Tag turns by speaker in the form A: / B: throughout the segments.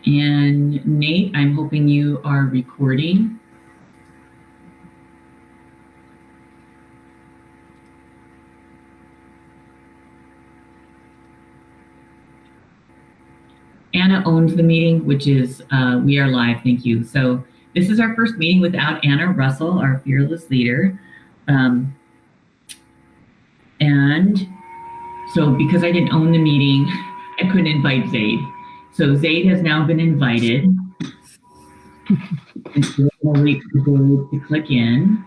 A: And Nate, I'm hoping you are recording. Anna owns the meeting, which is we are live. Thank you. So this is our first meeting without Anna Russell, our fearless leader. And so because I didn't own the meeting, I couldn't invite Zaid. So Zaid has now been invited. And so we're going to wait for Zaid to click in.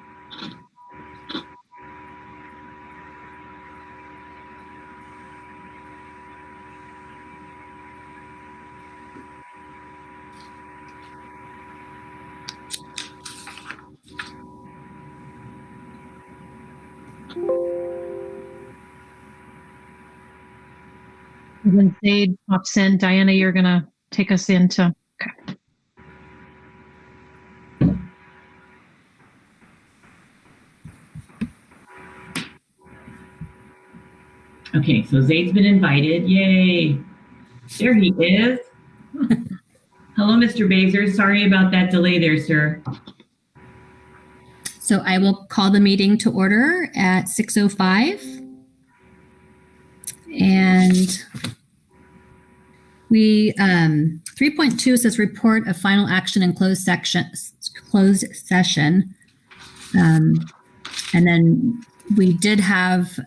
B: When Zaid pops in, Diana, you're going to take us into. Okay.
A: Okay, so Zaid's been invited. Yay. There he is. Hello, Mr. Bazer. Sorry about that delay there, sir.
C: So I will call the meeting to order at 6:05. And we 3.2 says report of final action in closed session. And then we did have,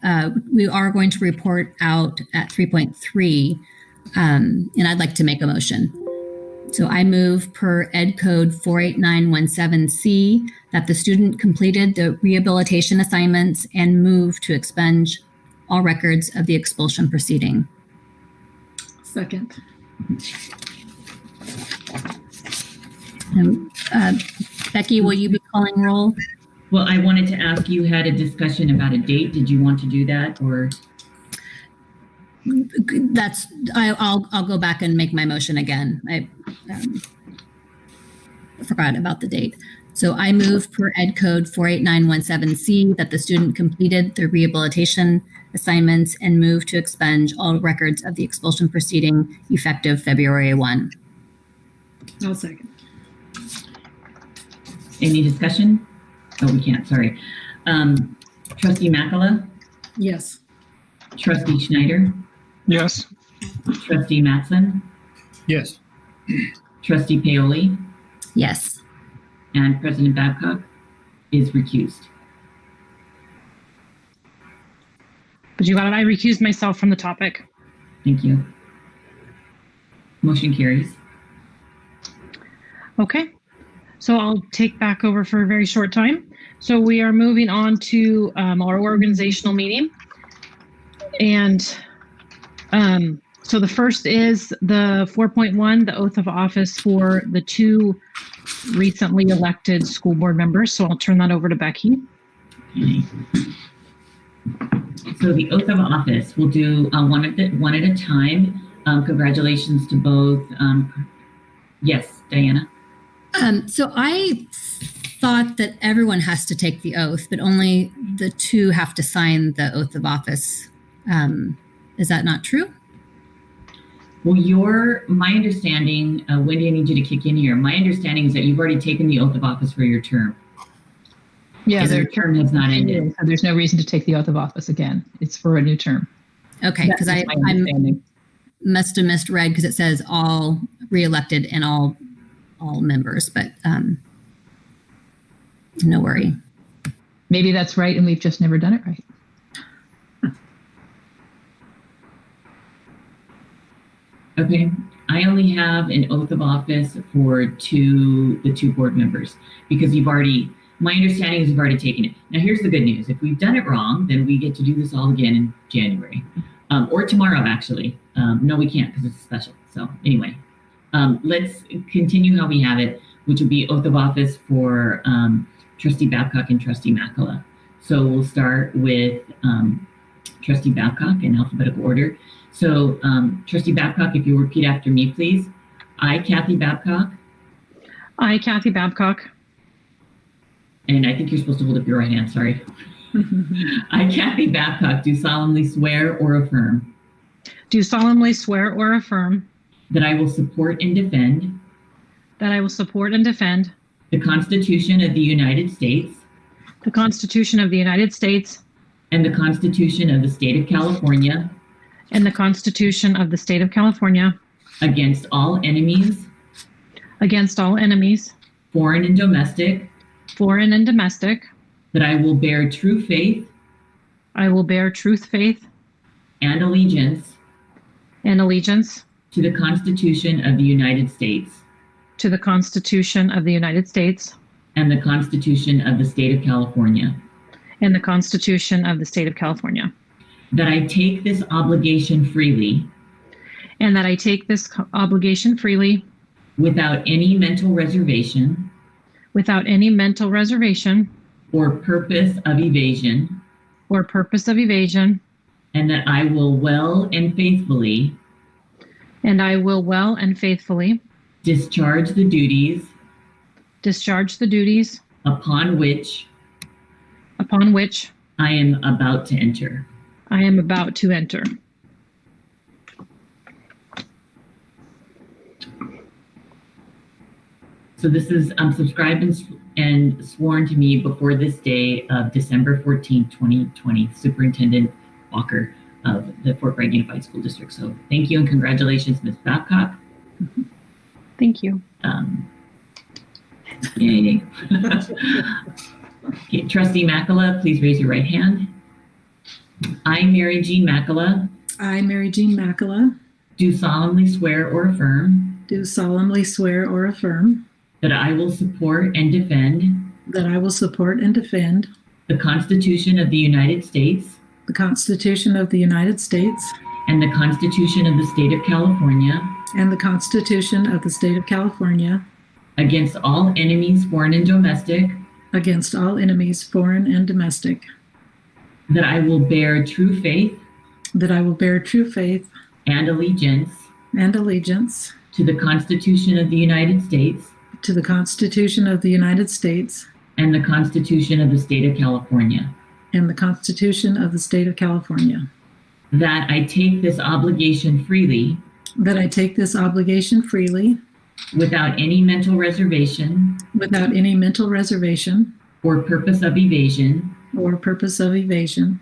C: we are going to report out at 3.3, and I'd like to make a motion. So I move per Ed Code 48917C that the student completed the rehabilitation assignments and move to expunge all records of the expulsion proceeding.
D: Second.
C: Becky, will you be calling roll?
A: Well, I wanted to ask, you had a discussion about a date. Did you want to do that, or? I'll go back and make my motion again. I forgot about the date. So I move per Ed Code 48917C that the student completed the rehabilitation assignments and move to expunge all records of the expulsion proceeding effective February 1.
D: I'll second.
A: Any discussion? Oh, we can't, sorry. Trustee Makala?
D: Yes.
A: Trustee Schneider?
E: Yes.
A: Trustee Mattson?
E: Yes.
A: Trustee Paoli?
C: Yes.
A: And President Babcock is recused.
B: But you got it. I recused myself from the topic.
A: Thank you. Motion carries.
B: Okay. So I'll take back over for a very short time. So we are moving on to our organizational meeting. And so the first is the 4.1, the oath of office for the two recently elected school board members. So I'll turn that over to Becky.
A: Okay. So the oath of office, we'll do one at a time. Congratulations to both. Yes, Diana.
C: So I thought that everyone has to take the oath, but only the two have to sign the oath of office. Is that not true?
A: Well, my understanding, Wendy, I need you to kick in here. My understanding is that you've already taken the oath of office for your term.
F: Yeah,
A: their term has not ended.
F: So there's no reason to take the oath of office again. It's for a new term.
C: Okay, because I must have misread because it says all re-elected and all members, but no worry.
F: Maybe that's right, and we've just never done it right.
A: Okay, I only have an oath of office for the two board members because my understanding is you've already taken it. Now here's the good news. If we've done it wrong, then we get to do this all again in January or tomorrow actually. No, we can't because it's special. So anyway, let's continue how we have it, which would be oath of office for Trustee Babcock and Trustee Makala. So we'll start with Trustee Babcock in alphabetical order. So Trustee Babcock, if you repeat after me, please. I, Kathy Babcock.
B: I, Kathy Babcock.
A: And I think you're supposed to hold up your right hand, sorry. I, Kathy Babcock, do solemnly swear or affirm.
B: Do solemnly swear or affirm.
A: that I will support and defend
B: that I will support and defend
A: the Constitution of the United States
B: the Constitution of the United States
A: and the Constitution of the State of California
B: and the Constitution of the State of California
A: against all enemies,
B: against all enemies,
A: foreign and domestic,
B: foreign and domestic.
A: that I will bear true faith
B: I will bear true faith
A: and allegiance
B: and allegiance
A: to the Constitution of the United States
B: to the Constitution of the United States
A: and the Constitution of the State of California,
B: and the Constitution of the State of California,
A: that I take this obligation freely
B: and that I take this obligation freely
A: without any mental reservation
B: without any mental reservation
A: or purpose of evasion,
B: or purpose of evasion,
A: and that I will well and faithfully
B: and I will well and faithfully
A: discharge the duties upon which I am about to enter.
B: I am about to enter.
A: So this is subscribed and sworn to me before this day of December 14th, 2020, Superintendent Walker of the Fort Bragg Unified School District. So thank you and congratulations, Ms. Babcock.
B: Thank you.
A: Yay. Okay, Trustee Makala, please raise your right hand. I, Mary Jean Makala,
D: I, Mary Jean Makala,
A: do solemnly swear or affirm
D: do solemnly swear or affirm
A: that I will support and defend
D: that I will support and defend
A: the Constitution of the United States
D: the Constitution of the United States
A: and the Constitution of the State of California
D: and the Constitution of the State of California
A: against all enemies, foreign and domestic,
D: against all enemies, foreign and domestic,
A: that I will bear true faith
D: that I will bear true faith
A: and allegiance
D: and allegiance
A: to the Constitution of the United States
D: to the Constitution of the United States
A: and the Constitution of the State of California,
D: and the Constitution of the State of California,
A: that I take this obligation freely
D: that I take this obligation freely
A: without any mental reservation
D: without any mental reservation
A: or purpose of evasion,
D: or purpose of evasion,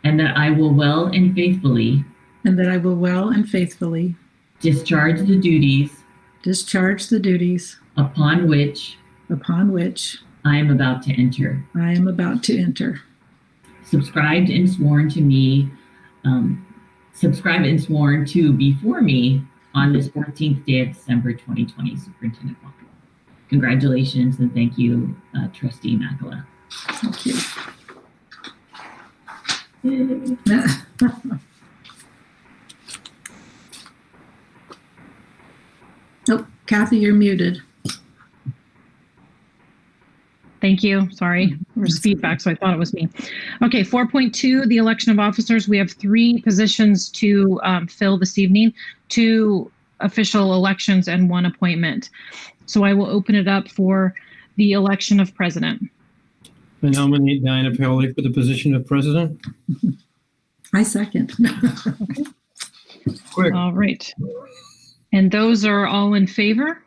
A: and that I will well and faithfully
D: and that I will well and faithfully
A: discharge the duties upon which
D: I
A: I am about to enter.
D: am about to enter.
A: Subscribed and sworn to me, subscribed and sworn to before me on this 14th day of December 2020, Superintendent Walker. Congratulations and thank you, Trustee Makala.
D: Thank you. Oh, Kathy, you're muted.
B: Thank you. Sorry. There's feedback, so I thought it was me. Okay, 4.2, the election of officers. We have 3 positions to fill this evening, 2 official elections and 1 appointment. So I will open it up for the election of president.
E: I nominate Diana Paoli for the position of president.
D: I second.
E: Quick.
B: All right. And those are all in favor?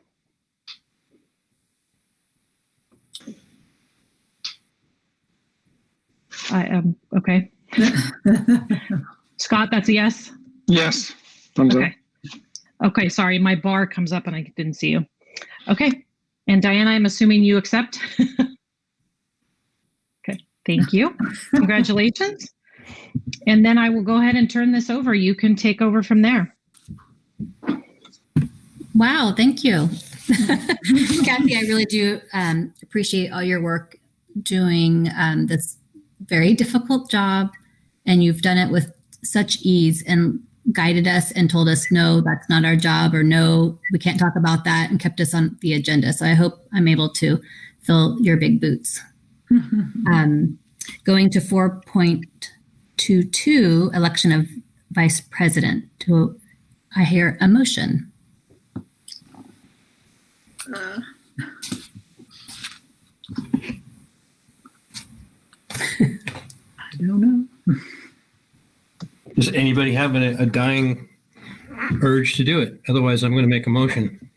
B: I am, okay. Scott, that's a yes?
E: Yes. Thumbs up.
B: Okay. Okay, sorry, my bar comes up and I didn't see you. Okay. And Diana, I'm assuming you accept? Okay, thank you. Congratulations. And then I will go ahead and turn this over. You can take over from there.
C: Wow, thank you. Kathy, I really do appreciate all your work doing this very difficult job, and you've done it with such ease and guided us and told us, no, that's not our job, or no, we can't talk about that, and kept us on the agenda. So I hope I'm able to fill your big boots. Going to 4.22, election of vice president. Do I hear a motion?
D: I don't know.
E: Does anybody have a dying urge to do it. Otherwise, I'm going to make a motion.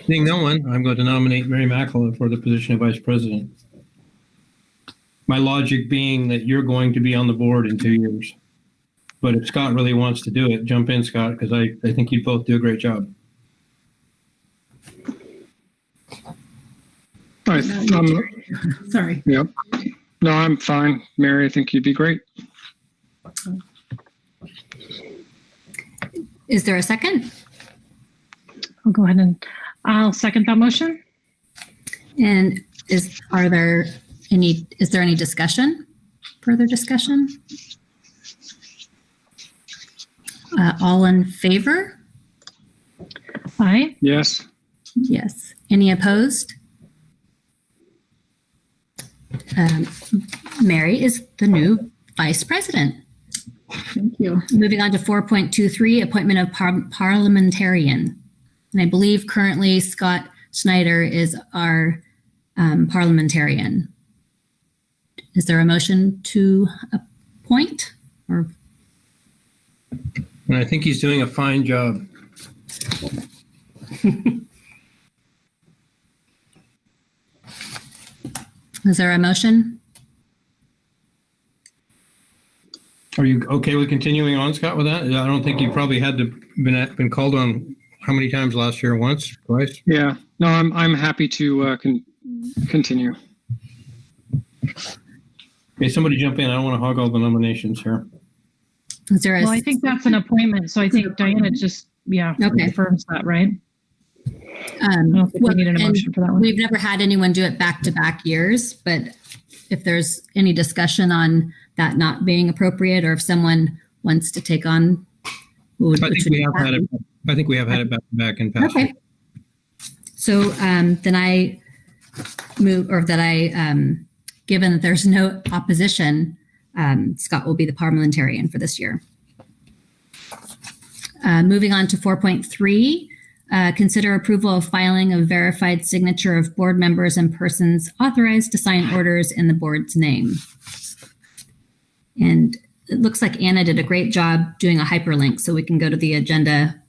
E: Seeing no one, I'm going to nominate Mary Mackellar for the position of vice president. My logic being that you're going to be on the board in 2 years. But if Scott really wants to do it, jump in, Scott, because I think you'd both do a great job.
D: Sorry.
G: Yep. No, I'm fine. Mary, I think you'd be great.
C: Is there a second?
B: I'll go ahead and I'll second that motion.
C: And is there any discussion? Further discussion? All in favor?
B: Aye.
G: Yes.
C: Yes. Any opposed? Mary is the new vice president.
D: Thank you.
C: Moving on to 4.23, appointment of parliamentarian. And I believe currently Scott Schneider is our parliamentarian. Is there a motion to appoint? Or
E: And I think he's doing a fine job.
C: is there a motion?
E: Are you okay with continuing on, Scott, with that? I don't think you probably had to been called on how many times last year? Once, twice?
G: Yeah. No, I'm happy to continue.
E: Okay, somebody jump in. I don't want to hog all the nominations here.
C: Is there a
B: Well, I think that's an appointment. So I think Diana just,
C: Okay.
B: confirms that, right? I don't think we need an
C: and
B: emotion for that one.
C: We've never had anyone do it back-to-back years, but if there's any discussion on that not being appropriate, or if someone wants to take on,
E: I think we have had it. I think we have had it back to back in past.
C: Okay. So then I move, or that I, given that there's no opposition, Scott will be the parliamentarian for this year. Moving on to 4.3, consider approval of filing of verified signature of board members and persons authorized to sign orders in the board's name. And it looks like Anna did a great job doing a hyperlink, so we can go to the agenda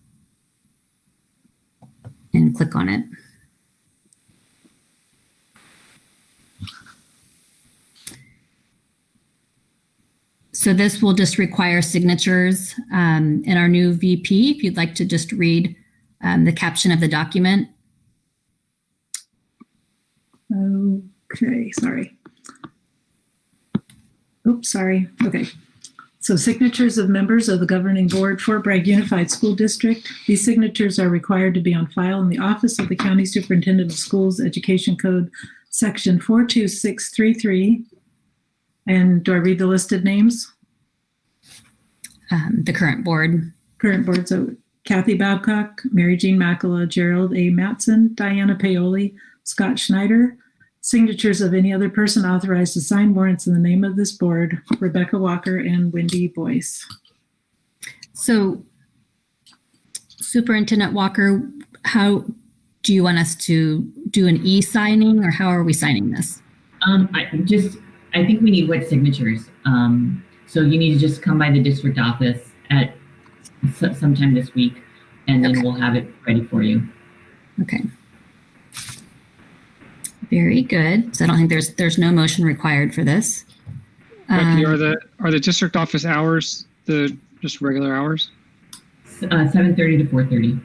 C: and click on it. So this will just require signatures in our new VP. If you'd like to just read the caption of the document.
D: Okay, sorry. Oops, sorry. Okay. So signatures of members of the governing board, Fort Bragg Unified School District. These signatures are required to be on file in the office of the County Superintendent of Schools Education Code, Section 42633. And do I read the listed names?
C: The current board.
D: Current board, so Kathy Babcock, Mary Jean Mackellar, Gerald A. Mattson, Diana Paoli, Scott Schneider. Signatures of any other person authorized to sign warrants in the name of this board, Rebecca Walker and Wendy Boyce.
C: So Superintendent Walker, how do you want us to do an e-signing, or how are we signing this?
A: I think we need wet signatures. So you need to just come by the district office at sometime this week, and then we'll have it ready for you.
C: Okay. Very good. So I don't think there's no motion required for this.
G: Becky, are the district office hours the just regular hours?
A: 7:30 to 4:30.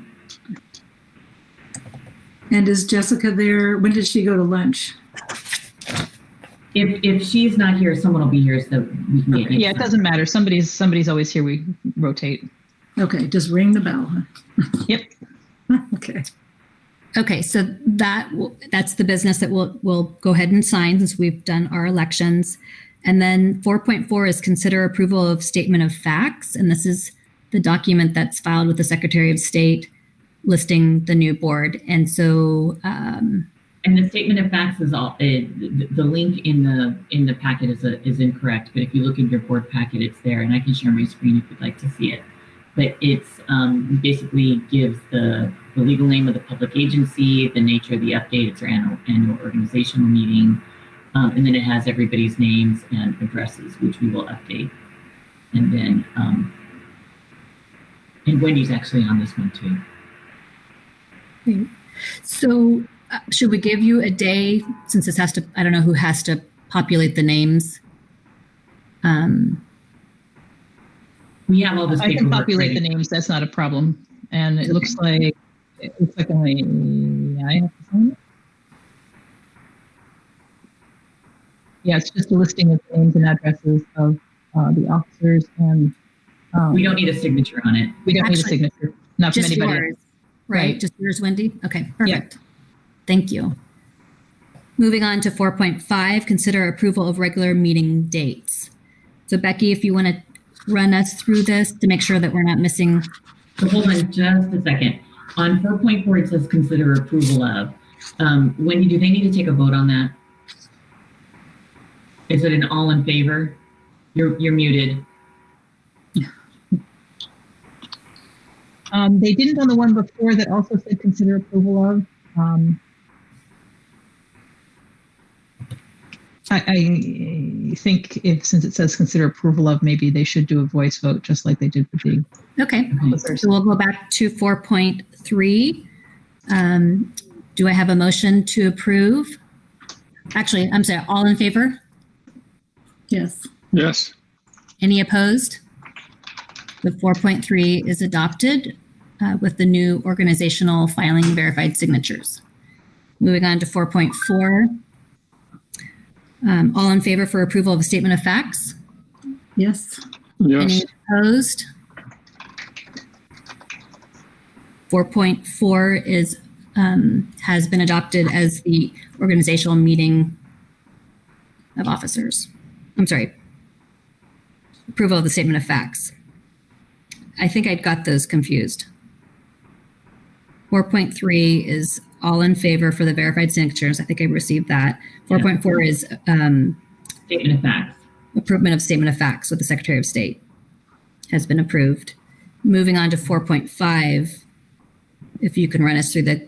D: And is Jessica there? When did she go to lunch?
A: If she's not here, someone will be here so we can get you.
F: Yeah, it doesn't matter. Somebody's always here. We rotate.
D: Okay, just ring the bell. Huh?
F: Yep.
D: Okay.
C: Okay, so that's the business that we'll go ahead and sign since we've done our elections. And then 4.4 is consider approval of statement of facts. And this is the document that's filed with the Secretary of State listing the new board. And so
A: and the statement of facts is all the link in the packet is incorrect. But if you look in your board packet, it's there, and I can share my screen if you'd like to see it. But it's basically gives the legal name of the public agency, the nature of the update, it's our annual organizational meeting, and then it has everybody's names and addresses, which we will update. And then And Wendy's actually on this one too.
C: Okay. So should we give you a day, since this has to, I don't know who has to populate the names.
A: We have all this
F: I can
A: paperwork
F: populate
A: ready.
F: the names. That's not a problem. And it looks like only I have to sign it. Yeah, it's just a listing of the names and addresses of the officers, and
A: We don't need a signature on it.
F: we don't need a
C: Actually,
F: signature. Not from
C: Just
F: anybody.
C: yours, right?
F: Right.
C: Just yours, Wendy? Okay, perfect. Thank you. Moving on to 4.5, consider approval of regular meeting dates. So Becky, if you want to run us through this to make sure that we're not missing.
A: So hold on just a second. On 4.4, it says consider approval of. Wendy, do they need to take a vote on that? Is it an all in favor? You're muted.
F: They didn't on the one before that also said consider approval of. I think since it says consider approval of, maybe they should do a voice vote just like they did with the
C: Okay,
F: officers.
C: so we'll go back to 4.3. Do I have a motion to approve? Actually, I'm sorry, all in favor?
D: Yes.
G: Yes.
C: Any opposed? The 4.3 is adopted with the new organizational filing verified signatures. Moving on to 4.4. All in favor for approval of a statement of facts?
D: Yes.
C: Any
G: Yes.
C: opposed? 4.4 is has been adopted as the organizational meeting of officers. I'm sorry. Approval of the statement of facts. I think I got those confused. 4.3 is all in favor for the verified signatures. I think I received that. 4.4 is
A: Statement of facts.
C: approval of statement of facts with the Secretary of State has been approved. Moving on to 4.5, if you can run us through the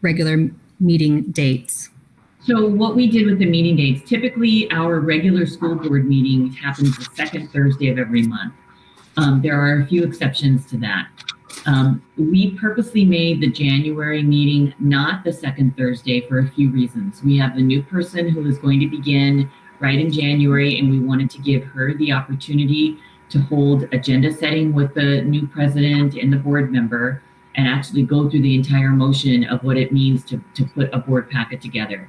C: regular meeting dates.
A: So what we did with the meeting dates, typically our regular school board meeting happens the second Thursday of every month. There are a few exceptions to that. We purposely made the January meeting not the second Thursday for a few reasons. We have the new person who is going to begin right in January, and we wanted to give her the opportunity to hold agenda setting with the new president and the board member and actually go through the entire motion of what it means to put a board packet together.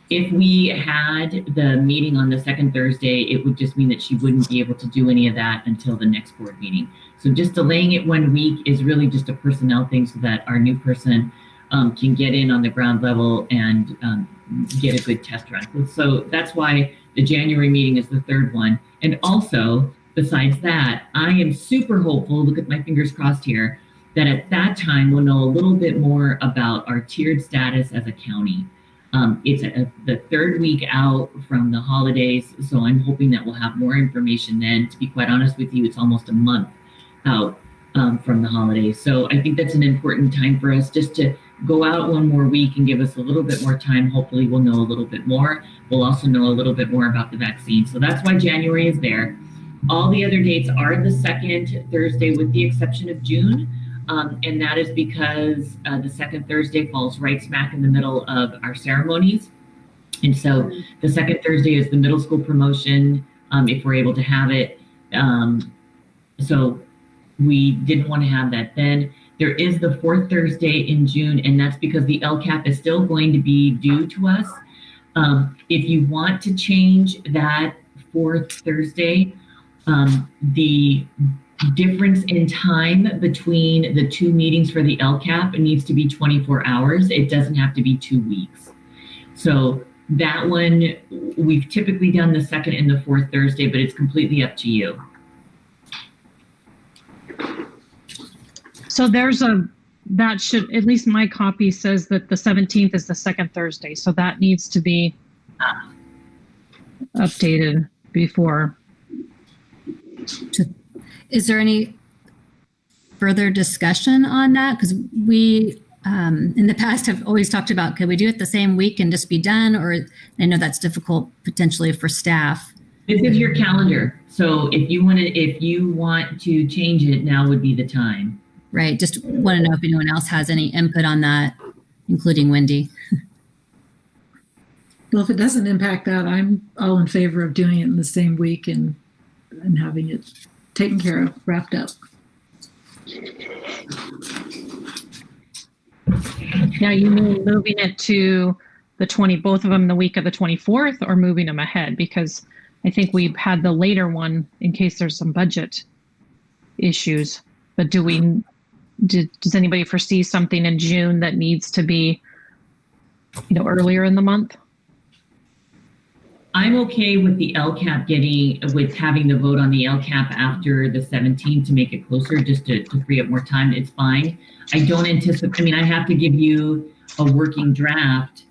A: If we had the meeting on the second Thursday, it would just mean that she wouldn't be able to do any of that until the next board meeting. So just delaying it 1 week is really just a personnel thing so that our new person can get in on the ground level and get a good test run. So that's why the January meeting is the third one. And also, besides that, I am super hopeful, look at my fingers crossed here, that at that time we'll know a little bit more about our tiered status as a county. It's the third week out from the holidays, so I'm hoping that we'll have more information then. To be quite honest with you, it's almost a month out from the holidays. So I think that's an important time for us just to go out 1 more week and give us a little bit more time. Hopefully we'll know a little bit more. We'll also know a little bit more about the vaccine. So that's why January is there. All the other dates are the second Thursday with the exception of June. And that is because the second Thursday falls right smack in the middle of our ceremonies. And so the second Thursday is the middle school promotion, if we're able to have it. So we didn't want to have that then. There is the fourth Thursday in June, and that's because the LCAP is still going to be due to us. If you want to change that fourth Thursday, the difference in time between the two meetings for the LCAP, it needs to be 24 hours. It doesn't have to be 2 weeks. So that one, we've typically done the second and the fourth Thursday, but it's completely up to you.
B: So that should, at least my copy says that the 17th is the second Thursday. So that needs to be updated before.
C: Is there any further discussion on that? Because we, in the past, have always talked about, could we do it the same week and just be done? Or I know that's difficult potentially for staff.
A: This is your calendar. So if you want to change it, now would be the time.
C: right? Just want to know if anyone else has any input on that, including Wendy.
D: Well, if it doesn't impact that, I'm all in favor of doing it in the same week and having it taken care of, wrapped up.
B: Now, you mean moving it to the both of them the week of the 24th, or moving them ahead? Because I think we had the later one in case there's some budget issues. But does anybody foresee something in June that needs to be, earlier in the month?
A: I'm okay with the LCAP with having the vote on the LCAP after the 17th to make it closer, just to free up more time. It's fine. I don't anticipate, I have to give you a working draft.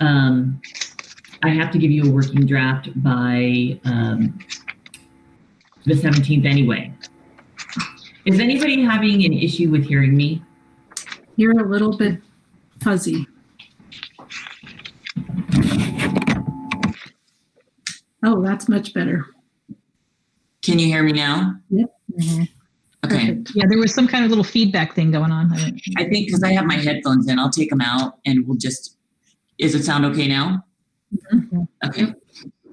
A: I have to give you a working draft by the 17th anyway. Is anybody having an issue with hearing me?
D: You're a little bit fuzzy. Oh, that's much better.
H: Can you hear me now?
D: Yep.
F: Mm-hmm.
H: Okay.
D: Perfect.
F: Yeah, there was some kind of little feedback thing going on.
H: I think because I have my headphones in, I'll take them out and does it sound okay now?
C: Mm-hmm.
H: Okay.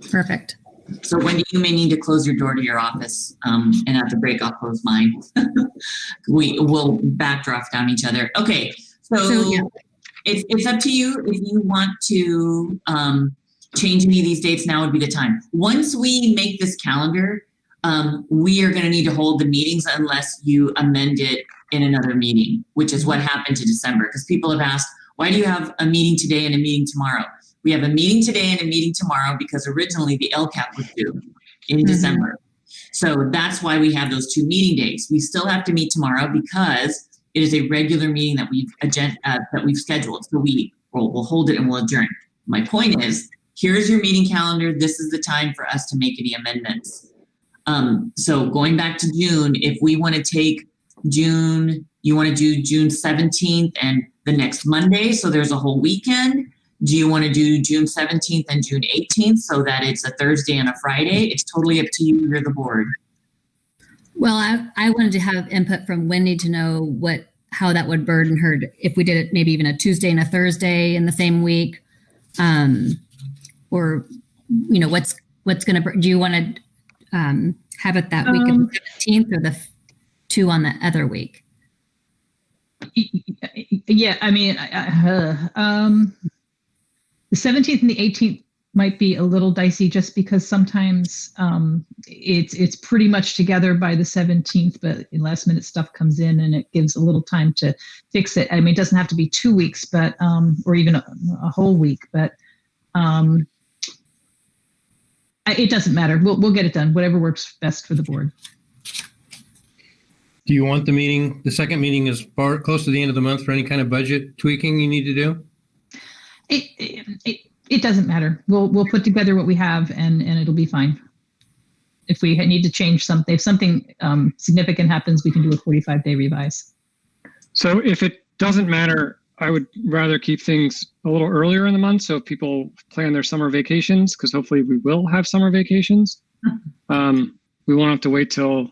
C: Perfect.
H: So Wendy, you may need to close your door to your office, and at the break, I'll close mine. We will backdraft down each other. Okay. So
C: yeah.
H: It's up to you if you want to change any of these dates. Now would be the time. Once we make this calendar, we are going to need to hold the meetings unless you amend it in another meeting, which is what happened to December. Because people have asked, why do you have a meeting today and a meeting tomorrow? We have a meeting today and a meeting tomorrow because originally the LCAP was due in December. So that's why we have those 2 meeting days. We still have to meet tomorrow because it is a regular meeting that we've scheduled. So we'll hold it and we'll adjourn. My point is, here's your meeting calendar. This is the time for us to make any amendments. So going back to June, if we want to take June, you want to do June 17th and the next Monday, so there's a whole weekend. Do you want to do June 17th and June 18th so that it's a Thursday and a Friday? It's totally up to you. You're the board.
C: Well, I wanted to have input from Wendy to know how that would burden her if we did it maybe even a Tuesday and a Thursday in the same week, or what's going to. Do you want to have it that week of the 17th or the 2 on the other week?
F: Yeah, the 17th and the 18th might be a little dicey just because sometimes it's pretty much together by the 17th, but last minute stuff comes in and it gives a little time to fix it. It doesn't have to be 2 weeks, but or even a whole week, but it doesn't matter. We'll get it done. Whatever works best for the board.
E: Do you want the second meeting is close to the end of the month for any kind of budget tweaking you need to do?
F: It doesn't matter. We'll put together what we have and it'll be fine. If we need to change something, if something significant happens, we can do a 45-day revise.
G: So if it doesn't matter, I would rather keep things a little earlier in the month. So if people plan their summer vacations, because hopefully we will have summer vacations, we won't have to wait till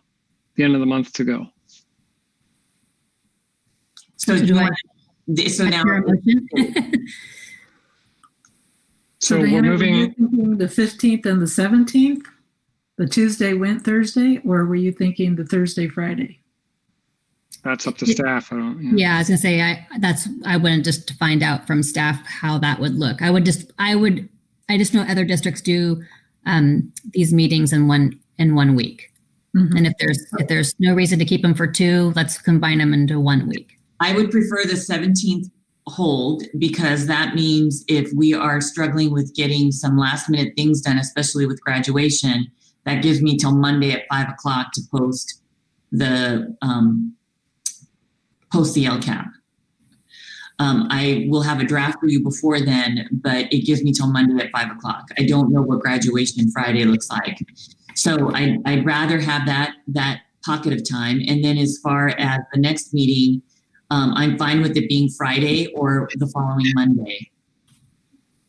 G: the end of the month to go.
H: So do you want? So now.
G: So
D: Diana,
G: we're moving.
D: Were you thinking the 15th and the 17th, the Tuesday went Thursday, or were you thinking the Thursday, Friday?
G: That's up to staff. I don't.
C: Yeah, I was gonna say I wanted just to find out from staff how that would look. I just know other districts do these meetings in one week, and if there's no reason to keep them for 2, let's combine them into 1 week.
H: I would prefer the 17th hold because that means if we are struggling with getting some last minute things done, especially with graduation, that gives me till Monday at 5 o'clock to post the LCAP. I will have a draft for you before then, but it gives me till Monday at 5 o'clock. I don't know what graduation Friday looks like. So I'd rather have that pocket of time. And then as far as the next meeting, I'm fine with it being Friday or the following Monday.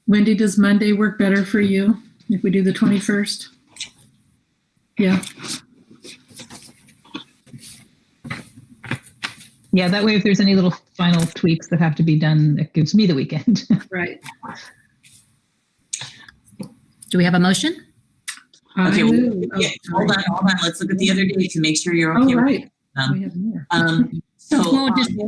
D: Wendy, does Monday work better for you if we do the 21st? Yeah.
F: Yeah, that way if there's any little final tweaks that have to be done, it gives me the weekend.
D: Right.
C: Do we have a motion?
H: Okay,
D: I
H: well,
D: move-
H: yeah, hold on. Let's look at the other dates and make sure you're okay.
D: Oh,
H: with
D: right.
H: it.
D: We have more.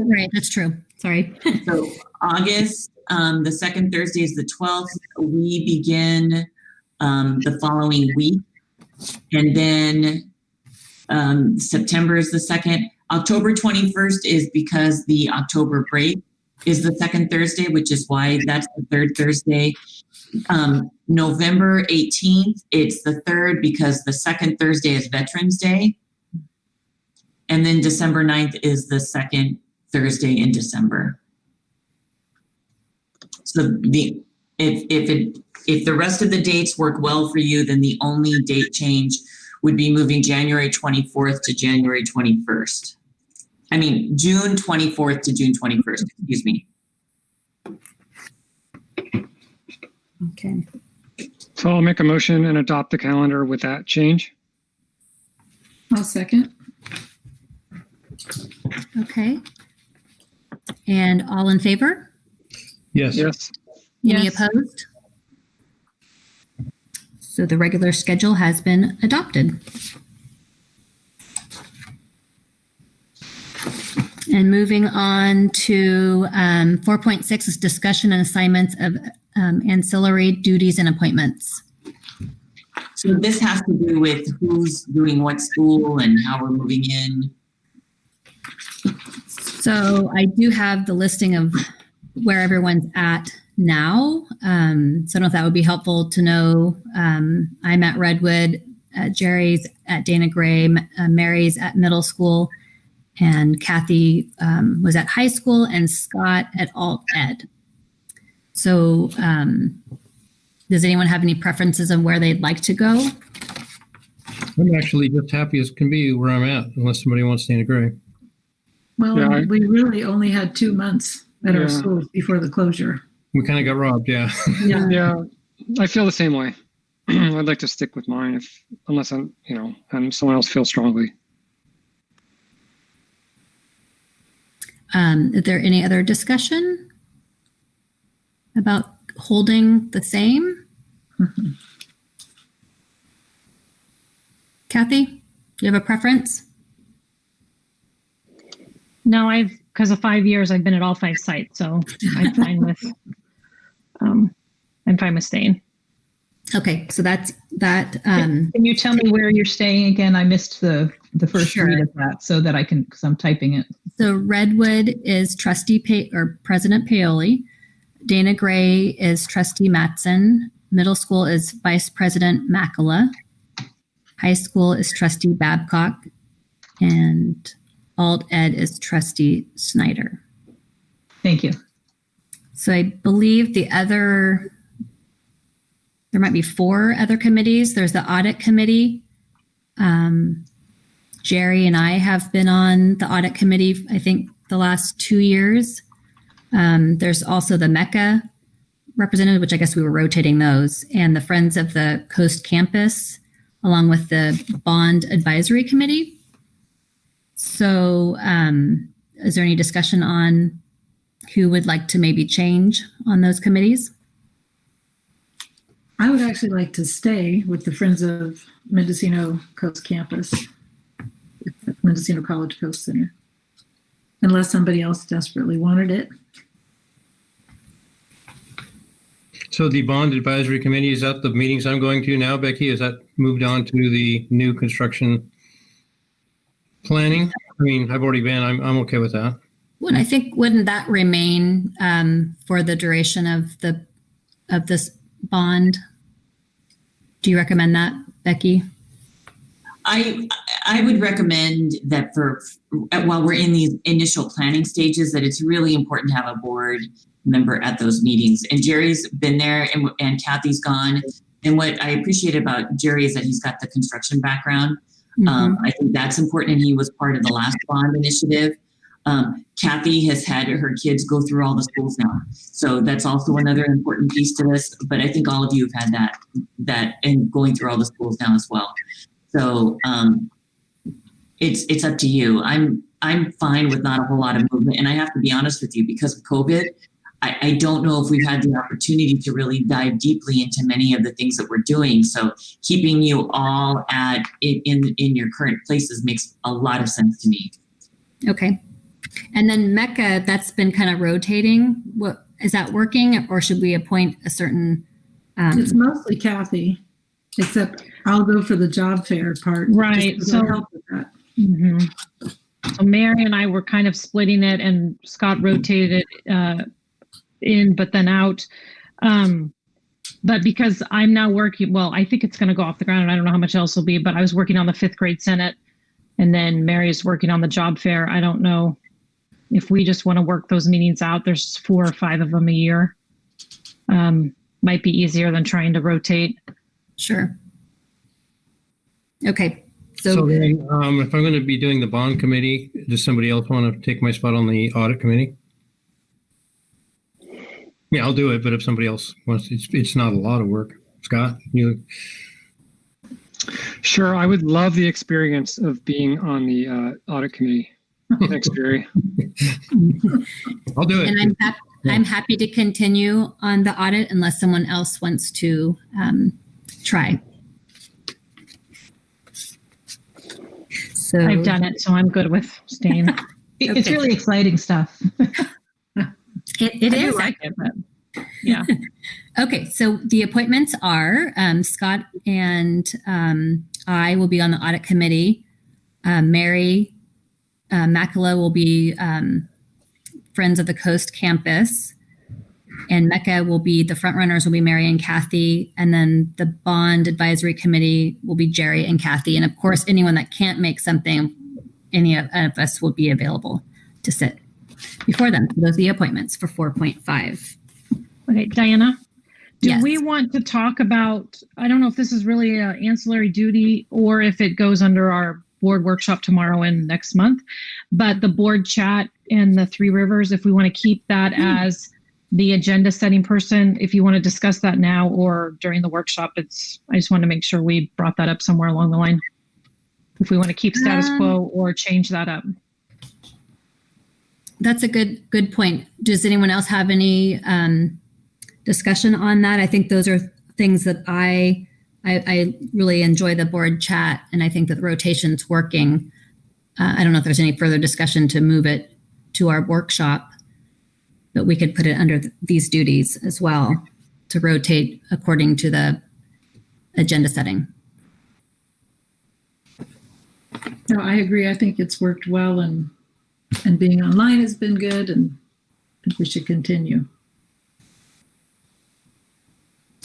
C: Right, that's true. Sorry.
H: So August, the second Thursday is the 12th. We begin the following week. And then September is the 2nd. October 21st is because the October break is the second Thursday, which is why that's the third Thursday. November 18th, it's the third because the second Thursday is Veterans Day. And then December 9th is the second Thursday in December. So if the rest of the dates work well for you, then the only date change would be moving January 24th to January 21st. I mean, June 24th to June 21st, excuse me.
C: Okay.
G: So I'll make a motion and adopt the calendar with that change.
D: I'll second.
C: Okay. And all in favor?
E: Yes.
G: Yes.
C: Any
B: Yes.
C: opposed? So the regular schedule has been adopted. And moving on to 4.6 is discussion and assignments of ancillary duties and appointments.
H: So this has to do with who's doing what school and how we're moving in.
C: So I do have the listing of where everyone's at now. So I don't know if that would be helpful to know. I'm at Redwood, Jerry's at Dana Gray, Mary's at middle school, and Kathy was at high school, and Scott at alt ed. So does anyone have any preferences on where they'd like to go?
E: I'm actually just happy as can be where I'm at, unless somebody wants Dana Gray.
D: Well,
G: Yeah,
D: we really only had 2 months at our
G: Yeah.
D: schools before the closure.
E: We kind of got robbed, yeah.
G: Yeah, I feel the same way. I'd like to stick with mine unless I'm, and someone else feels strongly.
C: Is there any other discussion about holding the same? Kathy, do you have a preference?
B: No, because of 5 years, I've been at all 5 sites, so I'm fine with, staying.
C: Okay, so that's that.
F: Can you tell me where you're staying again? I missed the first
C: Sure.
F: read of that so that I can, because I'm typing it.
C: So Redwood is Trustee or President Paoli. Dana Gray is Trustee Matson. Middle school is Vice President Makala. High school is Trustee Babcock. And alt ed is Trustee Snyder.
F: Thank you.
C: So I believe there might be 4 other committees. There's the audit committee. Jerry and I have been on the audit committee, I think, the last 2 years. There's also the MECA representative, which I guess we were rotating those, and the Friends of the Coast Campus, along with the Bond Advisory Committee. So is there any discussion on who would like to maybe change on those committees?
D: I would actually like to stay with the Friends of Mendocino Coast Campus, Mendocino College Coast Center, unless somebody else desperately wanted it.
E: So the Bond Advisory Committee, is that the meetings I'm going to now, Becky? Is that moved on to the new construction planning? I mean, I've already been. I'm okay with that.
C: Well, I think wouldn't that remain for the duration of this bond? Do you recommend that, Becky?
H: I would recommend that while we're in these initial planning stages, that it's really important to have a board member at those meetings. And Jerry's been there, and Kathy's gone. And what I appreciate about Jerry is that he's got the construction background. I think that's important, and he was part of the last bond initiative. Kathy has had her kids go through all the schools now, so that's also another important piece to this. But I think all of you have had that and going through all the schools now as well. So it's up to you. I'm fine with not a whole lot of movement. And I have to be honest with you, because of COVID, I don't know if we've had the opportunity to really dive deeply into many of the things that we're doing. So keeping you all in your current places makes a lot of sense to me.
C: Okay. And then Mecca, that's been kind of rotating. What is that working, or should we appoint a certain?
D: It's mostly Kathy, except I'll go for the job fair part.
B: Right.
D: Just
B: So,
D: help with that.
B: Mm-hmm. So Mary and I were kind of splitting it, and Scott rotated it in, but then out. But because I'm now working, well, I think it's going to go off the ground, and I don't know how much else will be, but I was working on the 5th grade Senate, and then Mary's working on the job fair. I don't know if we just want to work those meetings out. There's 4 or 5 of them a year. Might be easier than trying to rotate.
C: Sure. Okay.
E: So then, if I'm going to be doing the bond committee, does somebody else want to take my spot on the audit committee? Yeah, I'll do it, but if somebody else wants, it's not a lot of work. Scott, you?
G: Sure, I would love the experience of being on the audit committee. Thanks, Jerry.
E: I'll do it.
C: And I'm happy to continue on the audit unless someone else wants to try. So
B: I've done it, so I'm good with staying.
F: It's really exciting stuff.
C: It
B: I
C: is.
B: do like it, but yeah.
C: Okay, so the appointments are Scott and I will be on the audit committee. Mary Makala will be Friends of the Coast Campus, and Mecca will be, the front runners will be Mary and Kathy, and then the bond advisory committee will be Jerry and Kathy. And of course, anyone that can't make something, any of us will be available to sit before them. Those are the appointments for 4.5.
B: Okay, Diana, do
C: Yes.
B: we want to talk about, I don't know if this is really an ancillary duty or if it goes under our board workshop tomorrow and next month, but the board chat and the Three Rivers, if we want to keep that as the agenda setting person, if you want to discuss that now or during the workshop, I just want to make sure we brought that up somewhere along the line. If we want to keep status quo or change that up.
C: That's a good point. Does anyone else have any discussion on that? I think those are things that I really enjoy the board chat, and I think that the rotation's working. I don't know if there's any further discussion to move it to our workshop, but we could put it under these duties as well to rotate according to the agenda setting.
D: No, I agree. I think it's worked well, and being online has been good, and I think we should continue.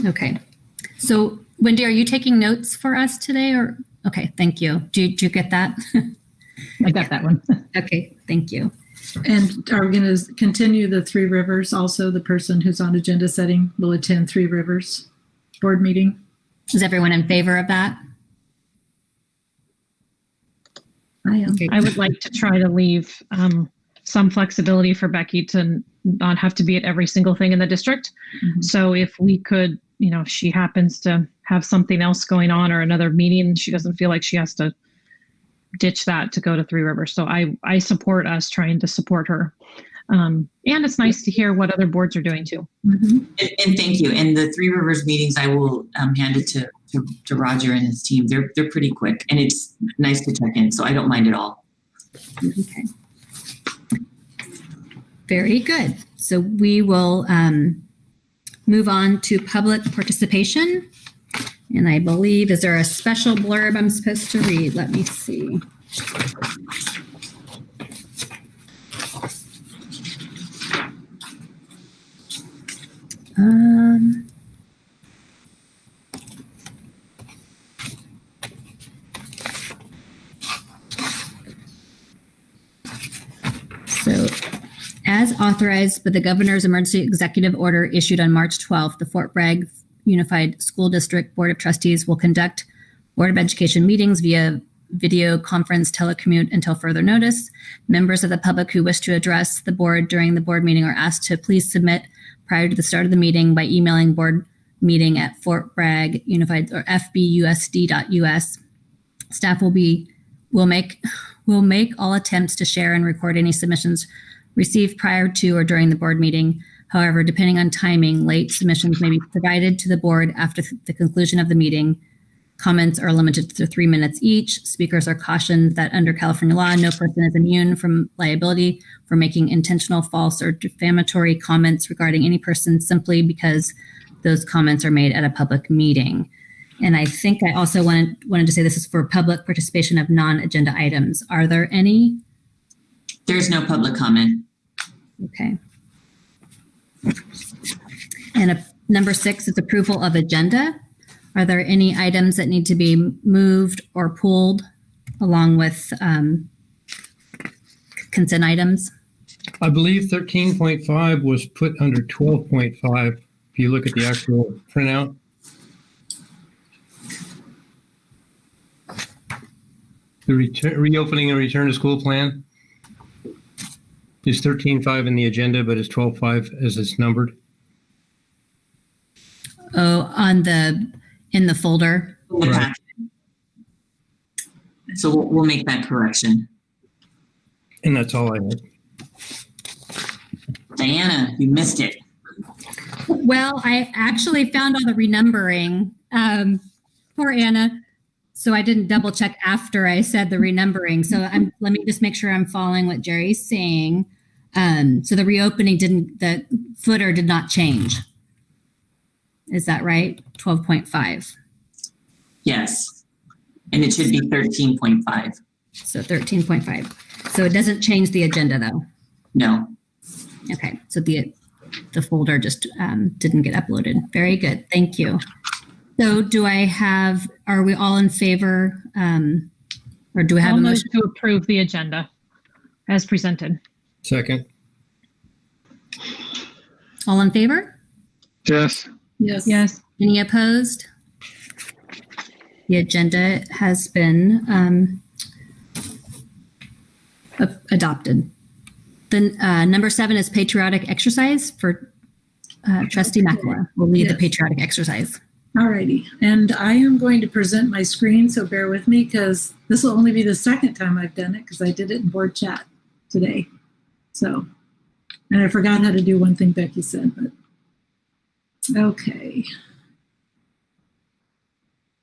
C: Okay. So Wendy, are you taking notes for us today, or? Okay, thank you. Did you get that?
F: I got that one.
C: Okay, thank you.
D: And are we going to continue the Three Rivers? Also, the person who's on agenda setting will attend Three Rivers board meeting.
C: Is everyone in favor of that?
D: I am.
C: Okay.
B: I would like to try to leave some flexibility for Becky to not have to be at every single thing in the district.
D: Mhm.
B: So if we could, if she happens to have something else going on or another meeting, she doesn't feel like she has to ditch that to go to Three Rivers. So I support us trying to support her. And it's nice to hear what other boards are doing too.
D: Mm-hmm.
H: And thank you. And the Three Rivers meetings, I will hand it to Roger and his team. They're pretty quick, and it's nice to check in. So I don't mind at all.
C: Okay. Very good. So we will move on to public participation. And I believe, is there a special blurb I'm supposed to read? Let me see. So, as authorized by the Governor's Emergency Executive Order issued on March 12th, the Fort Bragg Unified School District Board of Trustees will conduct Board of Education meetings via video conference telecommute until further notice. Members of the public who wish to address the board during the board meeting are asked to please submit prior to the start of the meeting by emailing board meeting at Fort Bragg Unified or fbusd.us. Staff will we'll make all attempts to share and record any submissions received prior to or during the board meeting. However, depending on timing, late submissions may be provided to the board after the conclusion of the meeting. Comments are limited to 3 minutes each. Speakers are cautioned that under California law, no person is immune from liability for making intentional, false, or defamatory comments regarding any person simply because those comments are made at a public meeting. And I think I also wanted to say this is for public participation of non-agenda items. Are there any?
H: There's no public comment.
C: Okay. And number 6 is approval of agenda. Are there any items that need to be moved or pulled along with consent items?
E: I believe 13.5 was put under 12.5. If you look at the actual printout. The reopening and return to school plan is 13.5 in the agenda, but it's 12.5 as it's numbered.
C: Oh, in the folder.
H: Right. So we'll make that correction.
E: And that's all I had.
H: Diana, you missed it.
C: Well, I actually found all the renumbering. Poor Anna. So I didn't double check after I said the renumbering. So let me just make sure I'm following what Jerry's saying. So the reopening the footer did not change. Is that right? 12.5.
H: Yes. And it should be 13.5.
C: So 13.5. So it doesn't change the agenda though.
H: No.
C: Okay. So the folder just didn't get uploaded. Very good. Thank you. So are we all in favor or do we have a motion
B: to approve the agenda as presented?
E: Second.
C: All in favor?
G: Yes.
D: Yes.
B: Yes.
C: Any opposed? The agenda has been adopted. Then number 7 is patriotic exercise for Trustee McElroy. We'll lead the patriotic exercise.
D: All righty. And I am going to present my screen, so bear with me because this will only be the second time I've done it because I did it in board chat today. So, and I forgot how to do one thing Becky said, but okay.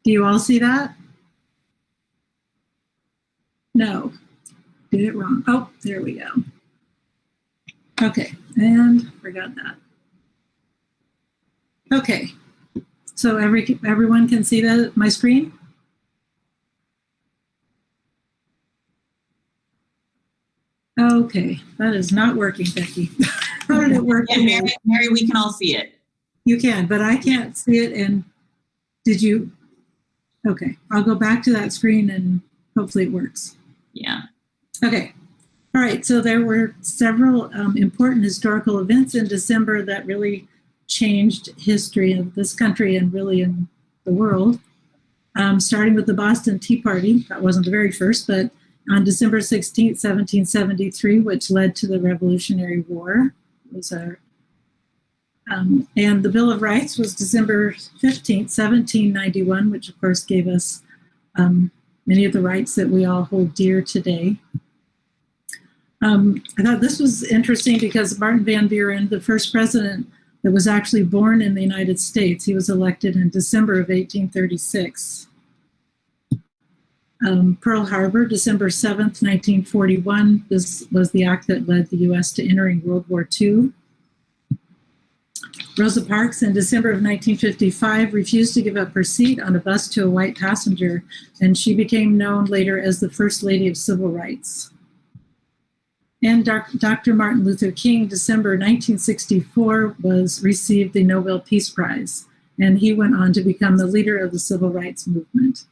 D: Do you all see that? No. Did it wrong. Oh, there we go. Okay, and forgot that. Okay. So everyone can see my screen? Okay, that is not working, Becky. How did it work?
H: Yeah, Mary, we can all see it.
D: You can, but I can't see it. And did you? Okay, I'll go back to that screen and hopefully it works.
H: Yeah.
D: Okay. All right, so there were several important historical events in December that really changed history of this country and really in the world, starting with the Boston Tea Party. That wasn't the very first, but on December 16th, 1773, which led to the Revolutionary War, and the Bill of Rights was December 15th, 1791, which of course gave us many of the rights that we all hold dear today. I thought this was interesting because Martin Van Buren, the first president that was actually born in the United States, he was elected in December of 1836. Pearl Harbor, December 7th, 1941. This was the act that led the U.S. to entering World War II. Rosa Parks, in December of 1955, refused to give up her seat on a bus to a white passenger, and she became known later as the First Lady of Civil Rights. And Dr. Martin Luther King, December 1964, received the Nobel Peace Prize, and he went on to become the leader of the civil rights movement.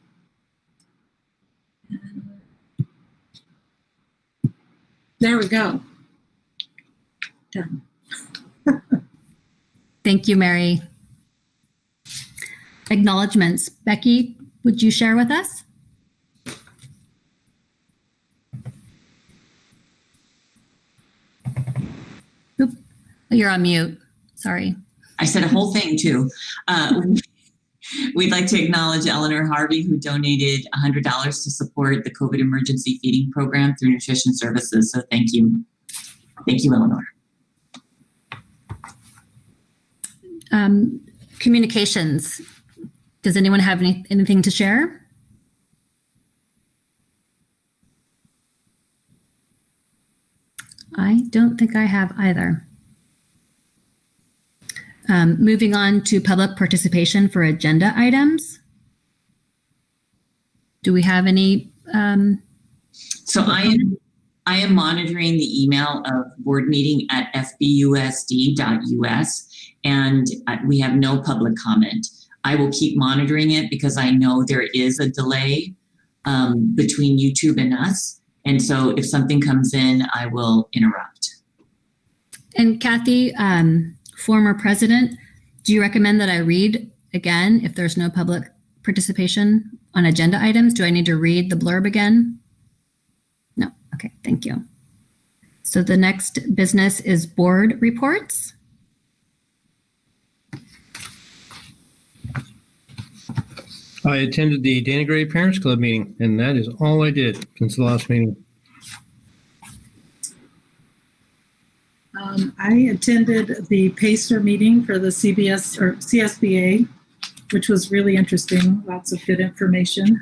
D: There we go. Done.
C: Thank you, Mary. Acknowledgements. Becky, would you share with us? Oop, you're on mute. Sorry.
H: I said a whole thing too. We'd like to acknowledge Eleanor Harvey, who donated $100 to support the COVID emergency feeding program through Nutrition Services. So thank you. Thank you, Eleanor.
C: Communications. Does anyone have anything to share? I don't think I have either. Moving on to public participation for agenda items. Do we have any?
H: So I am monitoring the email of board meeting at fbusd.us, and we have no public comment. I will keep monitoring it because I know there is a delay between YouTube and us. And so if something comes in, I will interrupt.
C: And Kathy, former president, do you recommend that I read again if there's no public participation on agenda items? Do I need to read the blurb again? No. Okay, thank you. So the next business is board reports.
E: I attended the Dana Gray Parents Club meeting, and that is all I did since the last meeting.
D: I attended the PACER meeting for the CSBA, which was really interesting. Lots of good information.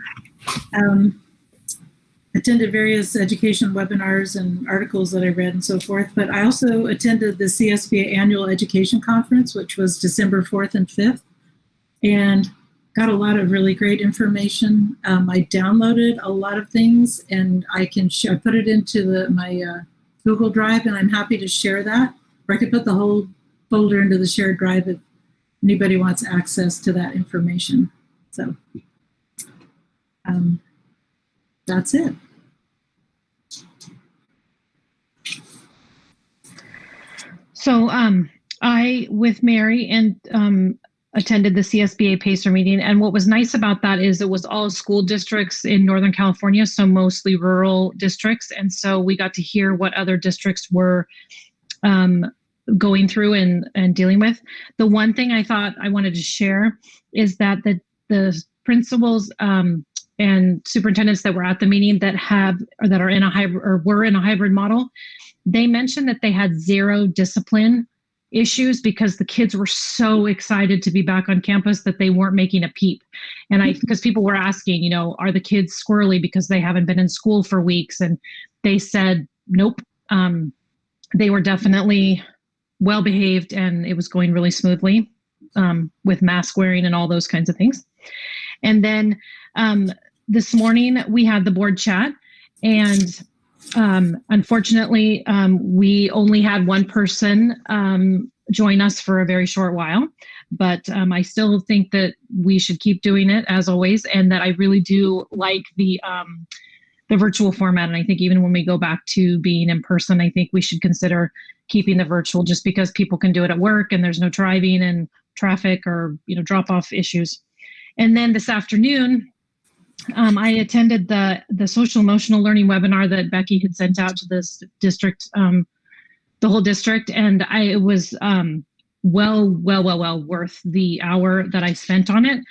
D: Attended various education webinars and articles that I read and so forth. But I also attended the CSBA annual education conference, which was December 4th and 5th, and got a lot of really great information. I downloaded a lot of things, and I put it into my Google Drive, and I'm happy to share that. Or I could put the whole folder into the shared drive if anybody wants access to that information. So that's it.
B: So I, with Mary, and attended the CSBA PACER meeting. And what was nice about that is it was all school districts in Northern California, so mostly rural districts. And so we got to hear what other districts were going through and dealing with. The one thing I thought I wanted to share is that the principals and superintendents that were at the meeting that are in a hybrid or were in a hybrid model, they mentioned that they had zero discipline issues because the kids were so excited to be back on campus that they weren't making a peep. And because people were asking, are the kids squirrely because they haven't been in school for weeks? And they said, nope. They were definitely well behaved, and it was going really smoothly with mask wearing and all those kinds of things. And then this morning we had the board chat, and unfortunately, we only had one person join us for a very short while, but I still think that we should keep doing it as always, and that I really do like the virtual format. And I think even when we go back to being in person, I think we should consider keeping the virtual, just because people can do it at work and there's no driving and traffic or drop-off issues. And then this afternoon, I attended the social emotional learning webinar that Becky had sent out to this district, the whole district, and it was well worth the hour that I spent on it.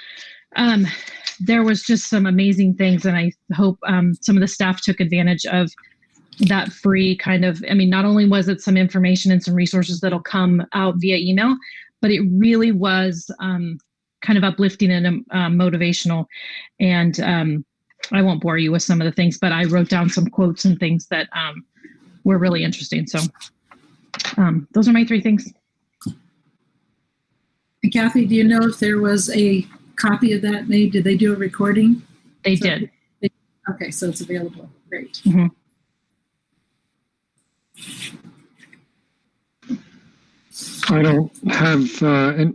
B: There was just some amazing things, and I hope some of the staff took advantage of that free kind of, not only was it some information and some resources that'll come out via email, but it really was kind of uplifting and motivational. And I won't bore you with some of the things, but I wrote down some quotes and things that were really interesting. So those are my three things.
D: And Kathy, do you know if there was a copy of that made? Did they do a recording?
B: They did.
D: Okay, so it's available. Great.
B: Mm-hmm.
G: I don't have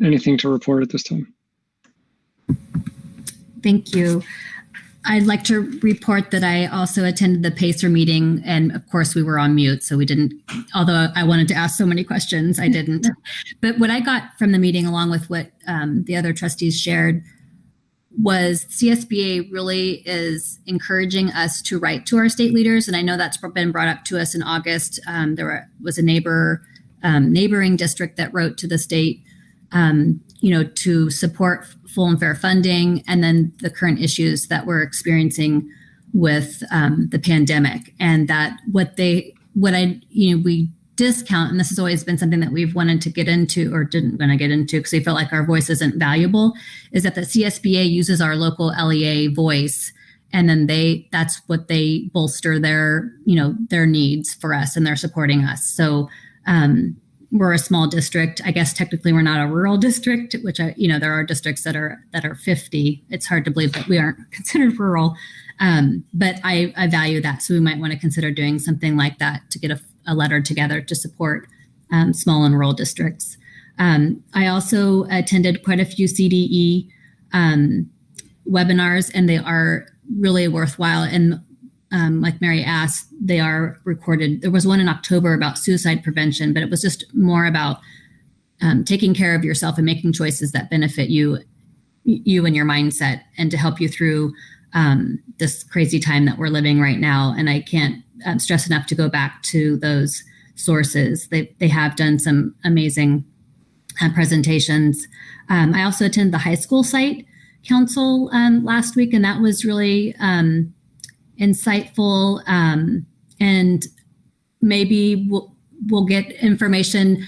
G: anything to report at this time.
C: Thank you. I'd like to report that I also attended the PACER meeting, and of course we were on mute, so we didn't, although I wanted to ask so many questions, I didn't. But what I got from the meeting, along with what the other trustees shared, was CSBA really is encouraging us to write to our state leaders. And I know that's been brought up to us in August. There was a neighboring district that wrote to the state to support full and fair funding, and then the current issues that we're experiencing with the pandemic, and that we discount, and this has always been something that we've wanted to get into or didn't want to get into because we felt like our voice isn't valuable, is that the CSBA uses our local LEA voice, and then that's what they bolster their needs for us, and they're supporting us. So we're a small district. I guess technically we're not a rural district, which there are districts that are 50. It's hard to believe that we aren't considered rural. But I value that. So we might want to consider doing something like that to get a letter together to support small and rural districts. I also attended quite a few CDE webinars, and they are really worthwhile. And like Mary asked, they are recorded. There was one in October about suicide prevention, but it was just more about taking care of yourself and making choices that benefit you and your mindset, and to help you through this crazy time that we're living right now. And I can't stress enough to go back to those sources. They have done some amazing presentations. I also attended the high school site council last week, and that was really insightful. And maybe we'll get information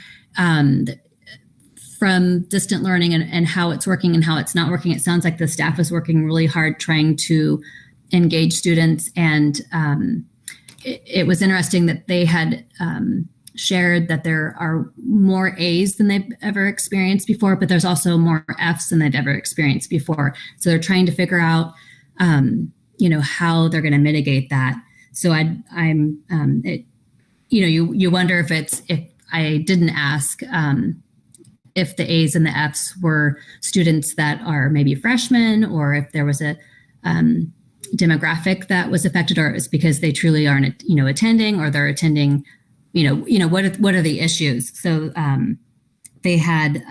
C: from distant learning and how it's working and how it's not working. It sounds like the staff is working really hard trying to engage students. And it was interesting that they had shared that there are more A's than they've ever experienced before, but there's also more F's than they've ever experienced before. So they're trying to figure out, how they're going to mitigate that. So you wonder if I didn't ask, if the A's and the F's were students that are maybe freshmen, or if there was a demographic that was affected, or it's because they truly aren't, attending, or they're attending, what are the issues? So they had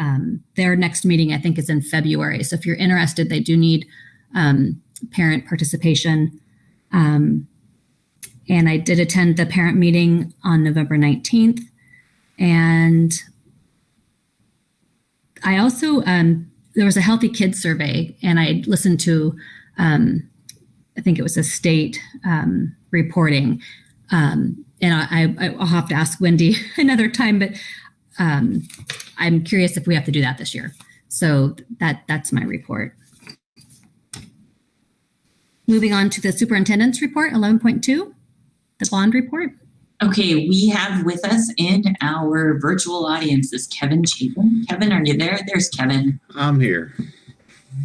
C: their next meeting, I think, is in February. So if you're interested, they do need parent participation. And I did attend the parent meeting on November 19th. And I also, there was a Healthy Kids survey, and I listened to, I think it was a state reporting. And I'll have to ask Wendy another time, but I'm curious if we have to do that this year. So that's my report. Moving on to the superintendent's report, 11.2, the bond report.
H: Okay, we have with us in our virtual audience is Kevin Chapin. Kevin, are you there? There's Kevin.
I: I'm here.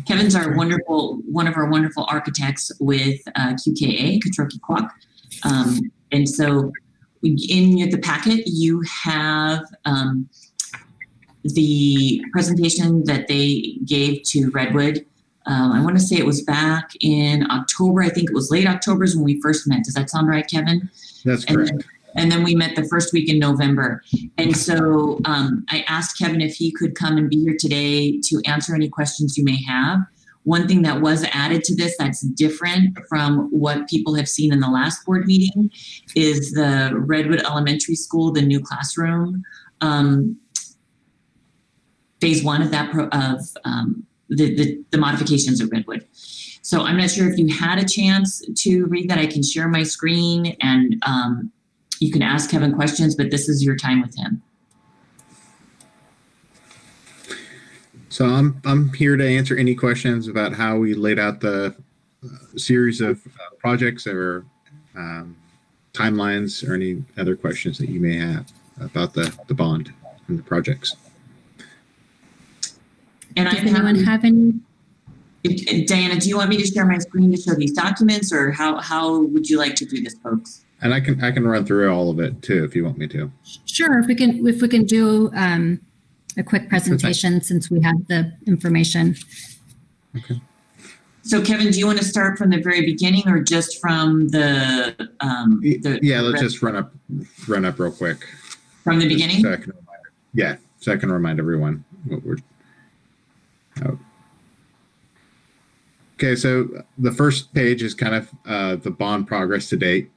H: Kevin's one of our wonderful architects with QKA, Kutroki-Kwak. And so in the packet, you have the presentation that they gave to Redwood. I want to say it was back in October. I think it was late October is when we first met. Does that sound right, Kevin?
I: That's correct.
H: And then we met the first week in November. And so I asked Kevin if he could come and be here today to answer any questions you may have. One thing that was added to this that's different from what people have seen in the last board meeting is the Redwood Elementary School, the new classroom, phase one of that, the modifications of Redwood. So I'm not sure if you had a chance to read that. I can share my screen and you can ask Kevin questions, but this is your time with him.
I: So I'm here to answer any questions about how we laid out the series of projects or timelines, or any other questions that you may have about the bond and the projects.
C: And does anyone have any?
H: Diana, do you want me to share my screen to show these documents, or how would you like to do this, folks?
I: And I can run through all of it too if you want me to.
C: Sure, if we can do a quick presentation since we have the information.
I: Okay.
H: So Kevin, do you want to start from the very beginning or just from the
I: yeah, let's just run up real quick.
H: From the beginning?
I: So I can remind everyone what we're out. Okay, so the first page is kind of the bond progress to date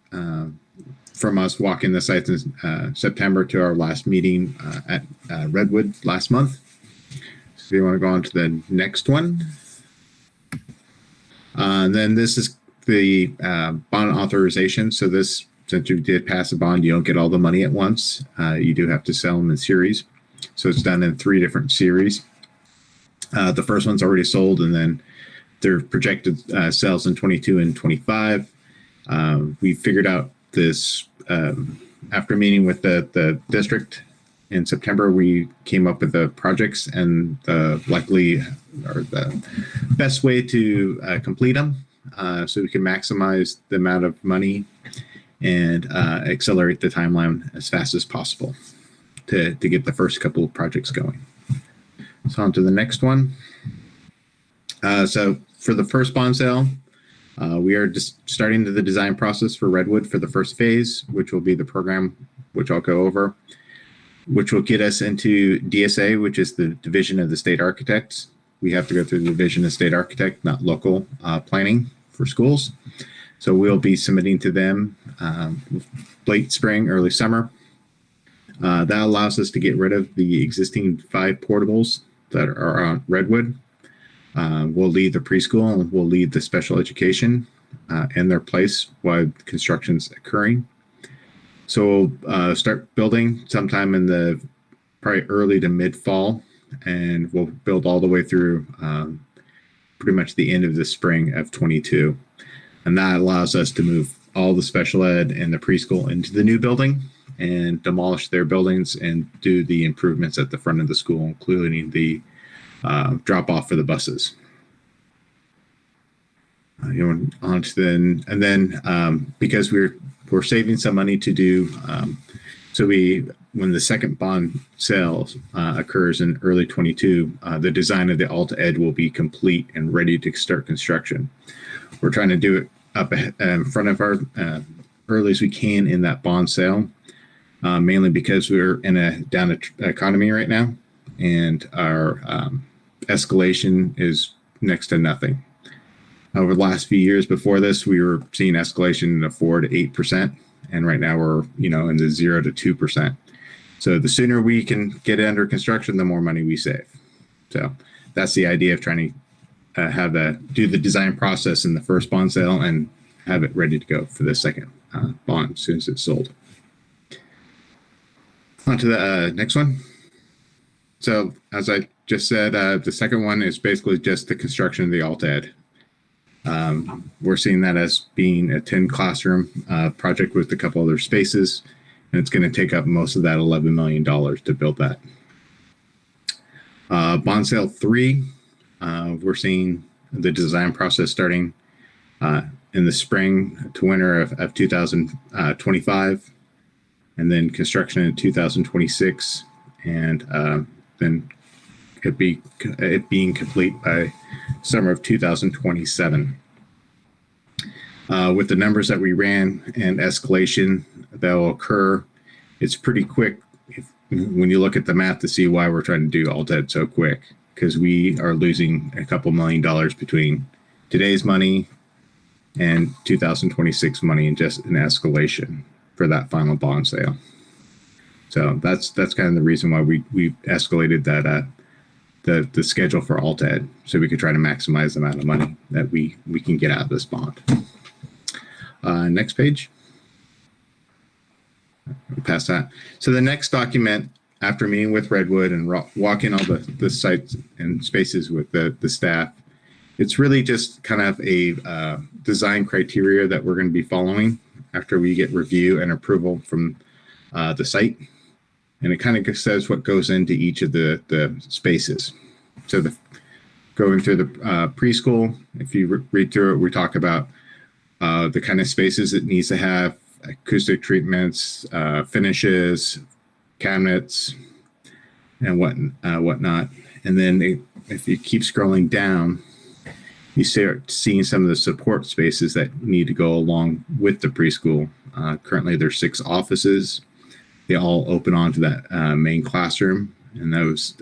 I: from us walking the sites in September to our last meeting at Redwood last month. If you want to go on to the next one. Then this is the bond authorization. So this, since you did pass a bond, you don't get all the money at once. You do have to sell them in series. So it's done in 3 different series. The first one's already sold, and then their projected sales in 22 and 25. We figured out this after meeting with the district in September. We came up with the projects and the best way to complete them, so we can maximize the amount of money and accelerate the timeline as fast as possible to get the first couple of projects going. So on to the next one. So for the first bond sale, we are just starting the design process for Redwood for the first phase, which will be the program, which I'll go over, which will get us into DSA, which is the Division of the State Architects. We have to go through the Division of State Architect, not local planning for schools. So we'll be submitting to them late spring, early summer. That allows us to get rid of the existing 5 portables that are on Redwood. We'll leave the preschool and we'll leave the special education in their place while construction's occurring. So we'll start building sometime in the probably early to mid fall, and we'll build all the way through pretty much the end of the spring of 22. And that allows us to move all the special ed and the preschool into the new building and demolish their buildings and do the improvements at the front of the school, including the drop off for the buses. On to then, and then because we're saving some money to do, so when the second bond sale occurs in early 22, the design of the Alt Ed will be complete and ready to start construction. We're trying to do it up in front of our early as we can in that bond sale, mainly because we're in a down economy right now, and our escalation is next to nothing. Over the last few years before this, we were seeing escalation of 4 to 8%, and right now we're in the 0 to 2%. So the sooner we can get it under construction, the more money we save. So that's the idea of trying to do the design process in the first bond sale and have it ready to go for the second bond as soon as it's sold. On to the next one. So as I just said, the second one is basically just the construction of the Alt Ed. We're seeing that as being a 10 classroom project with a couple other spaces, and it's going to take up most of that $11 million to build that. Bond sale 3, we're seeing the design process starting in the spring to winter of 2025, and then construction in 2026, and then it being complete by summer of 2027. With the numbers that we ran and escalation that will occur, it's pretty quick when you look at the math to see why we're trying to do Alt Ed so quick, because we are losing a couple $1 million between today's money and 2026 money in just an escalation for that final bond sale. So that's kind of the reason why we escalated that the schedule for Alt Ed, so we could try to maximize the amount of money that we can get out of this bond. Next page. Past that. So the next document, after meeting with Redwood and walking all the sites and spaces with the staff, it's really just kind of a design criteria that we're going to be following after we get review and approval from the site. And it kind of says what goes into each of the spaces. So going through the preschool, if you read through it, we talk about the kind of spaces it needs to have: acoustic treatments, finishes, cabinets, and whatnot. And then if you keep scrolling down, you start seeing some of the support spaces that need to go along with the preschool. Currently, there's 6 offices. They all open onto that main classroom, and that was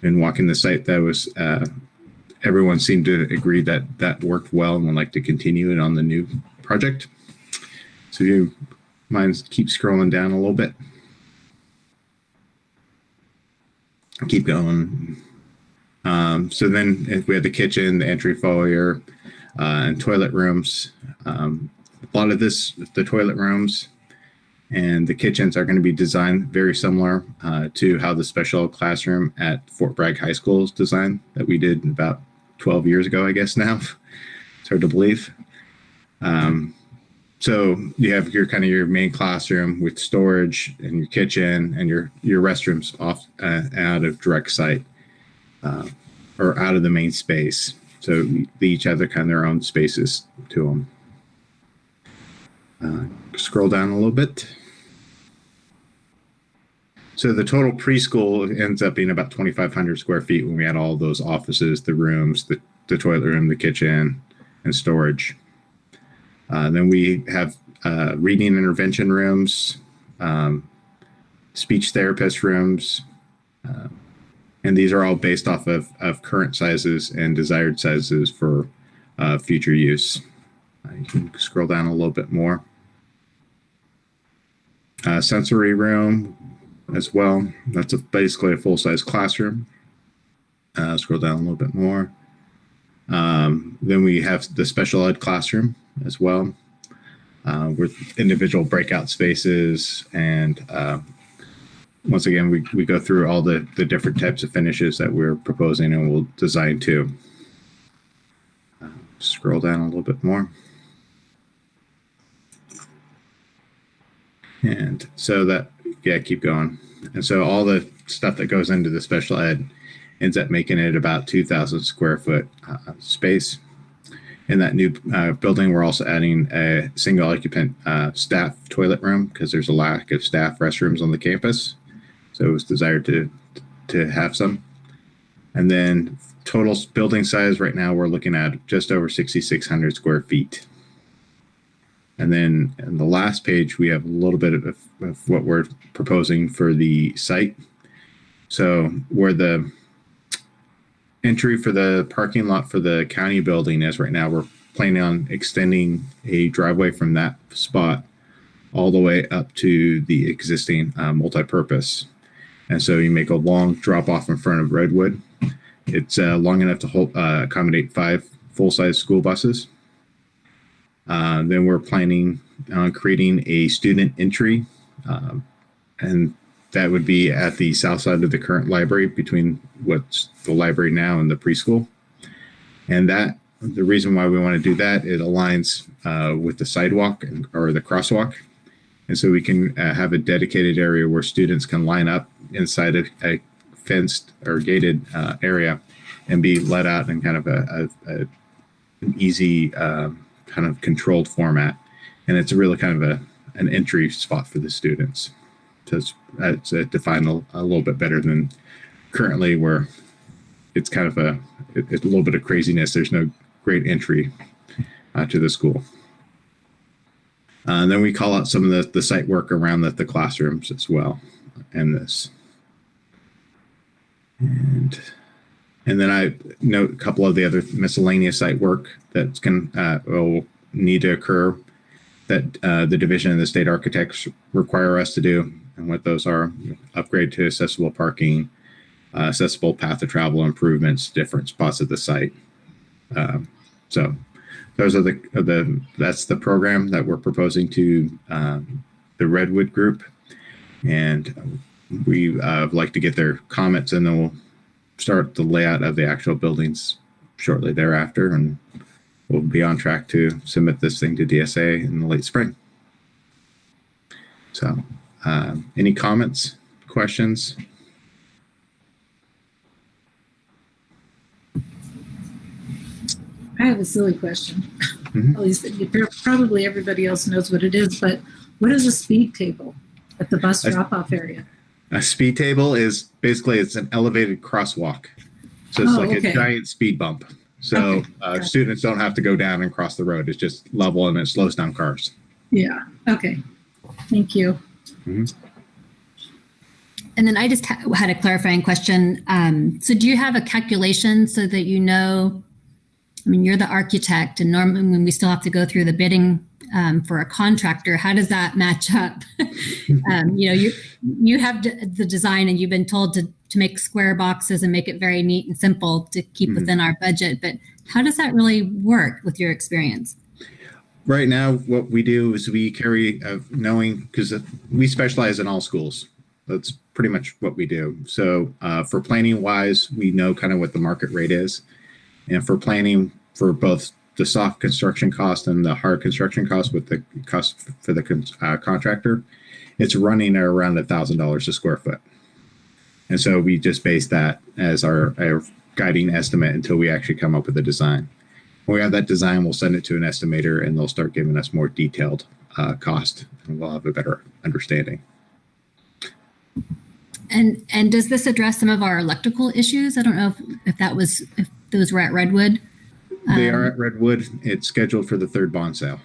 I: in walking the site. That was everyone seemed to agree that worked well and would like to continue it on the new project. So if you mind, keep scrolling down a little bit. Keep going. So then if we have the kitchen, the entry foyer, and toilet rooms. A lot of this, the toilet rooms and the kitchens are going to be designed very similar to how the special ed classroom at Fort Bragg High School is designed that we did about 12 years ago, I guess now. It's hard to believe. So you have your main classroom with storage and your kitchen and your restrooms off out of direct sight or out of the main space. So they each have their own spaces to them. Scroll down a little bit. So the total preschool ends up being about 2,500 square feet when we add all those offices, the rooms, the toilet room, the kitchen, and storage. Then we have reading intervention rooms, speech therapist rooms, and these are all based off of current sizes and desired sizes for future use. You can scroll down a little bit more. Sensory room as well. That's basically a full-size classroom. Scroll down a little bit more. Then we have the special ed classroom as well, with individual breakout spaces. And once again, we go through all the different types of finishes that we're proposing and we'll design too. Scroll down a little bit more. And so keep going. And so all the stuff that goes into the special ed ends up making it about 2,000 square foot space. In that new building, we're also adding a single occupant staff toilet room because there's a lack of staff restrooms on the campus. So it was desired to have some. And then total building size right now, we're looking at just over 6,600 square feet. And then in the last page, we have a little bit of what we're proposing for the site. So where the entry for the parking lot for the county building is right now, we're planning on extending a driveway from that spot all the way up to the existing multi-purpose. And so you make a long drop off in front of Redwood. It's long enough to accommodate 5 full-size school buses. Then we're planning on creating a student entry, and that would be at the south side of the current library between what's the library now and the preschool. And the reason why we want to do that, it aligns with the sidewalk or the crosswalk. And so we can have a dedicated area where students can line up inside of a fenced or gated area and be let out in kind of an easy kind of controlled format. And it's really kind of an entry spot for the students. So it's defined a little bit better than currently, where it's kind of it's a little bit of craziness. There's no great entry to the school. And then we call out some of the site work around the classrooms as well in this. And then I note a couple of the other miscellaneous site work that will need to occur that the division and the state architects require us to do. And what those are: upgrade to accessible parking, accessible path of travel improvements, different spots of the site. So those are that's the program that we're proposing to the Redwood group. And we like to get their comments, and then we'll start the layout of the actual buildings shortly thereafter, and we'll be on track to submit this thing to DSA in the late spring. So any comments, questions?
D: I have a silly question. Mm-hmm. At least probably everybody else knows what it is, but what is a speed table at the bus drop-off area?
I: A speed table is basically, it's an elevated crosswalk. So it's a giant speed bump. So students don't have to go down and cross the road. It's just level and it slows down cars.
D: Yeah. Okay. Thank you.
I: Mm-hmm.
C: And then I just had a clarifying question. So do you have a calculation so that you know, I mean, you're the architect, and normally when we still have to go through the bidding for a contractor, how does that match up? You have the design and you've been told to make square boxes and make it very neat and simple to keep within our budget. But how does that really work with your experience?
I: Right now, what we do is we carry knowing, because we specialize in all schools. That's pretty much what we do. So for planning wise, we know kind of what the market rate is. And for planning for both the soft construction cost and the hard construction cost with the cost for the contractor, it's running at around $1,000 a square foot. And so we just base that as our guiding estimate until we actually come up with a design. When we have that design, we'll send it to an estimator and they'll start giving us more detailed cost, and we'll have a better understanding.
C: And does this address some of our electrical issues? I don't know if those were at Redwood.
I: They are at Redwood. It's scheduled for the third bond sale.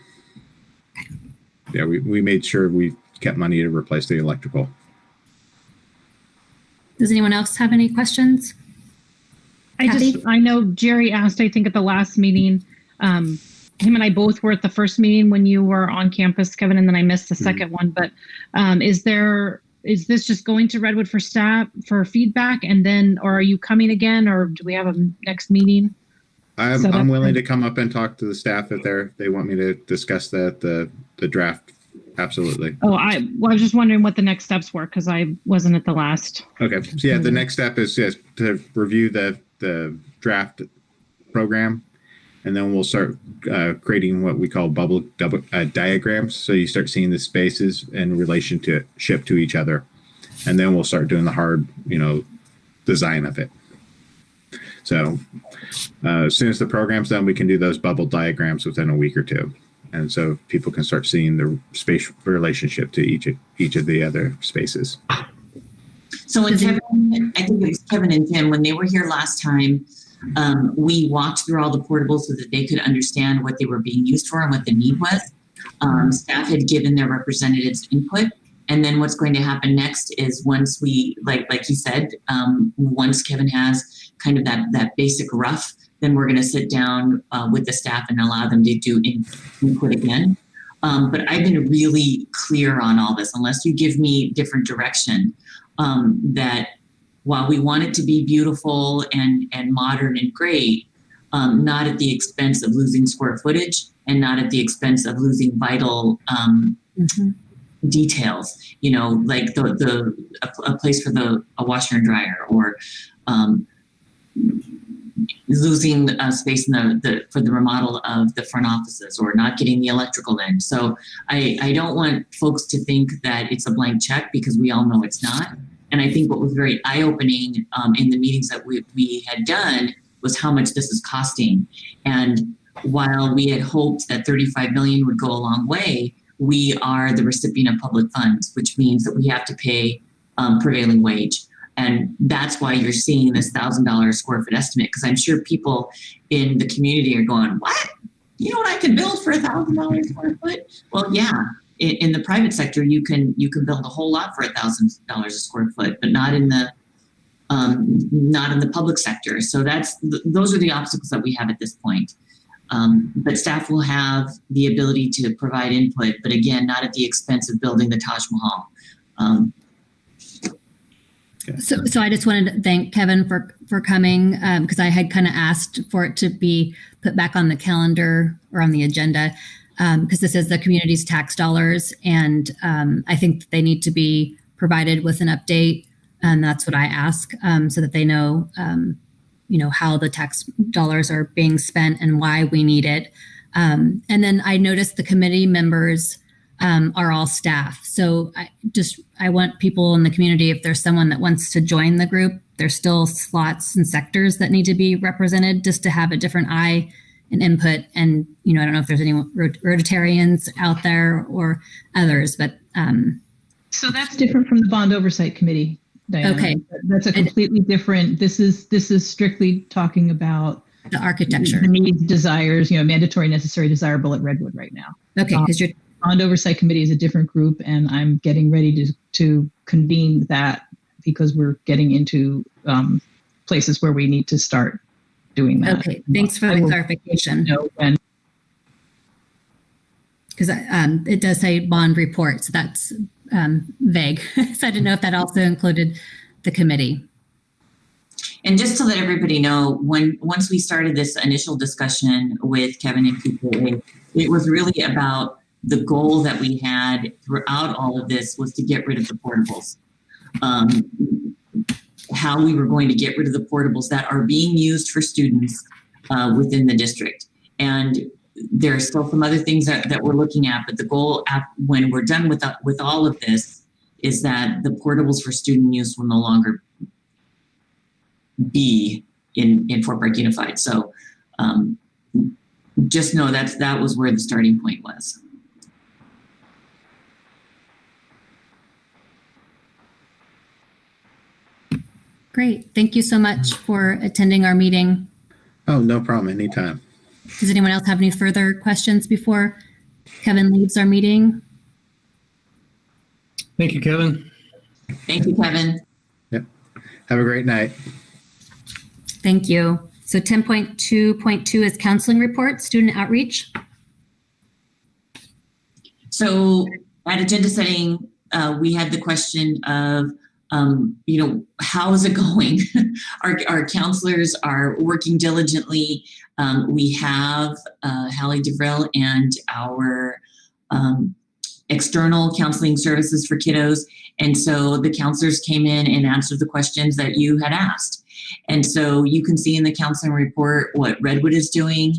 I: Yeah, we made sure we kept money to replace the electrical.
C: Does anyone else have any questions?
B: I know Jerry asked, I think at the last meeting, him and I both were at the first meeting when you were on campus, Kevin, and then I missed the second one. But is this just going to Redwood for staff for feedback, and then, or are you coming again, or do we have a next meeting?
I: I'm willing to come up and talk to the staff if they want me to discuss the draft. Absolutely.
B: Oh, I was just wondering what the next steps were because I wasn't at the last.
I: Okay. So yeah, the next step is to review the draft program, and then we'll start creating what we call bubble diagrams. So you start seeing the spaces in relationship to each other, and then we'll start doing the hard, design of it. So as soon as the program's done, we can do those bubble diagrams within a week or two. And so people can start seeing the space relationship to each of the other spaces.
H: So when Kevin, I think it was Kevin and Tim, when they were here last time, we walked through all the portables so that they could understand what they were being used for and what the need was. Staff had given their representatives input. And then what's going to happen next is once we, like he said, once Kevin has kind of that basic rough, then we're going to sit down with the staff and allow them to do input again. But I've been really clear on all this, unless you give me different direction, that while we want it to be beautiful and modern and great, not at the expense of losing square footage and not at the expense of losing vital details, like a place for a washer and dryer, or losing space for the remodel of the front offices, or not getting the electrical in. So I don't want folks to think that it's a blank check, because we all know it's not. And I think what was very eye-opening in the meetings that we had done was how much this is costing. And while we had hoped that $35 million would go a long way, we are the recipient of public funds, which means that we have to pay prevailing wage. And that's why you're seeing this $1,000 square foot estimate, because I'm sure people in the community are going, what? You know what I can build for $1,000 square foot? Well, yeah. In the private sector, you can build a whole lot for $1,000 a square foot, but not in the public sector. So those are the obstacles that we have at this point. But staff will have the ability to provide input, but again, not at the expense of building the Taj Mahal.
C: So I just wanted to thank Kevin for coming, because I had kind of asked for it to be put back on the calendar or on the agenda, because this is the community's tax dollars, and I think that they need to be provided with an update, and that's what I ask, so that they know, how the tax dollars are being spent and why we need it. And then I noticed the committee members are all staff. So I want people in the community, if there's someone that wants to join the group, there's still slots and sectors that need to be represented, just to have a different eye and input. And, I don't know if there's any Rotarians out there or others, but.
F: So that's different from the Bond Oversight Committee, Diana.
C: Okay.
F: That's a completely different, this is strictly talking about
C: the architecture,
F: the needs, desires, mandatory, necessary, desirable at Redwood right now.
C: Okay. Because you're
F: Bond Oversight Committee is a different group, and I'm getting ready to convene that, because we're getting into places where we need to start doing that.
C: Okay, thanks for the clarification. because it does say bond report, so that's vague. So I didn't know if that also included the committee.
H: And just to let everybody know, once we started this initial discussion with Kevin and PKA, it was really about the goal that we had throughout all of this was to get rid of the portables. How we were going to get rid of the portables that are being used for students within the district. And there are still some other things that we're looking at, but the goal when we're done with all of this is that the portables for student use will no longer be in Fort Bragg Unified. So just know that was where the starting point was.
C: Great. Thank you so much for attending our meeting.
I: Oh, no problem. Anytime.
C: Does anyone else have any further questions before Kevin leaves our meeting?
E: Thank you, Kevin.
H: Thank you, Kevin.
I: Yep. Have a great night.
C: Thank you. So 10.2.2 is counseling report, student outreach.
H: So at agenda setting, we had the question of, how is it going? Our counselors are working diligently. We have Hallie DeVril and our external counseling services for kiddos. And so the counselors came in and answered the questions that you had asked. And so you can see in the counseling report what Redwood is doing.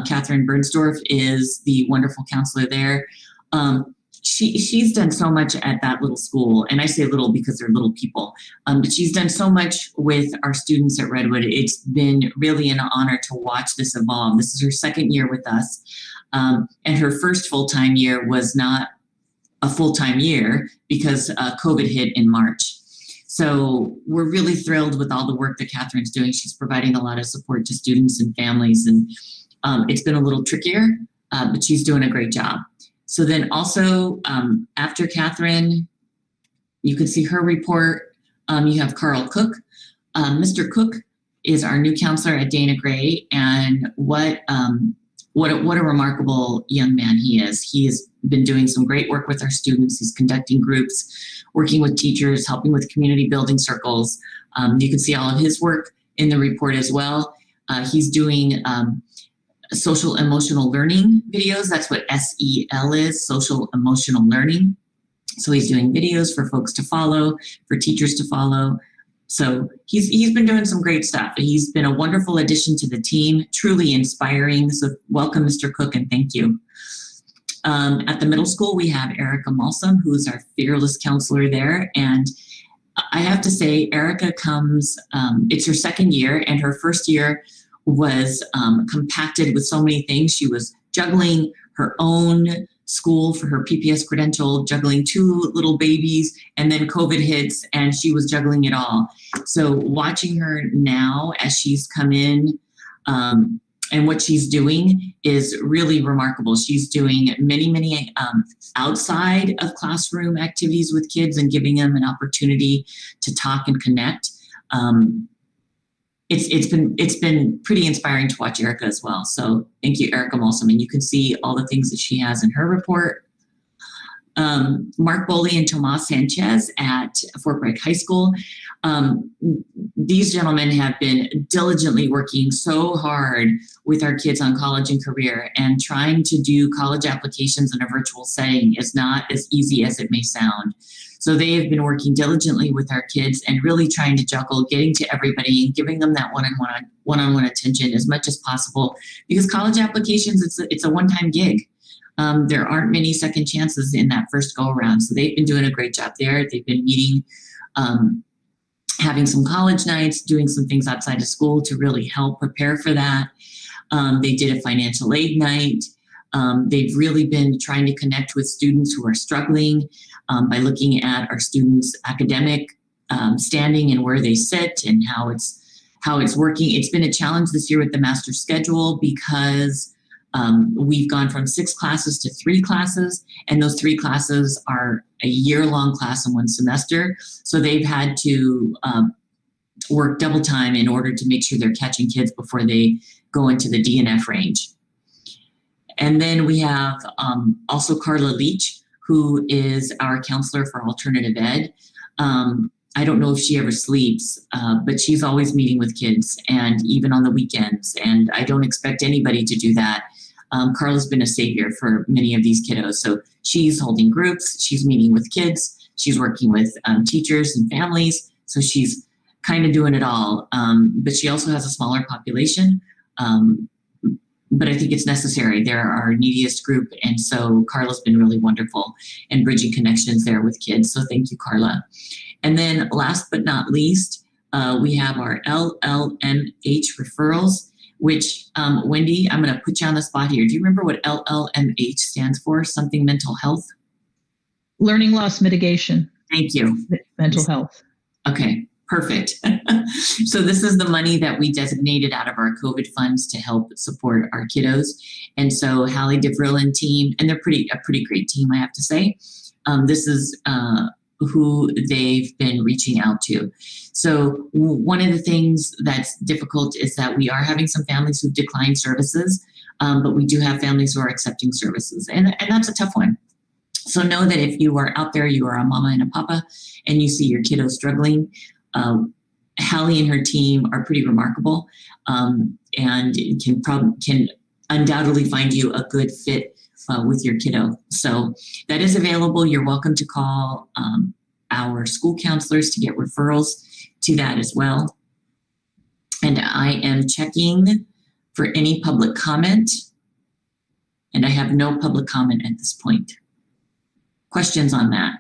H: Catherine Bernsdorf is the wonderful counselor there. She's done so much at that little school, and I say little because they're little people, but she's done so much with our students at Redwood. It's been really an honor to watch this evolve. This is her second year with us, and her first full-time year was not a full-time year because COVID hit in March. So we're really thrilled with all the work that Catherine's doing. She's providing a lot of support to students and families, and it's been a little trickier, but she's doing a great job. So then also after Catherine, you can see her report. You have Carl Cook. Mr. Cook is our new counselor at Dana Gray, and what a remarkable young man he is. He has been doing some great work with our students. He's conducting groups, working with teachers, helping with community building circles. You can see all of his work in the report as well. He's doing social emotional learning videos. That's what SEL is, social emotional learning. So he's doing videos for folks to follow, for teachers to follow. So he's been doing some great stuff. He's been a wonderful addition to the team, truly inspiring. So welcome, Mr. Cook, and thank you. At the middle school, we have Erica Malsum, who is our fearless counselor there. And I have to say, Erica comes, it's her second year, and her first year was compacted with so many things. She was juggling her own school for her PPS credential, juggling two little babies, and then COVID hits and she was juggling it all. So watching her now as she's come in and what she's doing is really remarkable. She's doing many outside of classroom activities with kids and giving them an opportunity to talk and connect. It's been pretty inspiring to watch Erica as well. So thank you, Erica Molson. And you can see all the things that she has in her report. Mark Boley and Tomas Sanchez at Fort Bragg High School. These gentlemen have been diligently working so hard with our kids on college and career, and trying to do college applications in a virtual setting is not as easy as it may sound. So they have been working diligently with our kids and really trying to juggle getting to everybody and giving them that one-on-one attention as much as possible, because college applications, it's a one-time gig. There aren't many second chances in that first go around. So they've been doing a great job there. They've been meeting, having some college nights, doing some things outside of school to really help prepare for that. They did a financial aid night. They've really been trying to connect with students who are struggling by looking at our students' academic standing and where they sit and how it's working. It's been a challenge this year with the master schedule because we've gone from 6 classes to 3 classes, and those 3 classes are a year-long class in one semester. So they've had to work double time in order to make sure they're catching kids before they go into the DNF range. And then we have also Carla Leach, who is our counselor for alternative ed. I don't know if she ever sleeps, but she's always meeting with kids and even on the weekends. And I don't expect anybody to do that. Carla's been a savior for many of these kiddos. So she's holding groups, she's meeting with kids, she's working with teachers and families. So she's kind of doing it all. But she also has a smaller population. But I think it's necessary. They're our neediest group. And so Carla's been really wonderful in bridging connections there with kids. So thank you, Carla. And then last but not least, we have our LLMH referrals, which, Wendy, I'm going to put you on the spot here. Do you remember what LLMH stands for? Something mental health?
F: Learning loss mitigation.
H: Thank you.
F: Mental health.
H: Okay, perfect. So this is the money that we designated out of our COVID funds to help support our kiddos. And so Hallie DeVrill and team, and they're a pretty great team, I have to say. This is who they've been reaching out to. So one of the things that's difficult is that we are having some families who've declined services, but we do have families who are accepting services. And that's a tough one. So know that if you are out there, you are a mama and a papa, and you see your kiddo struggling, Hallie and her team are pretty remarkable, and can undoubtedly find you a good fit with your kiddo. So that is available. You're welcome to call our school counselors to get referrals to that as well. And I am checking for any public comment, and I have no public comment at this point. Questions on that?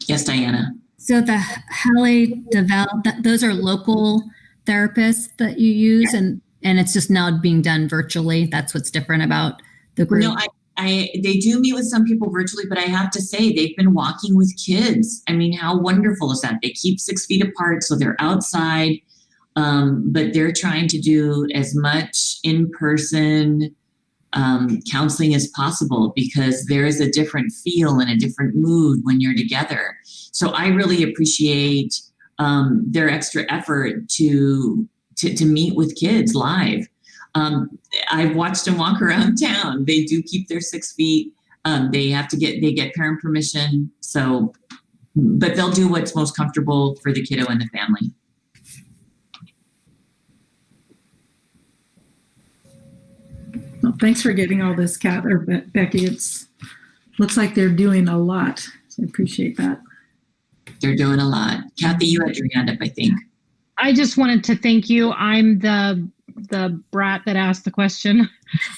H: Yes, Diana.
C: So the Hallie DeVrill, those are local therapists that you use, and it's just now being done virtually. That's what's different about the group.
H: No, they do meet with some people virtually, but I have to say they've been walking with kids. I mean, how wonderful is that? They keep 6 feet apart, so they're outside, but they're trying to do as much in-person counseling as possible, because there is a different feel and a different mood when you're together. So I really appreciate their extra effort to meet with kids live. I've watched them walk around town. They do keep their 6 feet. They get parent permission. So, but they'll do what's most comfortable for the kiddo and the family.
D: Well, thanks for getting all this, Kat or Becky. It's looks like they're doing a lot. So I appreciate that.
H: They're doing a lot. Kathy, you had your hand up, I think.
B: I just wanted to thank you. I'm the brat that asked the question.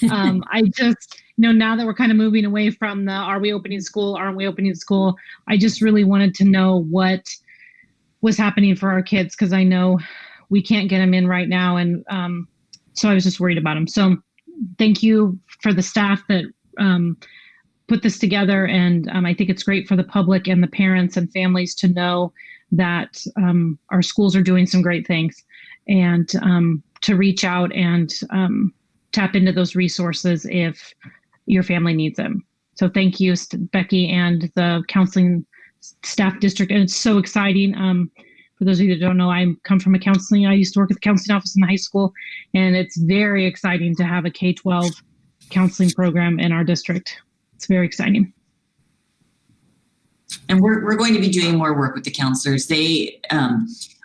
B: I just, now that we're kind of moving away from the are we opening school, aren't we opening school, I just really wanted to know what was happening for our kids, because I know we can't get them in right now. And so I was just worried about them. So thank you for the staff that put this together. And I think it's great for the public and the parents and families to know that our schools are doing some great things, and to reach out and tap into those resources if your family needs them. So thank you, Becky, and the counseling staff district. And it's so exciting. For those of you that don't know, I come from I used to work at the counseling office in the high school, and it's very exciting to have a K-12 counseling program in our district. It's very exciting.
H: And we're going to be doing more work with the counselors.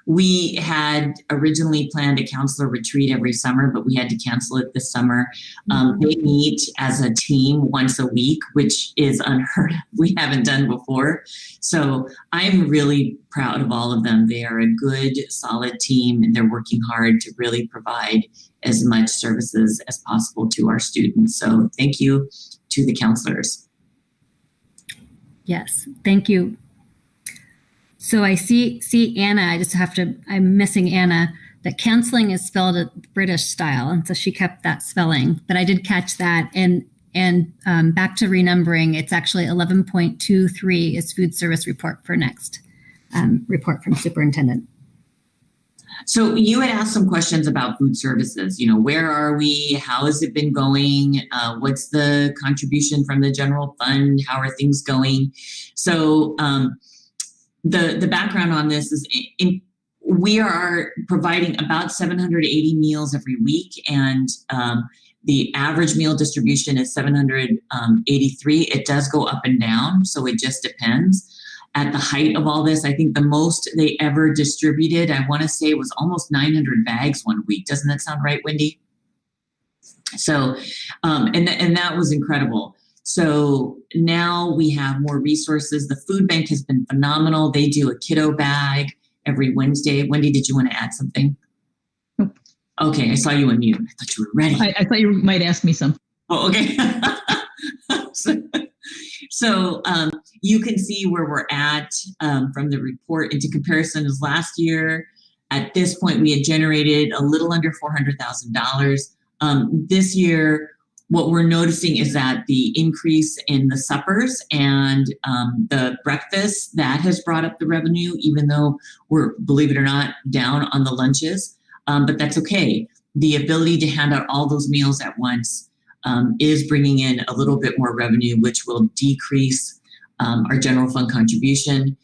H: We had originally planned a counselor retreat every summer, but we had to cancel it this summer. They meet as a team once a week, which is unheard of. We haven't done before. So I'm really proud of all of them. They are a good, solid team, and they're working hard to really provide as much services as possible to our students. So thank you to the counselors.
C: Yes, thank you. So I see Anna, I'm missing Anna, that counseling is spelled at British style. And so she kept that spelling, but I did catch that. And back to renumbering, it's actually 11.23 is food service report for next, report from superintendent.
H: So you had asked some questions about food services. Where are we? How has it been going? What's the contribution from the general fund? How are things going? So the background on this is we are providing about 780 meals every week, and the average meal distribution is 783. It does go up and down, so it just depends. At the height of all this, I think the most they ever distributed, I want to say, was almost 900 bags one week. Doesn't that sound right, Wendy? So, and that was incredible. So now we have more resources. The food bank has been phenomenal. They do a kiddo bag every Wednesday. Wendy, did you want to add something?
F: Nope.
H: Okay, I saw you on mute. I thought you were ready.
F: I thought you might ask me something.
H: Oh, okay. So you can see where we're at from the report into comparison as last year. At this point, we had generated a little under $400,000. This year, what we're noticing is that the increase in the suppers and the breakfast, that has brought up the revenue, even though we're, believe it or not, down on the lunches. But that's okay. The ability to hand out all those meals at once is bringing in a little bit more revenue, which will decrease our general fund contribution,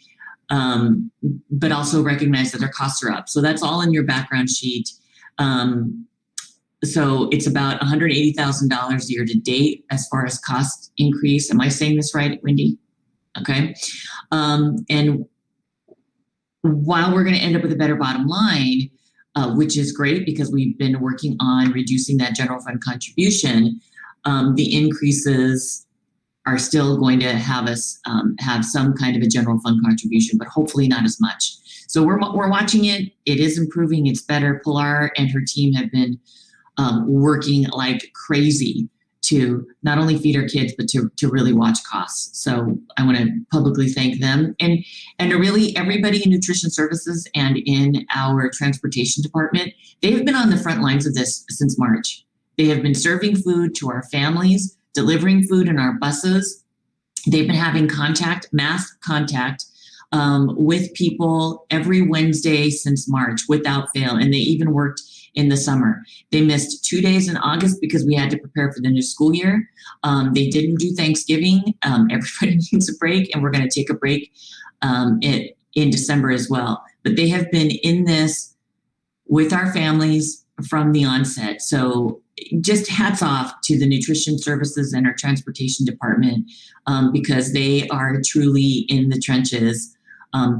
H: but also recognize that our costs are up. So that's all in your background sheet. So it's about $180,000 year to date as far as cost increase. Am I saying this right, Wendy? Okay. And while we're going to end up with a better bottom line, which is great because we've been working on reducing that general fund contribution, the increases are still going to have us have some kind of a general fund contribution, but hopefully not as much. So we're watching it. It is improving. It's better. Pilar and her team have been working like crazy to not only feed our kids, but to really watch costs. So I want to publicly thank them and to really everybody in nutrition services and in our transportation department. They have been on the front lines of this since March. They have been serving food to our families, delivering food in our buses. They've been having mass contact with people every Wednesday since March without fail. And they even worked in the summer. They missed 2 days in August because we had to prepare for the new school year. They didn't do Thanksgiving. Everybody needs a break, and we're going to take a break in December as well. But they have been in this with our families from the onset. So just hats off to the nutrition services and our transportation department because they are truly in the trenches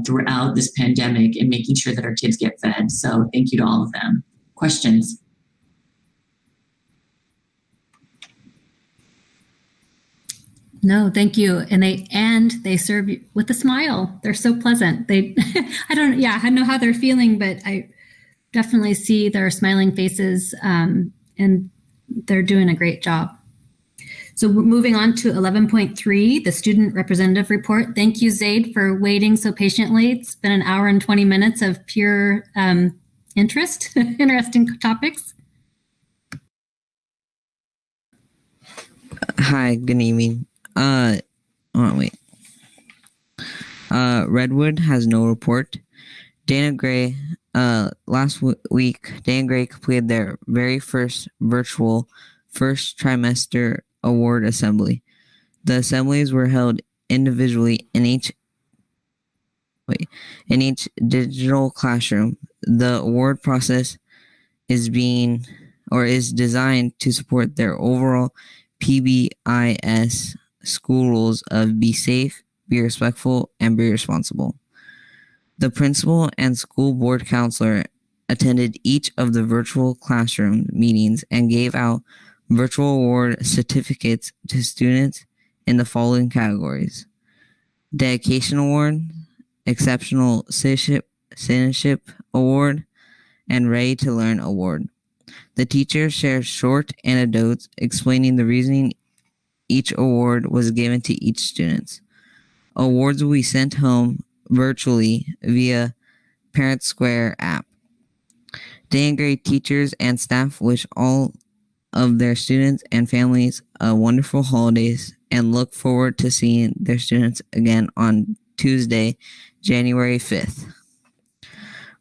H: throughout this pandemic and making sure that our kids get fed. So thank you to all of them. Questions?
C: No, thank you. And they serve you with a smile. They're so pleasant. I don't know how they're feeling, but I definitely see their smiling faces, and they're doing a great job. So we're moving on to 11.3, the student representative report. Thank you, Zaid, for waiting so patiently. It's been an hour and 20 minutes of pure interest, interesting topics.
J: Hi, good evening. Redwood has no report. Dana Gray, last week, Dana Gray completed their very first virtual first trimester award assembly. The assemblies were held individually in each digital classroom. The award process is designed to support their overall PBIS school rules of be safe, be respectful, and be responsible. The principal and school board counselor attended each of the virtual classroom meetings and gave out virtual award certificates to students in the following categories: Dedication Award, Exceptional Citizenship Award, and Ready to Learn Award. The teachers shared short anecdotes explaining the reasoning each award was given to each student. Awards will be sent home virtually via Parent Square app. Dana Gray teachers and staff wish all of their students and families a wonderful holidays and look forward to seeing their students again on Tuesday, January 5th.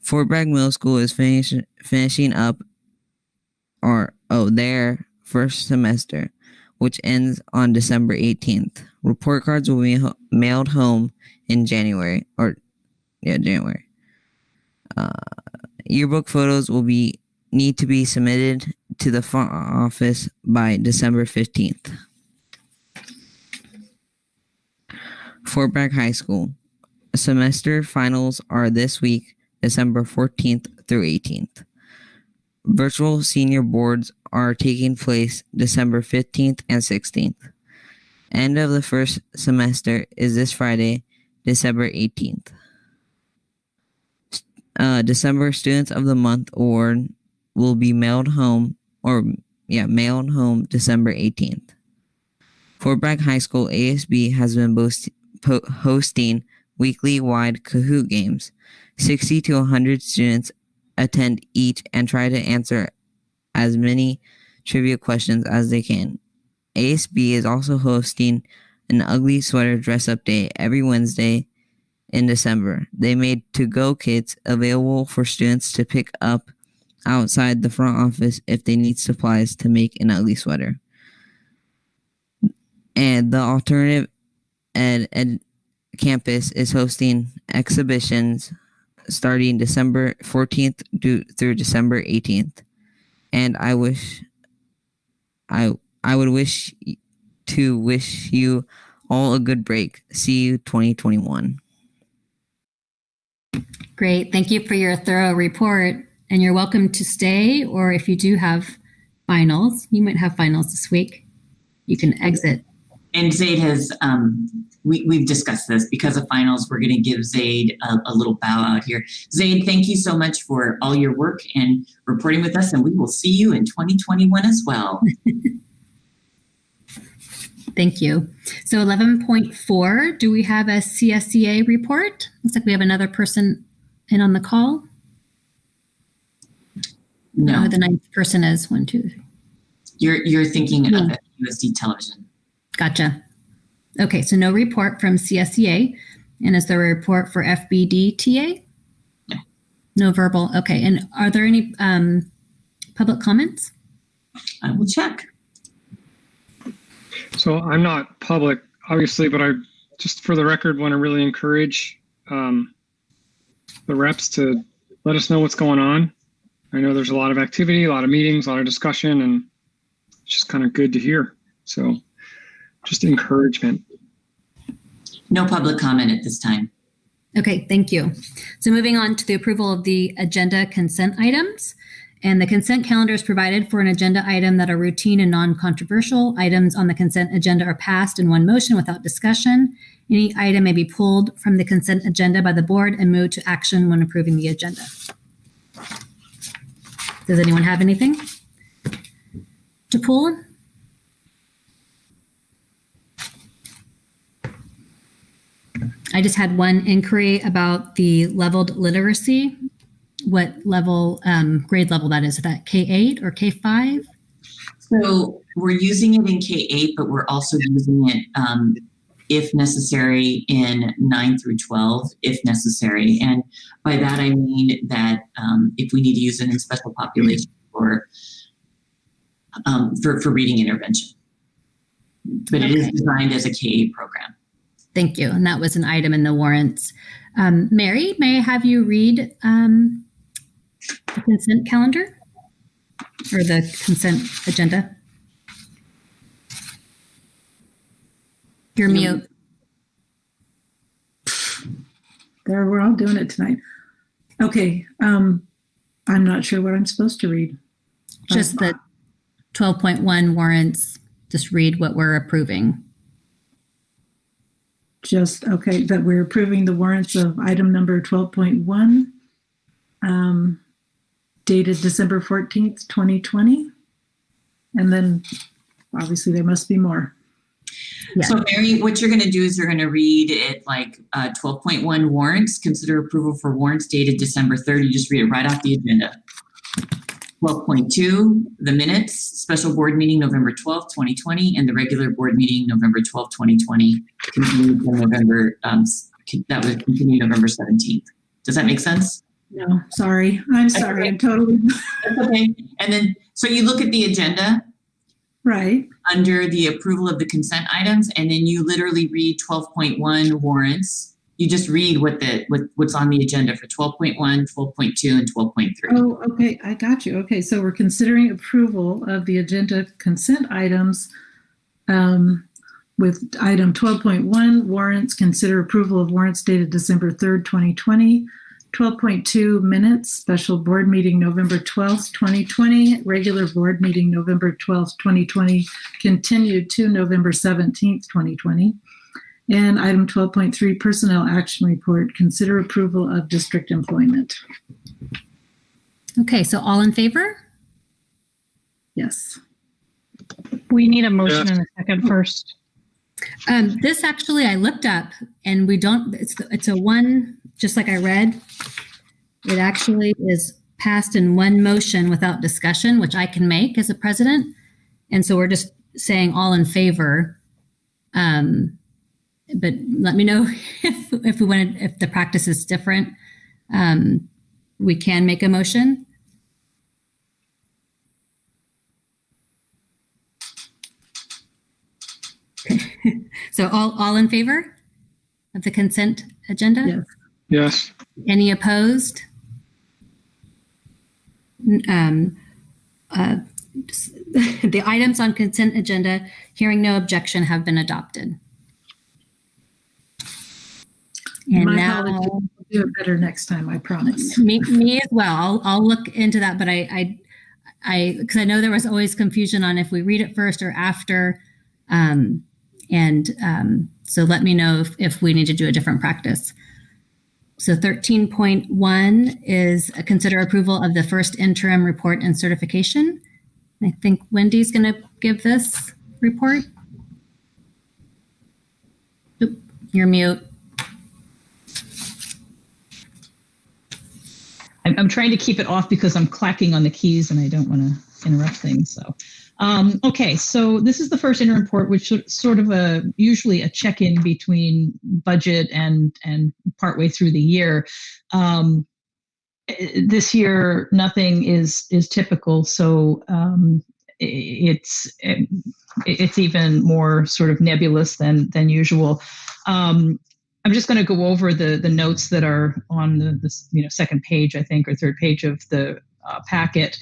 J: Fort Bragg Middle School is finishing up their first semester, which ends on December 18th. Report cards will be mailed home in January. Yearbook photos will need to be submitted to the front office by December 15th. Fort Bragg High School. Semester finals are this week, December 14th through 18th. Virtual senior boards are taking place December 15th and 16th. End of the first semester is this Friday, December 18th. December Students of the Month award will be mailed home December 18th. Fort Bragg High School ASB has been hosting weekly wide Kahoot games. 60 to 100 students attend each and try to answer as many trivia questions as they can. ASB is also hosting an ugly sweater dress-up day every Wednesday in December. They made to-go kits available for students to pick up outside the front office if they need supplies to make an ugly sweater. And the alternative ed campus is hosting exhibitions starting December 14th through December 18th. And I would wish you all a good break. See you 2021.
C: Great. Thank you for your thorough report. And you're welcome to stay, or if you do have finals, you might have finals this week, you can exit.
H: And Zaid has, we've discussed this. Because of finals, we're going to give Zaid a little bow out here. Zaid, thank you so much for all your work and reporting with us, and we will see you in 2021 as well.
C: Thank you. So 11.4, do we have a CSEA report? Looks like we have another person in on the call.
H: No,
C: the ninth person is 1, 2, 3.
H: You're thinking of USD television.
C: Gotcha. Okay, so no report from CSEA. And is there a report for FBDTA?
H: No.
C: No verbal. Okay, and are there any public comments?
H: I will check.
G: So I'm not public, obviously, but I just for the record want to really encourage the reps to let us know what's going on. I know there's a lot of activity, a lot of meetings, a lot of discussion, and it's just kind of good to hear. So just encouragement.
H: No public comment at this time.
C: Okay, thank you. So moving on to the approval of the agenda consent items. And the consent calendar is provided for an agenda item that are routine and non-controversial. Items on the consent agenda are passed in one motion without discussion. Any item may be pulled from the consent agenda by the board and moved to action when approving the agenda. Does anyone have anything to pull? I just had one inquiry about the leveled literacy. What level, grade level that is that K8 or K5?
H: So we're using it in K8, but we're also using it, if necessary, in 9 through 12, if necessary. And by that, I mean that if we need to use it in special population for reading intervention. But it is designed as a K8 program.
C: Thank you. And that was an item in the warrants. Mary, may I have you read the consent calendar or the consent agenda? You're mute.
D: There, we're all doing it tonight. Okay. I'm not sure what I'm supposed to read.
C: Just the 12.1 warrants. Just read what we're approving.
D: That we're approving the warrants of item number 12.1, dated December 14th, 2020. And then obviously there must be more.
C: Yeah.
H: So Mary, what you're going to do is you're going to read it like 12.1 warrants, consider approval for warrants dated December 3rd. You just read it right off the agenda. 12.2, the minutes, special board meeting November 12th, 2020, and the regular board meeting November 12th, 2020, continued from November, that was continued November 17th. Does that make sense?
D: No, sorry. I'm sorry.
H: Okay.
D: I'm totally.
H: That's okay. And then, so you look at the agenda.
D: Right.
H: Under the approval of the consent items, and then you literally read 12.1 warrants. You just read what's on the agenda for 12.1, 12.2, and 12.3.
D: Oh, okay. I got you. Okay. So we're considering approval of the agenda consent items with item 12.1, warrants. Consider approval of warrants dated December 3rd, 2020. 12.2, minutes, special board meeting November 12th, 2020, regular board meeting November 12th, 2020, continued to November 17th, 2020. And item 12.3, personnel action report, consider approval of district employment.
C: Okay, so all in favor?
D: Yes.
B: We need a motion and a second first.
C: This actually I looked up, and we don't. It's a one, just like I read. It actually is passed in one motion without discussion, which I can make as a president, and so we're just saying all in favor. But let me know if we want if the practice is different. We can make a motion. So all in favor of the consent agenda?
D: Yes.
G: Yes.
C: Any opposed? The items on consent agenda, hearing no objection, have been adopted. And
D: My
C: now,
D: apologies. We'll do it better next time, I promise.
C: me as well. I'll look into that, but I because I know there was always confusion on if we read it first or after. So let me know if we need to do a different practice. So 13.1 is a consider approval of the first interim report and certification. I think Wendy's going to give this report. Oop, you're mute.
F: I'm trying to keep it off because I'm clacking on the keys and I don't want to interrupt things. So, okay, so this is the first interim report, which is sort of usually a check-in between budget and partway through the year. This year, nothing is typical, so it's even more sort of nebulous than usual. I'm just going to go over the notes that are on the second page, I think, or third page of the packet.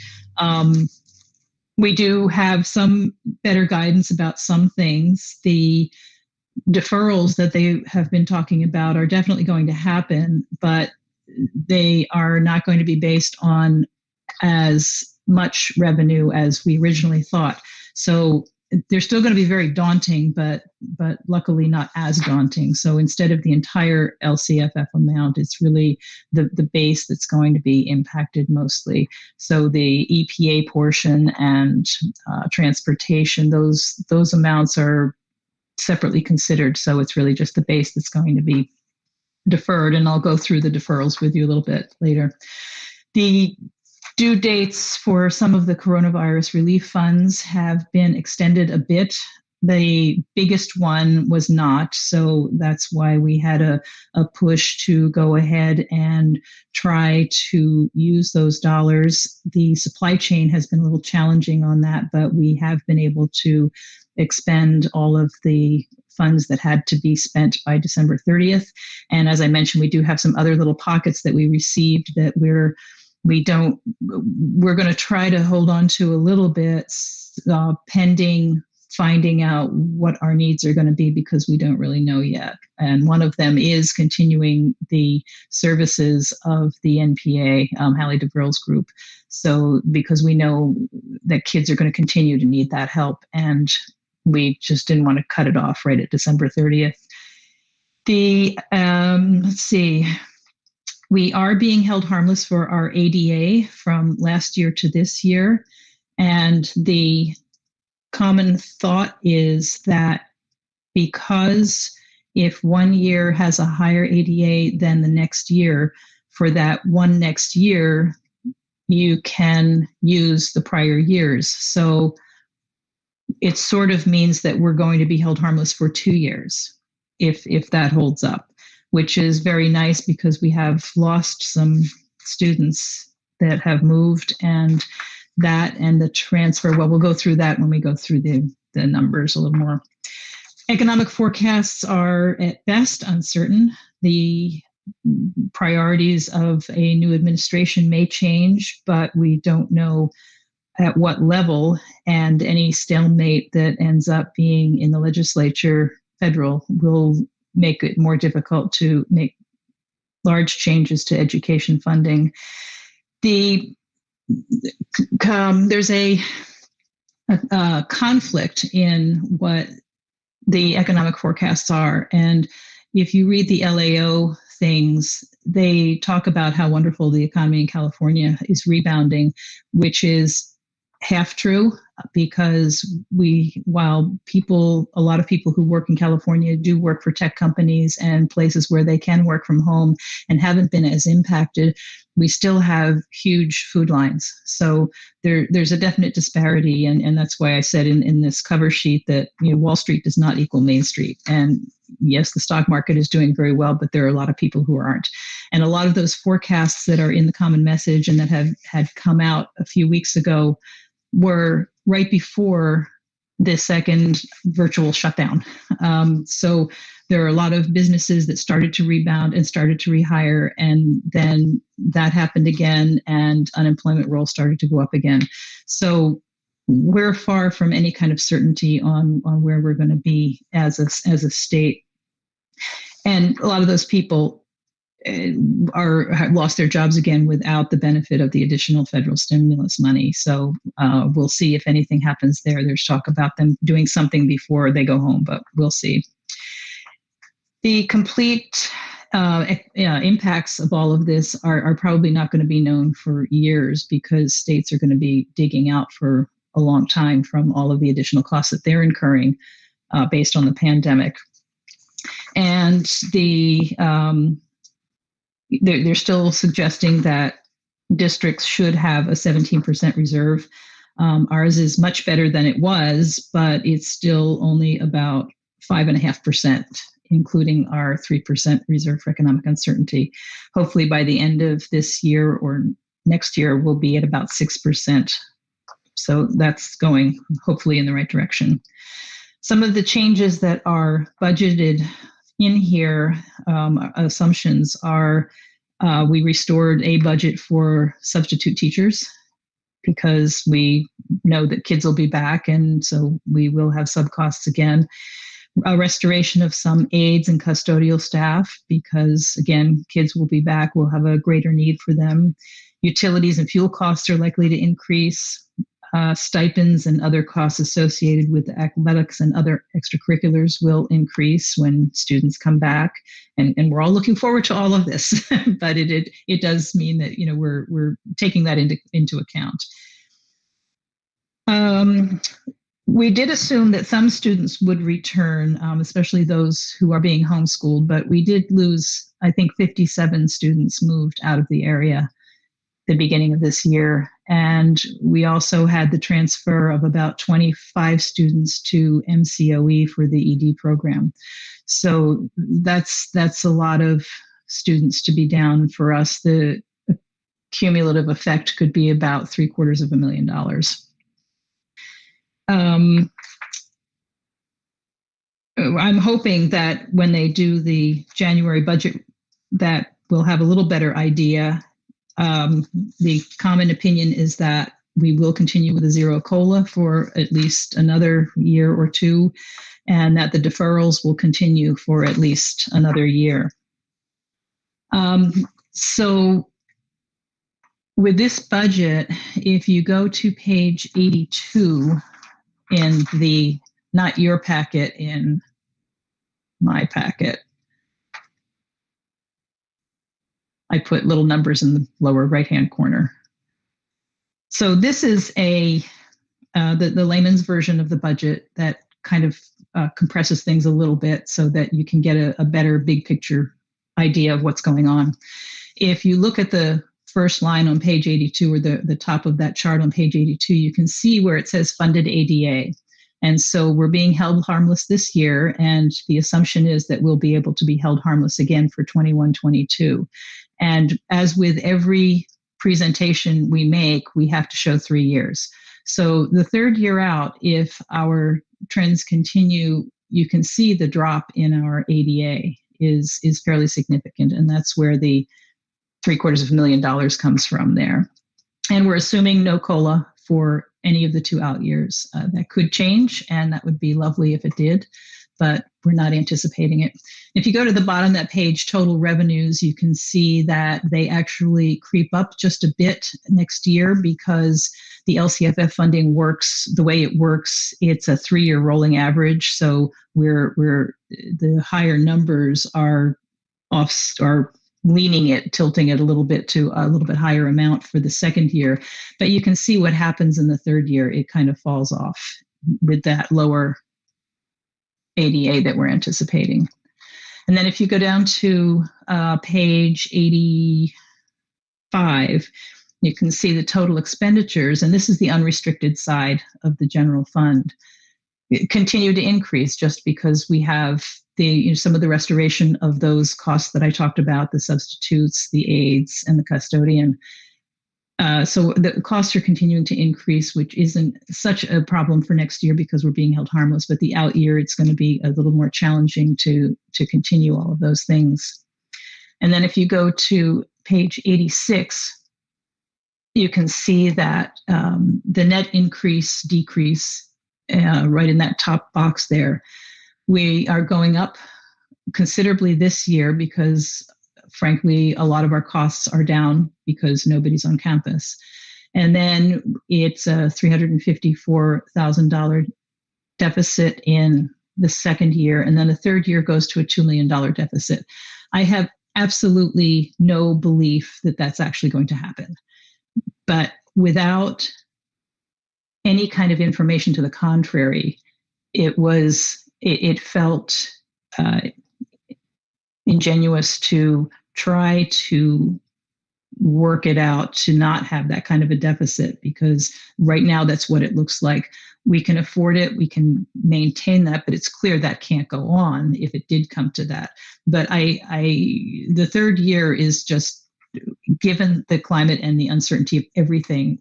F: We do have some better guidance about some things. The deferrals that they have been talking about are definitely going to happen, but they are not going to be based on as much revenue as we originally thought. So they're still going to be very daunting, but luckily not as daunting. So instead of the entire LCFF amount, it's really the base that's going to be impacted mostly. So the EPA portion and transportation, those amounts are separately considered. So it's really just the base that's going to be deferred. And I'll go through the deferrals with you a little bit later. The due dates for some of the coronavirus relief funds have been extended a bit. The biggest one was not, so that's why we had a push to go ahead and try to use those dollars. The supply chain has been a little challenging on that, but we have been able to expend all of the funds that had to be spent by December 30th. And as I mentioned, we do have some other little pockets that we received that we're going to try to hold on to a little bit pending finding out what our needs are going to be, because we don't really know yet. And one of them is continuing the services of the NPA, Hallie DeVrill's group. So because we know that kids are going to continue to need that help, and we just didn't want to cut it off right at December 30th. Let's see. We are being held harmless for our ADA from last year to this year. And the common thought is that because if one year has a higher ADA than the next year, for that one next year, you can use the prior years. So it sort of means that we're going to be held harmless for 2 years, if that holds up, which is very nice because we have lost some students that have moved, and that and the transfer. Well, we'll go through that when we go through the numbers a little more. Economic forecasts are at best uncertain. the priorities of a new administration may change, but we don't know at what level, and any stalemate that ends up being in the legislature, federal, will make it more difficult to make large changes to education funding. There's a conflict in what the economic forecasts are. And if you read the LAO things, they talk about how wonderful the economy in California is rebounding, which is half true, because while a lot of people who work in California do work for tech companies and places where they can work from home and haven't been as impacted, we still have huge food lines. So there's a definite disparity. And that's why I said in this cover sheet that Wall Street does not equal Main Street. And yes, the stock market is doing very well, but there are a lot of people who aren't. And a lot of those forecasts that are in the common message and that had come out a few weeks ago were right before the second virtual shutdown. So there are a lot of businesses that started to rebound and started to rehire, and then that happened again, and unemployment rolls started to go up again. So we're far from any kind of certainty on where we're going to be as a state. And a lot of those people have lost their jobs again without the benefit of the additional federal stimulus money. So we'll see if anything happens there. There's talk about them doing something before they go home, but we'll see. The complete impacts of all of this are probably not going to be known for years, because states are going to be digging out for a long time from all of the additional costs that they're incurring based on the pandemic. And they're still suggesting that districts should have a 17% reserve. Ours is much better than it was, but it's still only about 5.5%, including our 3% reserve for economic uncertainty. Hopefully by the end of this year or next year, we'll be at about 6%. So that's going hopefully in the right direction. Some of the changes that are budgeted in here, assumptions are we restored a budget for substitute teachers, because we know that kids will be back, and so we will have sub costs again. A restoration of some aides and custodial staff, because again, kids will be back, we'll have a greater need for them. Utilities and fuel costs are likely to increase. Stipends and other costs associated with athletics and other extracurriculars will increase when students come back, and we're all looking forward to all of this. But it does mean that we're taking that into account. We did assume that some students would return, especially those who are being homeschooled, but we did lose, I think, 57 students moved out of the area the beginning of this year. And we also had the transfer of about 25 students to MCOE for the ED program. So that's a lot of students to be down for us. The cumulative effect could be about $750,000. I'm hoping that when they do the January budget, that we'll have a little better idea. The common opinion is that we will continue with a zero COLA for at least another year or two, and that the deferrals will continue for at least another year. So with this budget, if you go to page 82 in not your packet, in my packet, I put little numbers in the lower right-hand corner. So this is the layman's version of the budget that kind of compresses things a little bit so that you can get a better big picture idea of what's going on. If you look at the first line on page 82, or the top of that chart on page 82, you can see where it says funded ADA. And so we're being held harmless this year, and the assumption is that we'll be able to be held harmless again for 21-22. And as with every presentation we make, we have to show 3 years. So the third year out, if our trends continue, you can see the drop in our ADA. is fairly significant, and that's where the $750,000 comes from there. And we're assuming no COLA for any of the 2 out years. That could change, and that would be lovely if it did, but we're not anticipating it. If you go to the bottom of that page, total revenues, you can see that they actually creep up just a bit next year because the LCFF funding works the way it works. It's a 3-year rolling average, so the higher numbers are leaning it, tilting it a little bit to a little bit higher amount for the second year. But you can see what happens in the third year. It kind of falls off with that lower ADA that we're anticipating. And then if you go down to page 85, you can see the total expenditures, and this is the unrestricted side of the general fund, continue to increase just because we have some of the restoration of those costs that I talked about, the substitutes, the aides, and the custodian. So the costs are continuing to increase, which isn't such a problem for next year because we're being held harmless. But the out year, it's going to be a little more challenging to continue all of those things. And then if you go to page 86, you can see that the net decrease, right in that top box there. We are going up considerably this year because, frankly, a lot of our costs are down because nobody's on campus. And then it's a $354,000 deficit in the second year. And then the third year goes to a $2 million deficit. I have absolutely no belief that that's actually going to happen. But without any kind of information to the contrary, it felt ingenuous to try to work it out to not have that kind of a deficit, because right now that's what it looks like. We can afford it, we can maintain that, but it's clear that can't go on if it did come to that. But the third year is just, given the climate and the uncertainty of everything,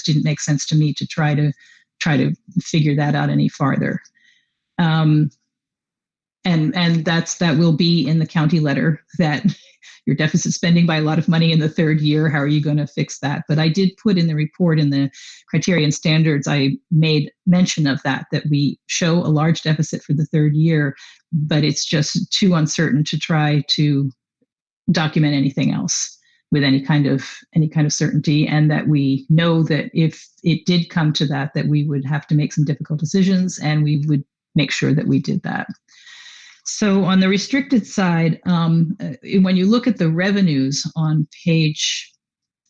F: didn't make sense to me to try to figure that out any farther. And that will be in the county letter, that your deficit spending by a lot of money in the third year. How are you going to fix that? But I did put in the report, in the criteria and standards, I made mention of that we show a large deficit for the third year, but it's just too uncertain to try to document anything else with any kind of certainty, and that we know that if it did come to that we would have to make some difficult decisions, and we would make sure that we did that. So on the restricted side, when you look at the revenues on page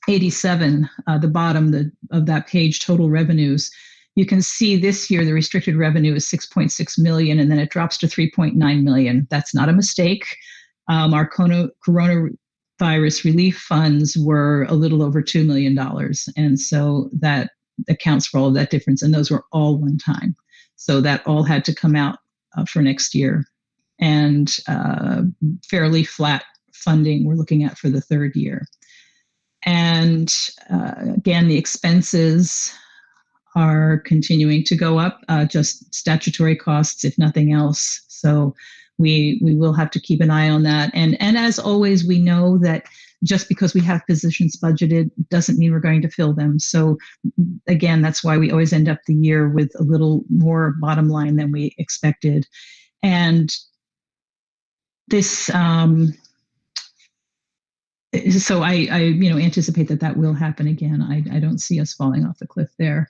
F: 87, the bottom of that page, total revenues, you can see this year the restricted revenue is 6.6 million, and then it drops to 3.9 million. That's not a mistake. Our coronavirus relief funds were a little over $2 million, and so that accounts for all of that difference, and those were all one time. So that all had to come out for next year. And fairly flat funding we're looking at for the third year. And again, the expenses are continuing to go up, just statutory costs, if nothing else. So we will have to keep an eye on that. And as always, we know that just because we have positions budgeted doesn't mean we're going to fill them. So again, that's why we always end up the year with a little more bottom line than we expected. And this, so I anticipate that will happen again. I don't see us falling off the cliff there.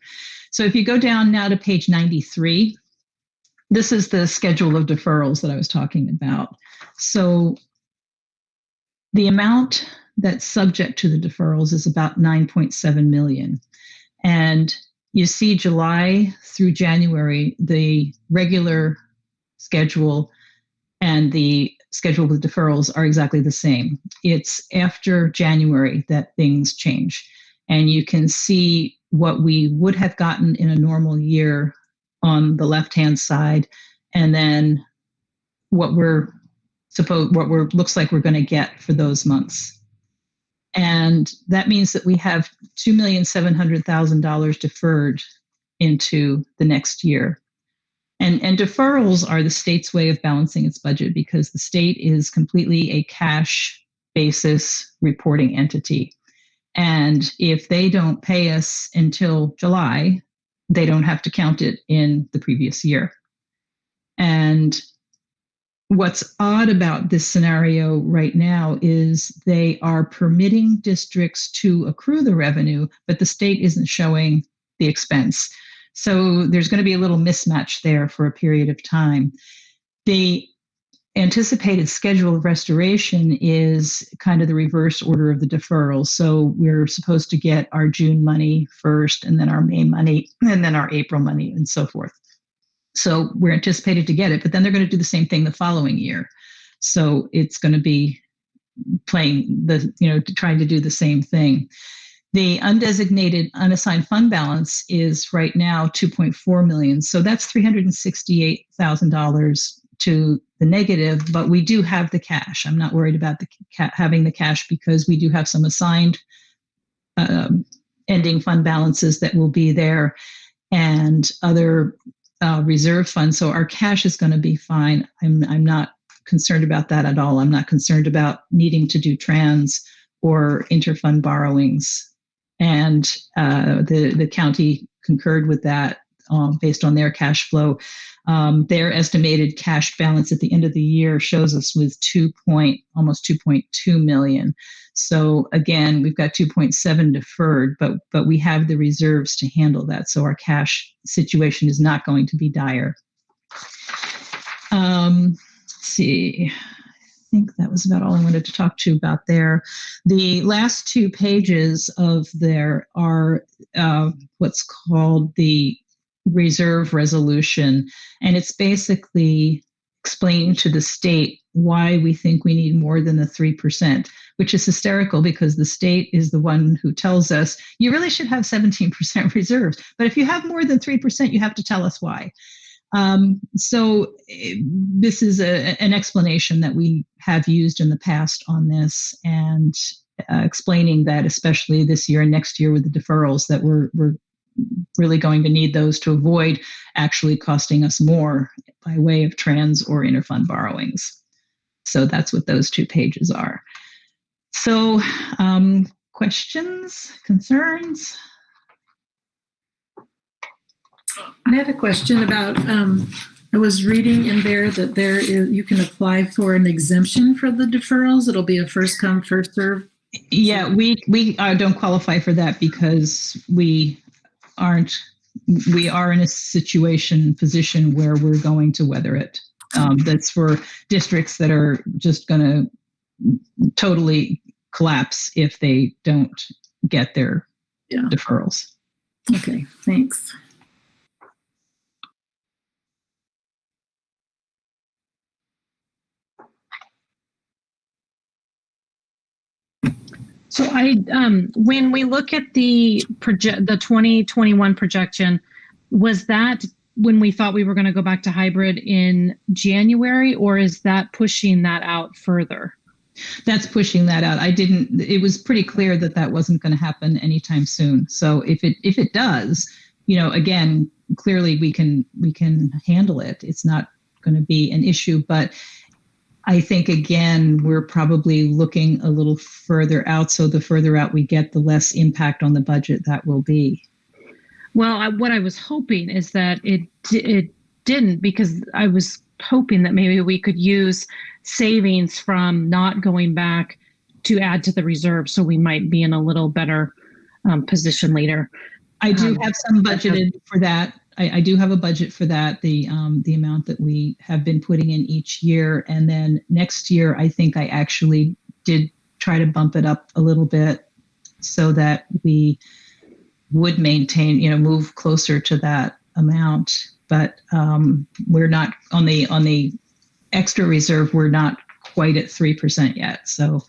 F: So if you go down now to page 93, this is the schedule of deferrals that I was talking about. So the amount that's subject to the deferrals is about 9.7 million. And you see July through January, the regular schedule and the schedule with deferrals are exactly the same. It's after January that things change. And you can see what we would have gotten in a normal year on the left-hand side, and then what looks like we're going to get for those months. And that means that we have $2,700,000 deferred into the next year. And deferrals are the state's way of balancing its budget because the state is completely a cash basis reporting entity. And if they don't pay us until July, they don't have to count it in the previous year. And what's odd about this scenario right now is they are permitting districts to accrue the revenue, but the state isn't showing the expense. So there's going to be a little mismatch there for a period of time. The anticipated schedule of restoration is kind of the reverse order of the deferrals. So we're supposed to get our June money first, and then our May money, and then our April money, and so forth. So we're anticipated to get it, but then they're going to do the same thing the following year. So it's going to be trying to do the same thing. The undesignated unassigned fund balance is right now $2.4 million. So that's $368,000 to the negative, but we do have the cash. I'm not worried about having the cash because we do have some assigned ending fund balances that will be there and other reserve funds. So our cash is going to be fine. I'm not concerned about that at all. I'm not concerned about needing to do trans or interfund borrowings. And the county concurred with that based on their cash flow. Their estimated cash balance at the end of the year shows us with almost 2.2 million. So again, we've got 2.7 deferred, but we have the reserves to handle that. So our cash situation is not going to be dire. Let's see. I think that was about all I wanted to talk to you about there. The last 2 pages of there are what's called the reserve resolution. And it's basically explaining to the state why we think we need more than the 3%, which is hysterical because the state is the one who tells us you really should have 17% reserves. But if you have more than 3%, you have to tell us why. So this is an explanation that we have used in the past on this, and explaining that especially this year and next year with the deferrals that we're really going to need those to avoid actually costing us more by way of trans or interfund borrowings. So that's what those 2 pages are. So questions, concerns?
D: I had a question about, I was reading in there that you can apply for an exemption for the deferrals. It'll be a first come, first serve.
F: Yeah, we don't qualify for that because we are in a position where we're going to weather it. That's for districts that are just going to totally collapse if they don't get their deferrals.
D: Okay, thanks.
B: So when we look at the 2021 projection, was that when we thought we were going to go back to hybrid in January, or is that pushing that out further?
F: That's pushing that out. It was pretty clear that wasn't going to happen anytime soon. So if it does, again, clearly we can handle it. It's not going to be an issue, but I think, again, we're probably looking a little further out. So the further out we get, the less impact on the budget that will be.
B: Well, what I was hoping is that it didn't, because I was hoping that maybe we could use savings from not going back to add to the reserve. So we might be in a little better position later.
F: I do have some budgeted for that. I do have a budget for that, the amount that we have been putting in each year. And then next year, I think I actually did try to bump it up a little bit so that we would maintain, move closer to that amount. But we're not on the extra reserve, we're not quite at 3% yet. So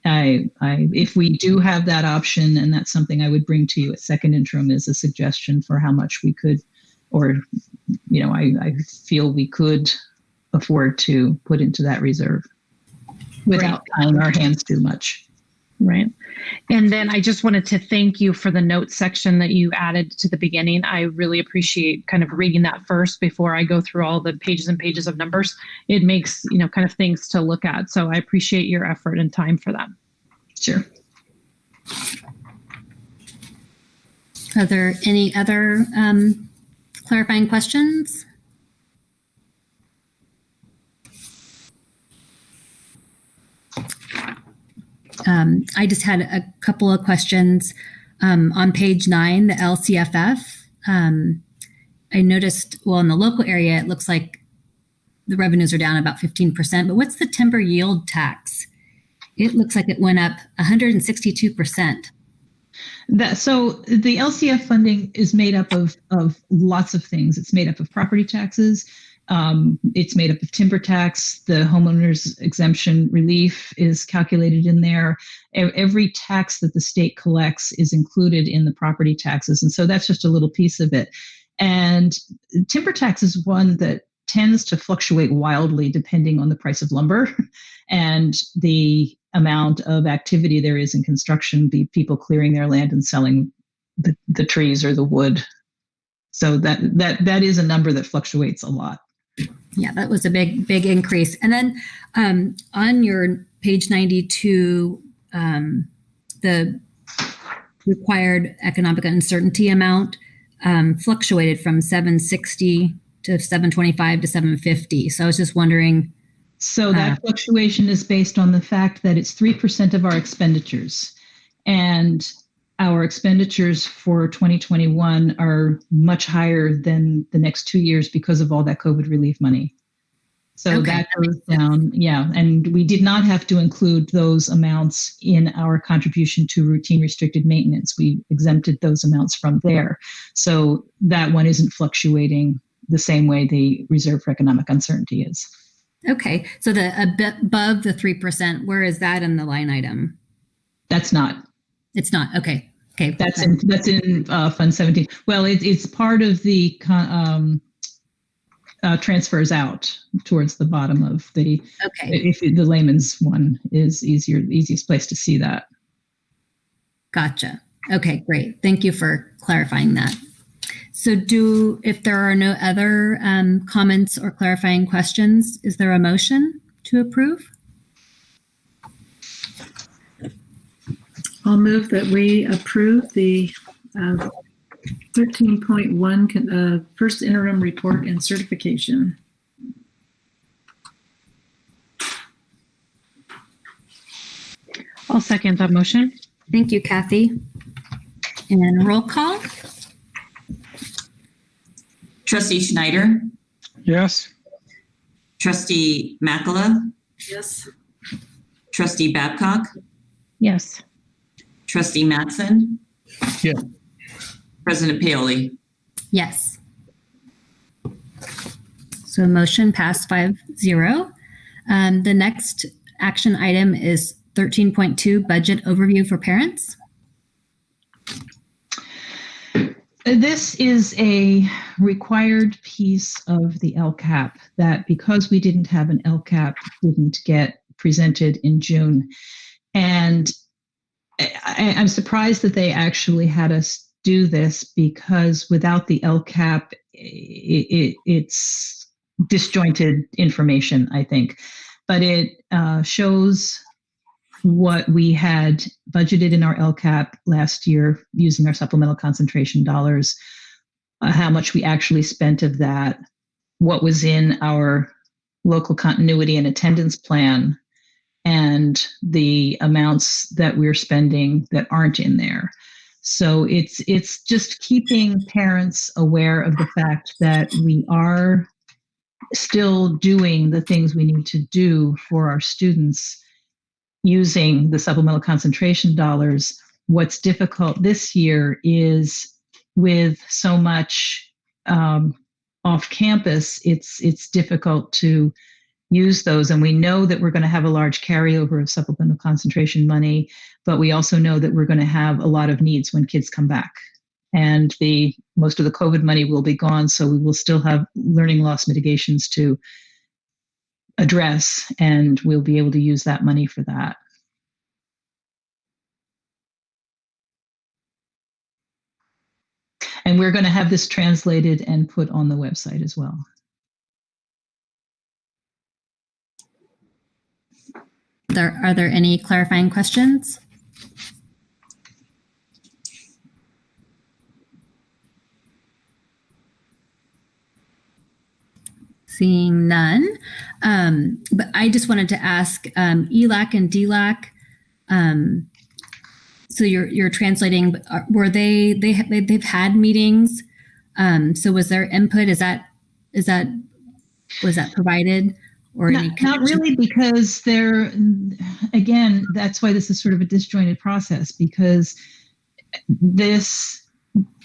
F: if we do have that option, and that's something I would bring to you at second interim as a suggestion for how much we could, or, I feel we could afford to put into that reserve without tying our hands too much.
B: Right. And then I just wanted to thank you for the notes section that you added to the beginning. I really appreciate kind of reading that first before I go through all the pages and pages of numbers. It makes, kind of things to look at. So I appreciate your effort and time for that.
F: Sure.
C: Are there any other clarifying questions? I just had a couple of questions. On page 9, the LCFF, I noticed, in the local area, it looks like the revenues are down about 15%, but what's the timber yield tax? It looks like it went up 162%.
F: So the LCF funding is made up of lots of things. It's made up of property taxes. It's made up of timber tax. The homeowners exemption relief is calculated in there. Every tax that the state collects is included in the property taxes. And so that's just a little piece of it. And timber tax is one that tends to fluctuate wildly depending on the price of lumber and the amount of activity there is in construction, people clearing their land and selling the trees or the wood. So that is a number that fluctuates a lot.
C: Yeah, that was a big increase. And then on your page 92, the required economic uncertainty amount fluctuated from 760 to 725 to 750. So I was just wondering.
F: So that fluctuation is based on the fact that it's 3% of our expenditures. And our expenditures for 2021 are much higher than the next 2 years because of all that COVID relief money. So that goes down. Yeah. And we did not have to include those amounts in our contribution to routine restricted maintenance. We exempted those amounts from there. So that one isn't fluctuating the same way the reserve for economic uncertainty is.
C: Okay. So a bit above the 3%, where is that in the line item?
F: That's not.
C: It's not. Okay. Okay.
F: That's in Fund 17. Well, it's part of the transfers out towards the bottom of the.
C: Okay.
F: If the layman's one is the easiest place to see that.
C: Gotcha. Okay, great. Thank you for clarifying that. So if there are no other comments or clarifying questions, is there a motion to approve?
D: I'll move that we approve the 13.1 first interim report and certification.
B: I'll second that motion.
C: Thank you, Kathy. And roll call.
H: Trustee Schneider,
G: Yes.
H: Trustee Makala,
D: Yes.
H: Trustee Babcock,
B: Yes.
H: Trustee Mattson,
E: Yes.
H: President Paoli.
C: Yes. So motion passed 5-0. The next action item is 13.2 budget overview for parents.
F: This is a required piece of the LCAP that, because we didn't have an LCAP, didn't get presented in June. And I'm surprised that they actually had us do this, because without the LCAP, it's disjointed information, I think. But it shows what we had budgeted in our LCAP last year using our supplemental concentration dollars, how much we actually spent of that, what was in our local continuity and attendance plan, and the amounts that we're spending that aren't in there. So it's just keeping parents aware of the fact that we are still doing the things we need to do for our students using the supplemental concentration dollars. What's difficult this year is, with so much off campus, it's difficult to use those. And we know that we're going to have a large carryover of supplemental concentration money, but we also know that we're going to have a lot of needs when kids come back. And most of the COVID money will be gone, so we will still have learning loss mitigations to address, and we'll be able to use that money for that. And we're going to have this translated and put on the website as well.
C: Are there any clarifying questions? Seeing none, but I just wanted to ask ELAC and DLAC. So you're translating. Were they've had meetings? So was there input? Was that provided? Or
F: not really, because again, that's why this is sort of a disjointed process, because the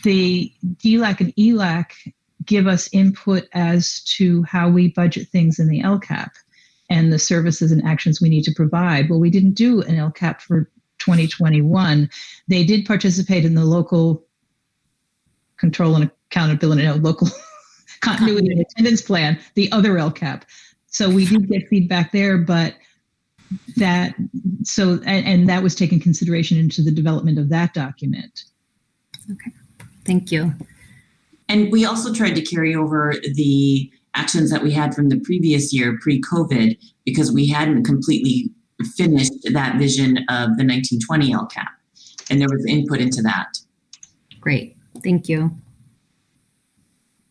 F: DLAC and ELAC give us input as to how we budget things in the LCAP and the services and actions we need to provide. Well, we didn't do an LCAP for 2021. They did participate in the local control and accountability, local continuity and attendance plan, the other LCAP. So we did get feedback there, but that was taken consideration into the development of that document.
C: Okay, thank you.
H: And we also tried to carry over the actions that we had from the previous year, pre-COVID, because we hadn't completely finished that vision of the 1920 LCAP. And there was input into that.
C: Great, thank you.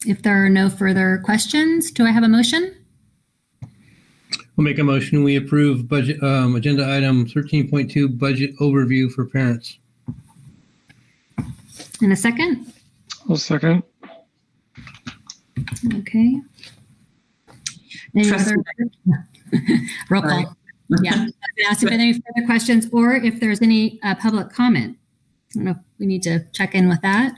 C: If there are no further questions, do I have a motion?
E: We'll make a motion. We approve budget agenda item 13.2 budget overview for parents.
C: In a second?
G: I'll second.
C: Okay. Any other? Roll call. Yeah. I'm going to ask if there are any further questions or if there's any public comment. I don't know if we need to check in with that.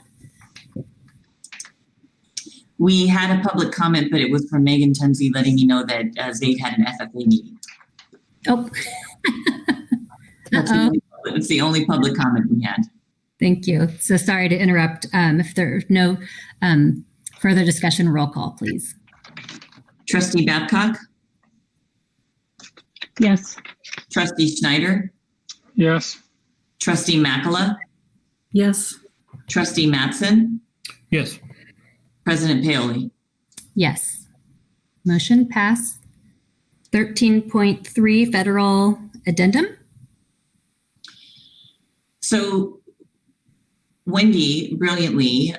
H: We had a public comment, but it was from Megan Tunzi letting me know that Zaid had an FFA meeting.
C: Oh.
H: It's the only public comment we had.
C: Thank you. So sorry to interrupt. If there's no further discussion, roll call, please.
H: Trustee Babcock?
B: Yes.
H: Trustee Schneider?
G: Yes.
H: Trustee Makala?
D: Yes.
H: Trustee Mattson?
E: Yes.
H: President Paoli?
C: Yes. Motion passed. 13.3 federal addendum.
H: So Wendy brilliantly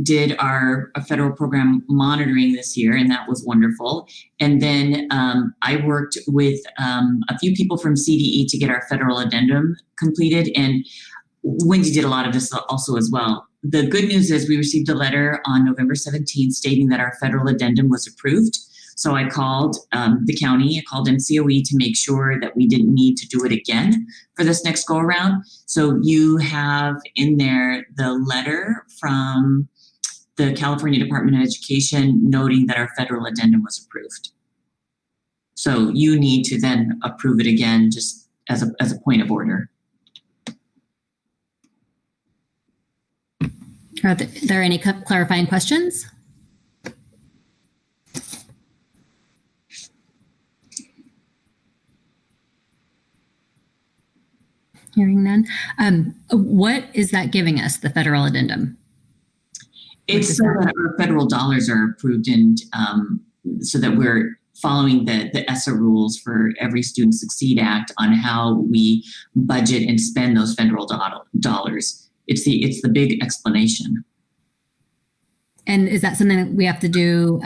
H: did our federal program monitoring this year, and that was wonderful. And then I worked with a few people from CDE to get our federal addendum completed, and Wendy did a lot of this also as well. The good news is we received a letter on November 17th stating that our federal addendum was approved. So I called the county, I called MCOE to make sure that we didn't need to do it again for this next go around. So you have in there the letter from the California Department of Education noting that our federal addendum was approved. So you need to then approve it again just as a point of order.
C: Are there any clarifying questions? Hearing none. What is that giving us, the federal addendum?
H: It's so that our federal dollars are approved and so that we're following the ESSA rules for Every Student Succeed Act on how we budget and spend those federal dollars. It's the big explanation. And
C: is that something that we have to do?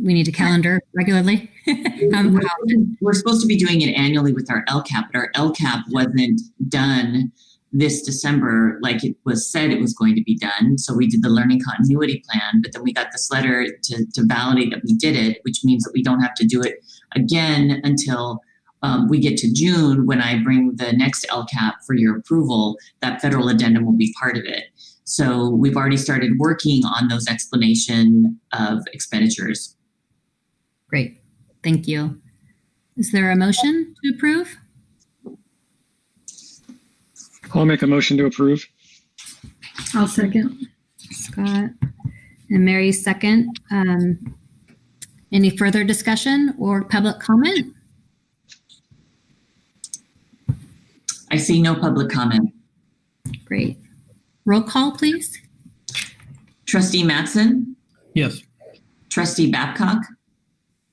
C: We need to calendar regularly?
H: We're supposed to be doing it annually with our LCAP, but our LCAP wasn't done this December like it was said it was going to be done. So we did the learning continuity plan, but then we got this letter to validate that we did it, which means that we don't have to do it again until we get to June when I bring the next LCAP for your approval. That federal addendum will be part of it. So we've already started working on those explanation of expenditures.
C: Great. Thank you. Is there a motion to approve?
G: I'll make a motion to approve.
D: I'll second.
C: Scott and Mary second. Any further discussion or public comment?
H: I see no public comment.
C: Great. Roll call, please.
H: Trustee Mattson,
E: Yes.
H: Trustee Babcock,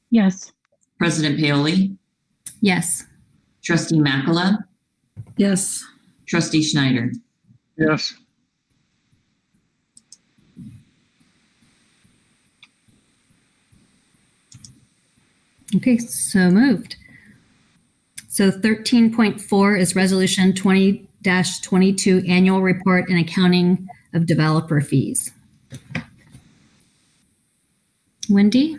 B: Yes.
H: President Paoli,
C: Yes.
H: Trustee Makala,
D: Yes.
H: Trustee Schneider.
G: Yes.
C: Okay, so moved. So 13.4 is Resolution 20-22 Annual Report and Accounting of Developer Fees. Wendy?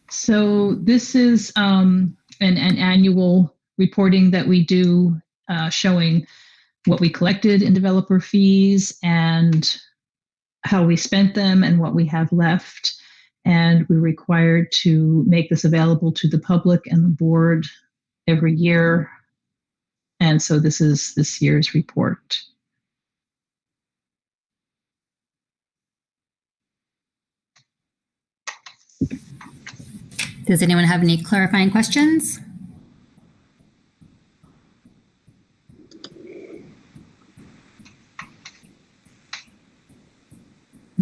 F: So this is an annual reporting that we do showing what we collected in developer fees and how we spent them and what we have left. And we're required to make this available to the public and the board every year. And so this is this year's report.
C: Does anyone have any clarifying questions?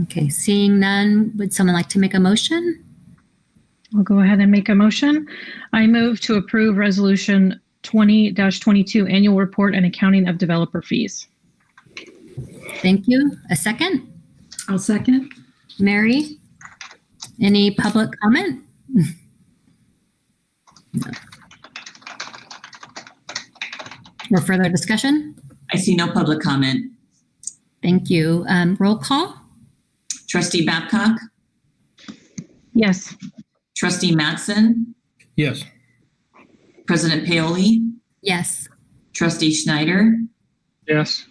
C: Okay, seeing none, would someone like to make a motion?
B: I'll go ahead and make a motion. I move to approve Resolution 20-22 Annual Report and Accounting of Developer Fees.
C: Thank you. A second?
D: I'll second.
C: Mary? Any public comment? No. Or further discussion?
H: I see no public comment.
C: Thank you. Roll call?
H: Trustee Babcock,
B: Yes.
H: Trustee Mattson,
E: Yes.
H: President Paoli,
C: Yes.
H: Trustee Schneider,
G: Yes.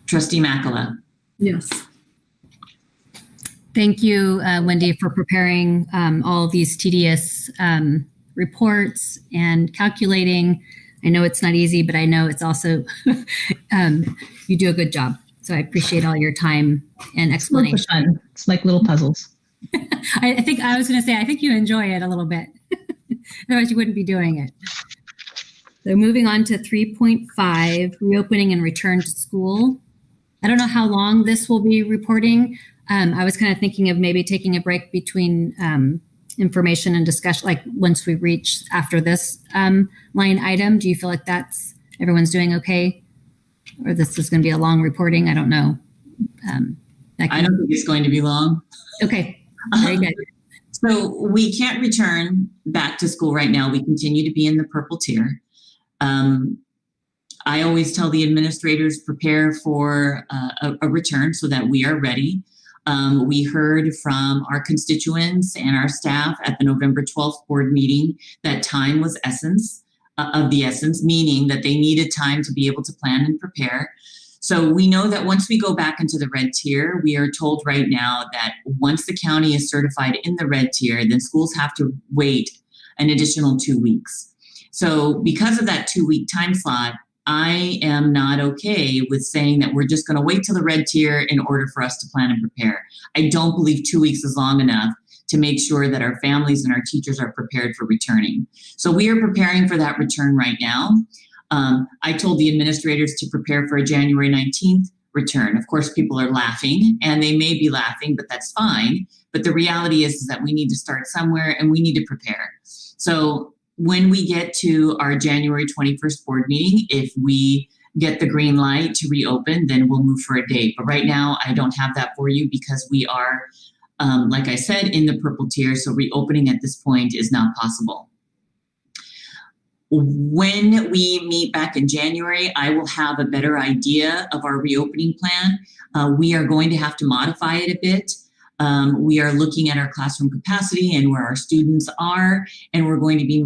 H: Trustee Makala.
D: Yes.
C: Thank you, Wendy, for preparing all of these tedious reports and calculating. I know it's not easy, but I know it's also, you do a good job. So I appreciate all your time and explanation.
F: It's fun. It's like little puzzles.
C: I think I was going to say, I think you enjoy it a little bit. Otherwise, you wouldn't be doing it. So moving on to 3.5, reopening and return to school. I don't know how long this will be reporting. I was kind of thinking of maybe taking a break between information and discussion, like once we reach after this line item. Do you feel like everyone's doing okay? Or this is going to be a long reporting? I don't know.
H: I don't think it's going to be long.
C: Okay, very good.
H: So we can't return back to school right now. We continue to be in the purple tier. I always tell the administrators prepare for a return so that we are ready. We heard from our constituents and our staff at the November 12th board meeting that time was of the essence, meaning that they needed time to be able to plan and prepare. So we know that once we go back into the red tier, we are told right now that once the county is certified in the red tier, then schools have to wait an additional 2 weeks. So because of that 2-week time slot, I am not okay with saying that we're just going to wait till the red tier in order for us to plan and prepare. I don't believe 2 weeks is long enough to make sure that our families and our teachers are prepared for returning. So we are preparing for that return right now. I told the administrators to prepare for a January 19th return. Of course, people are laughing, and they may be laughing, but that's fine. But the reality is that we need to start somewhere and we need to prepare. So when we get to our January 21st board meeting, if we get the green light to reopen, then we'll move for a date. But right now, I don't have that for you because we are, like I said, in the purple tier. So reopening at this point is not possible. When we meet back in January, I will have a better idea of our reopening plan. We are going to have to modify it a bit. We are looking at our classroom capacity and where our students are, and we're going to be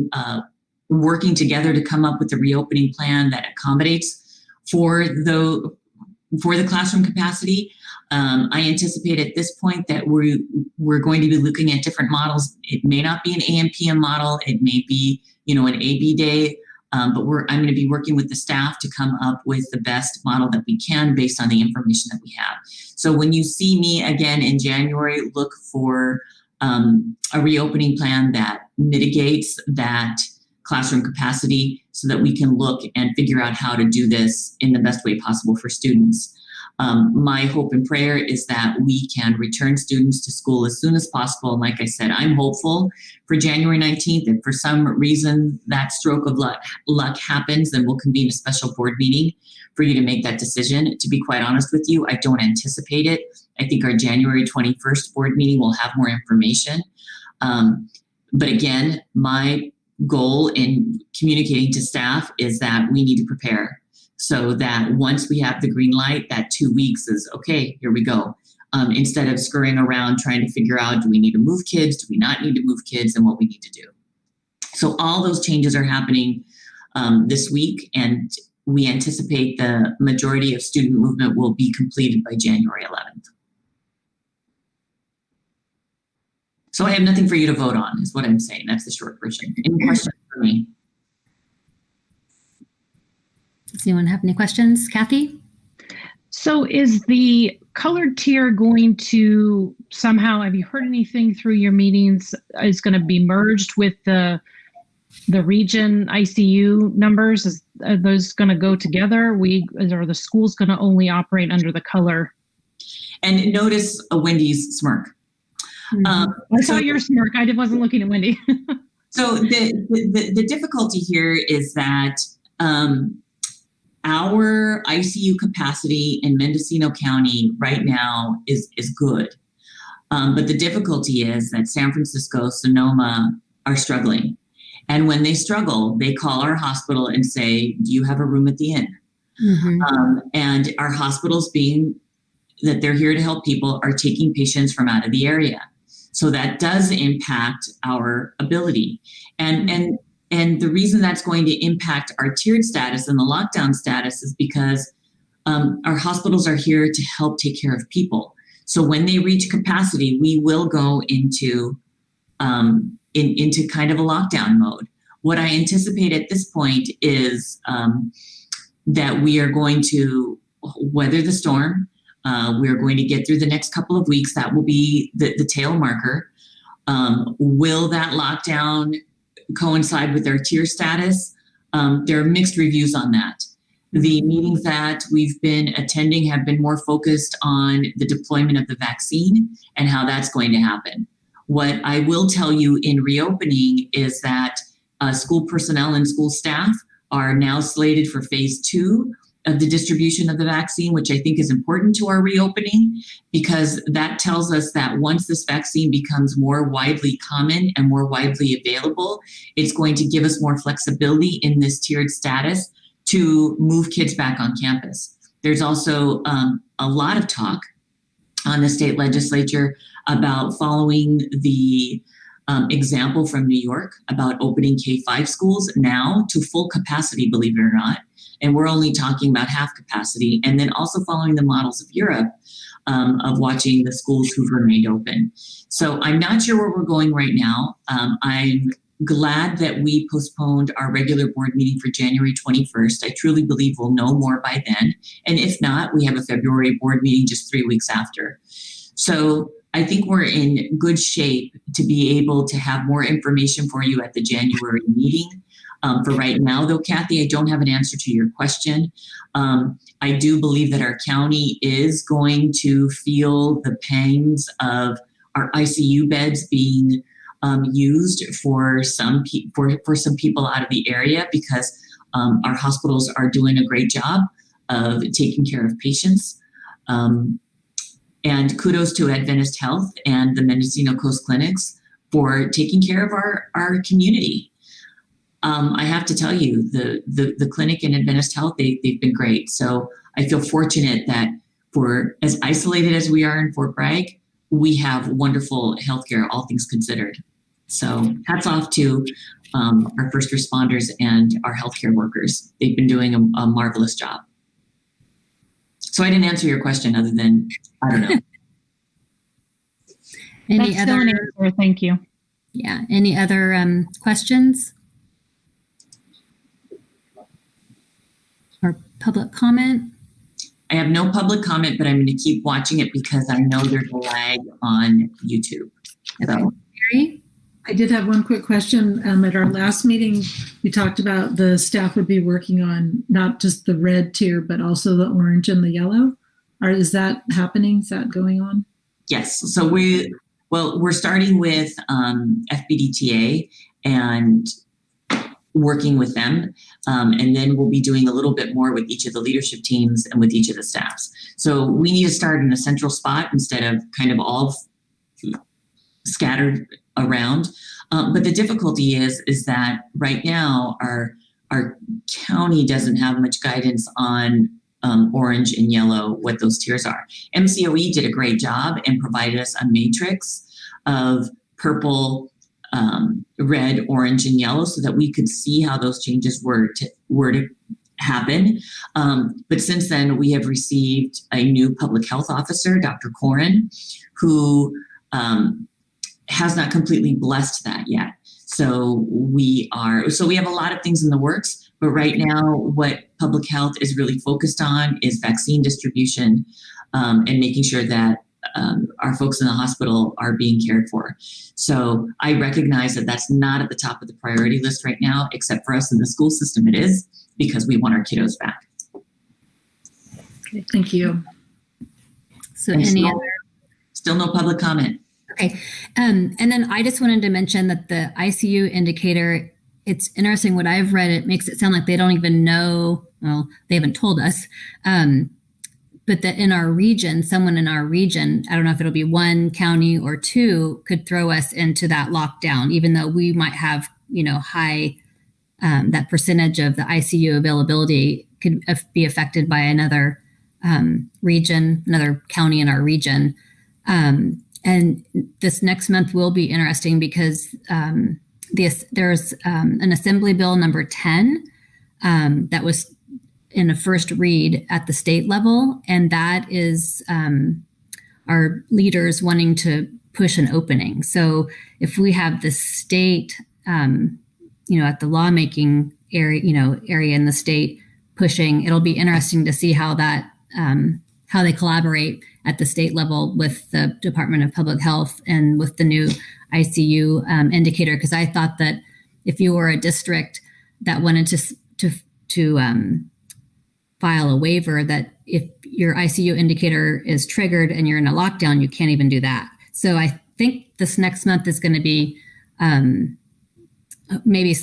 H: working together to come up with a reopening plan that accommodates for the classroom capacity. I anticipate at this point that we're going to be looking at different models. It may not be an AM/PM model. It may be, an AB day. But I'm going to be working with the staff to come up with the best model that we can based on the information that we have. So when you see me again in January, look for a reopening plan that mitigates that classroom capacity so that we can look and figure out how to do this in the best way possible for students. My hope and prayer is that we can return students to school as soon as possible. And like I said, I'm hopeful for January 19th. If for some reason that stroke of luck happens, then we'll convene a special board meeting for you to make that decision. To be quite honest with you, I don't anticipate it. I think our January 21st board meeting will have more information. But again, my goal in communicating to staff is that we need to prepare, so that once we have the green light, that 2 weeks is okay, here we go. Instead of scurrying around trying to figure out, do we need to move kids? Do we not need to move kids, and what we need to do? So all those changes are happening this week, and we anticipate the majority of student movement will be completed by January 11th. So I have nothing for you to vote on, is what I'm saying. That's the short version. Any questions for me?
C: Does anyone have any questions? Kathy?
B: So is the colored tier going to somehow, have you heard anything through your meetings, is going to be merged with the region ICU numbers? Are those going to go together? Are the schools going to only operate under the color?
H: And notice Wendy's smirk.
B: I saw your smirk. I wasn't looking at Wendy.
H: So the difficulty here is that our ICU capacity in Mendocino County right now is good. But the difficulty is that San Francisco, Sonoma are struggling. And when they struggle, they call our hospital and say, do you have a room at the inn? And our hospitals, being that they're here to help people, are taking patients from out of the area. So that does impact our ability. And the reason that's going to impact our tiered status and the lockdown status is because our hospitals are here to help take care of people. So when they reach capacity, we will go into kind of a lockdown mode. What I anticipate at this point is that we are going to weather the storm. We're going to get through the next couple of weeks. That will be the tail marker. Will that lockdown coincide with our tier status? There are mixed reviews on that. The meetings that we've been attending have been more focused on the deployment of the vaccine and how that's going to happen. What I will tell you in reopening is that school personnel and school staff are now slated for phase 2 of the distribution of the vaccine, which I think is important to our reopening, because that tells us that once this vaccine becomes more widely common and more widely available, it's going to give us more flexibility in this tiered status to move kids back on campus. There's also a lot of talk on the state legislature about following the example from New York about opening K-5 schools now to full capacity, believe it or not. And we're only talking about half capacity. And then also following the models of Europe of watching the schools who've remained open. So I'm not sure where we're going right now. I'm glad that we postponed our regular board meeting for January 21st. I truly believe we'll know more by then. And if not, we have a February board meeting just 3 weeks after. So I think we're in good shape to be able to have more information for you at the January meeting. For right now, though, Kathy, I don't have an answer to your question. I do believe that our county is going to feel the pangs of our ICU beds being used for some people out of the area, because our hospitals are doing a great job of taking care of patients. And kudos to Adventist Health and the Mendocino Coast Clinics for taking care of our community. I have to tell you, the clinic in Adventist Health, they've been great. So I feel fortunate that for as isolated as we are in Fort Bragg, we have wonderful healthcare, all things considered. So hats off to our first responders and our healthcare workers. They've been doing a marvelous job. So I didn't answer your question other than, I don't know.
B: That's still an answer. Thank you.
C: Yeah. Any other questions? Or public comment?
H: I have no public comment, but I'm going to keep watching it because I know there's a lag on YouTube.
C: Okay.
H: So.
C: Mary?
D: I did have one quick question. At our last meeting, we talked about the staff would be working on not just the red tier, but also the orange and the yellow. Is that happening? Is that going on?
H: Yes. So we're starting with FBDTA and working with them. And then we'll be doing a little bit more with each of the leadership teams and with each of the staffs. So we need to start in a central spot instead of kind of all scattered around. But the difficulty is that right now our county doesn't have much guidance on orange and yellow, what those tiers are. MCOE did a great job and provided us a matrix of purple, red, orange, and yellow so that we could see how those changes were to happen. But since then, we have received a new public health officer, Dr. Corin, who has not completely blessed that yet. So we have a lot of things in the works, but right now what public health is really focused on is vaccine distribution and making sure that our folks in the hospital are being cared for. So I recognize that that's not at the top of the priority list right now, except for us in the school system, it is, because we want our kiddos back.
D: Okay, thank you.
C: So
H: Still no public comment.
C: Okay. And then I just wanted to mention that the ICU indicator, it's interesting what I've read. It makes it sound like they don't even know, well, they haven't told us, but that in our region, someone in our region, I don't know if it'll be one county or two, could throw us into that lockdown, even though we might have, high, that percentage of the ICU availability could be affected by another region, another county in our region. And this next month will be interesting because there's an Assembly Bill number 10 that was in a first read at the state level. And that is our leaders wanting to push an opening. So if we have the state, at the lawmaking area, area in the state pushing, it'll be interesting to see how that, how they collaborate at the state level with the Department of Public Health and with the new ICU indicator. Because I thought that if you were a district that wanted to file a waiver, that if your ICU indicator is triggered and you're in a lockdown, you can't even do that. So I think this next month is going to be maybe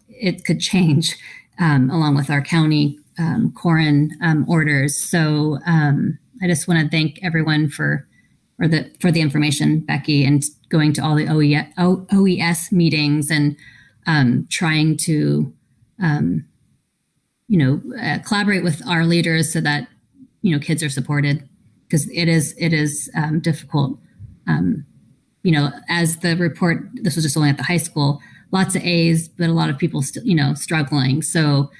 C: it could change along with our county Corin orders. So I just want to thank everyone for the information, Becky, and going to all the OES meetings and trying to collaborate with our leaders so that kids are supported, because it is difficult. As the report, this was just only at the high school, lots of A's, but a lot of people still struggling. So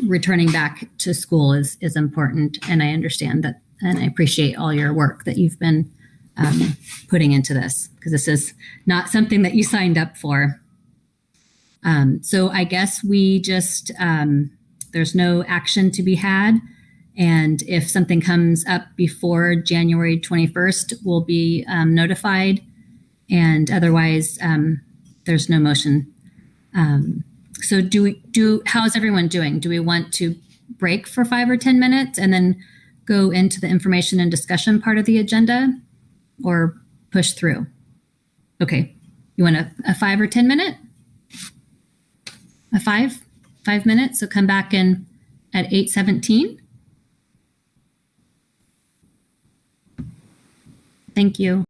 C: returning back to school is important, and I understand that, and I appreciate all your work that you've been putting into this, because this is not something that you signed up for. So I guess we just there's no action to be had, and if something comes up before January 21st, we'll be notified, and otherwise there's no motion. So how's everyone doing? Do we want to break for 5 or 10 minutes and then go into the information and discussion part of the agenda, or push through? Okay. You want a 5 or 10 minute? A 5 minutes. So come back in at 8:17. Thank you.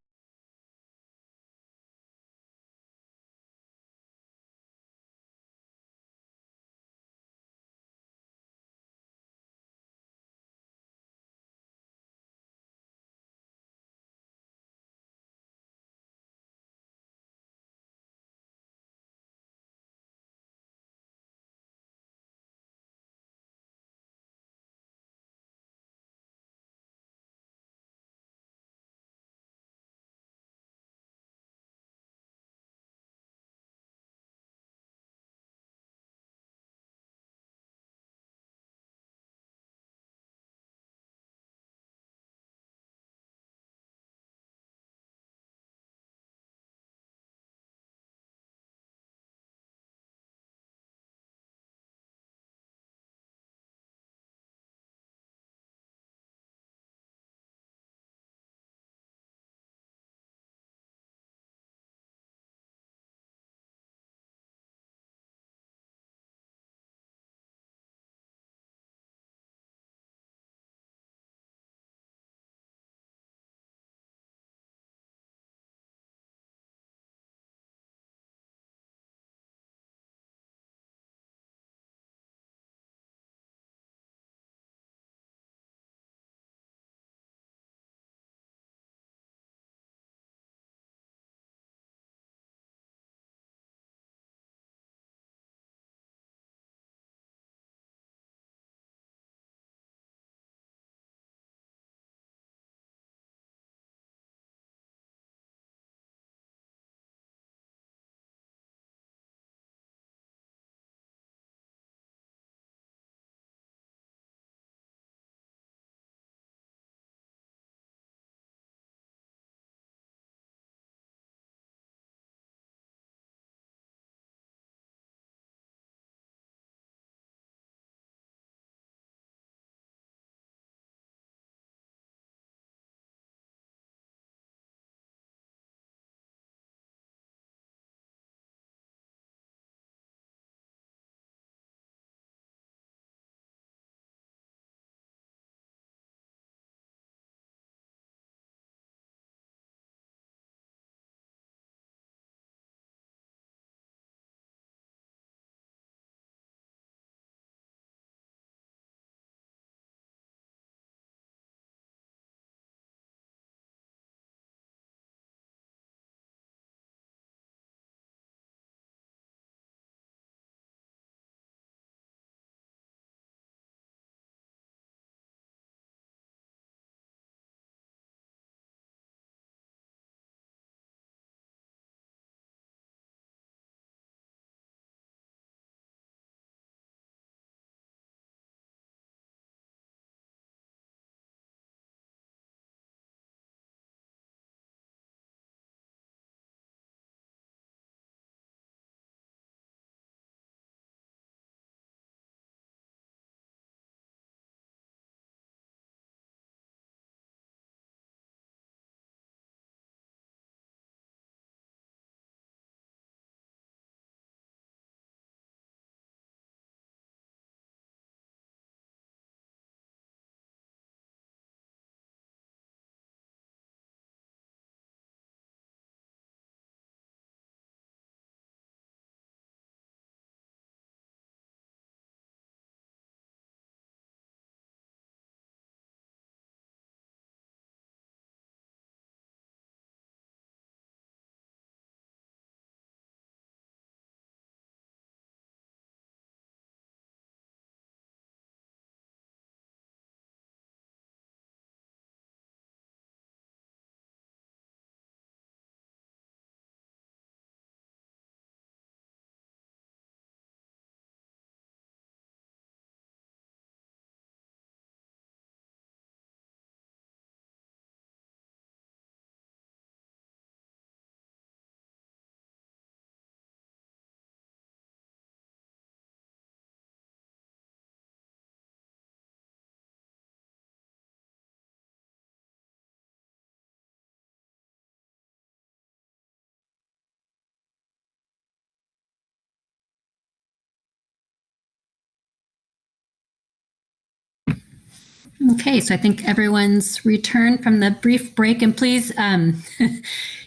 C: Okay, so I think everyone's returned from the brief break. And please,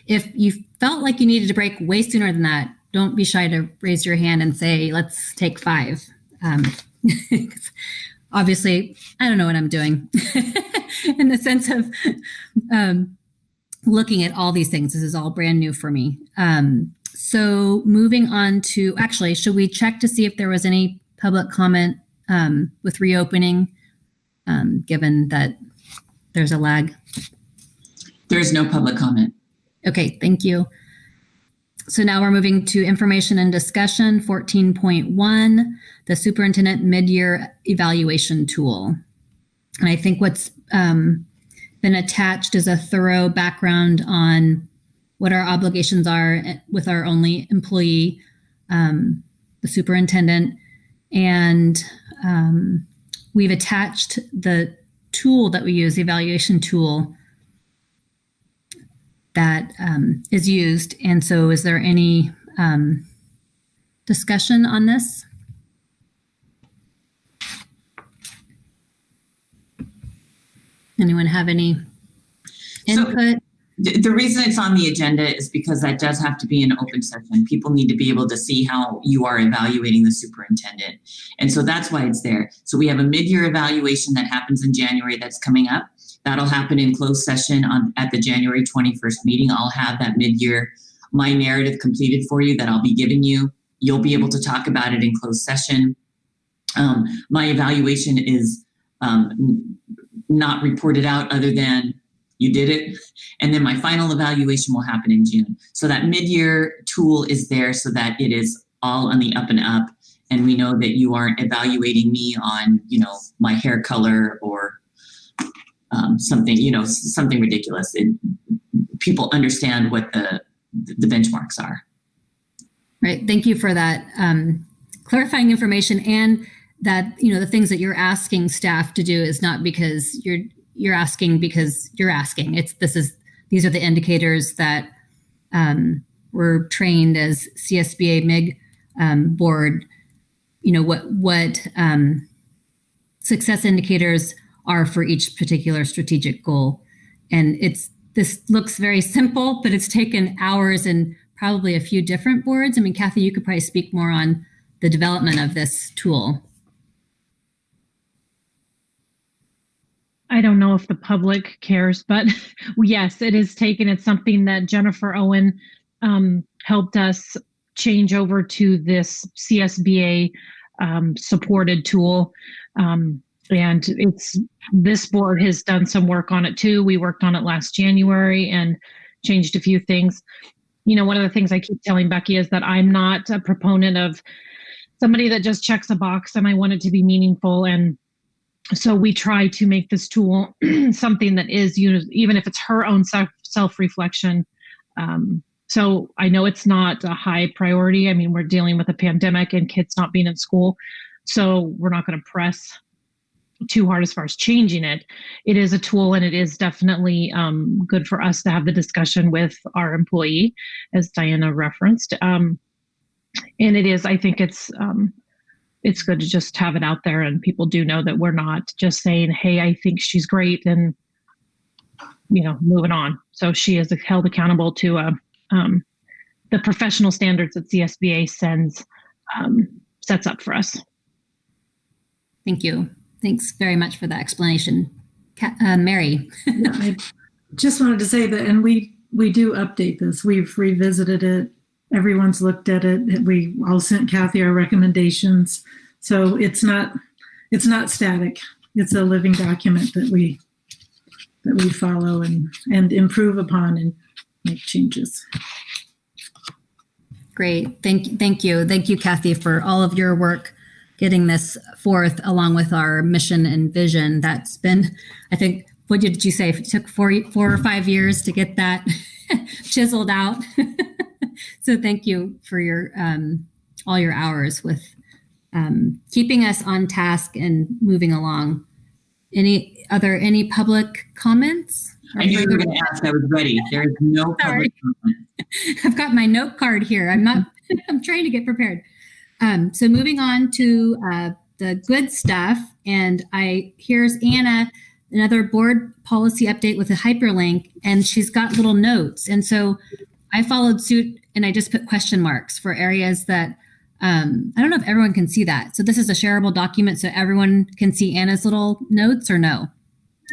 C: if you felt like you needed a break way sooner than that, don't be shy to raise your hand and say, let's take 5. Obviously, I don't know what I'm doing in the sense of looking at all these things. This is all brand new for me. So moving on to, actually, should we check to see if there was any public comment with reopening, given that there's a lag?
H: There's no public comment.
C: Okay, thank you. So now we're moving to information and discussion, 14.1, the superintendent mid-year evaluation tool. And I think what's been attached is a thorough background on what our obligations are with our only employee, the superintendent. And we've attached the tool that we use, the evaluation tool, that is used. And so is there any discussion on this? Anyone have any input?
H: The reason it's on the agenda is because that does have to be an open session. People need to be able to see how you are evaluating the superintendent. And so that's why it's there. So we have a mid-year evaluation that happens in January that's coming up. That'll happen in closed session at the January 21st meeting. I'll have that mid-year, my narrative completed for you that I'll be giving you. You'll be able to talk about it in closed session. My evaluation is not reported out other than you did it. And then my final evaluation will happen in June. So that mid-year tool is there so that it is all on the up and up. And we know that you aren't evaluating me on, my hair color or something, something ridiculous. People understand what the benchmarks are.
C: Right. Thank you for that clarifying information, and that, the things that you're asking staff to do is not because you're asking because you're asking. These are the indicators that we're trained as CSBA MIG board, what success indicators are for each particular strategic goal. And this looks very simple, but it's taken hours and probably a few different boards. I mean, Kathy, you could probably speak more on the development of this tool.
B: I don't know if the public cares, but yes, it is taken. It's something that Jennifer Owen helped us change over to this CSBA supported tool. And this board has done some work on it too. We worked on it last January and changed a few things. One of the things I keep telling Becky is that I'm not a proponent of somebody that just checks a box, and I want it to be meaningful. And so we try to make this tool something that is, even if it's her own self-reflection. So I know it's not a high priority. I mean, we're dealing with a pandemic and kids not being in school. So we're not going to press too hard as far as changing it. It is a tool, and it is definitely good for us to have the discussion with our employee, as Diana referenced. And it is, I think it's good to just have it out there, and people do know that we're not just saying, hey, I think she's great, and moving on. So she is held accountable to the professional standards that CSBA sets up for us.
C: Thank you. Thanks very much for that explanation. Mary.
D: Yeah, I just wanted to say that, and we do update this. We've revisited it. Everyone's looked at it. We all sent Kathy our recommendations. So it's not static. It's a living document that we follow and improve upon and make changes.
C: Great. Thank you. Thank you, Kathy, for all of your work getting this forth, along with our mission and vision. That's been, I think, what did you say? It took 4 or 5 years to get that chiseled out. So thank you for your all your hours with keeping us on task and moving along. Any public comments?
H: I knew you were going to ask. I was ready. There is no public comment.
C: I've got my note card here. I'm trying to get prepared. So moving on to the good stuff. And here's Anna, another board policy update with a hyperlink, and she's got little notes. And so I followed suit and I just put question marks for areas that I don't know if everyone can see that. So this is a shareable document so everyone can see Anna's little notes, or no?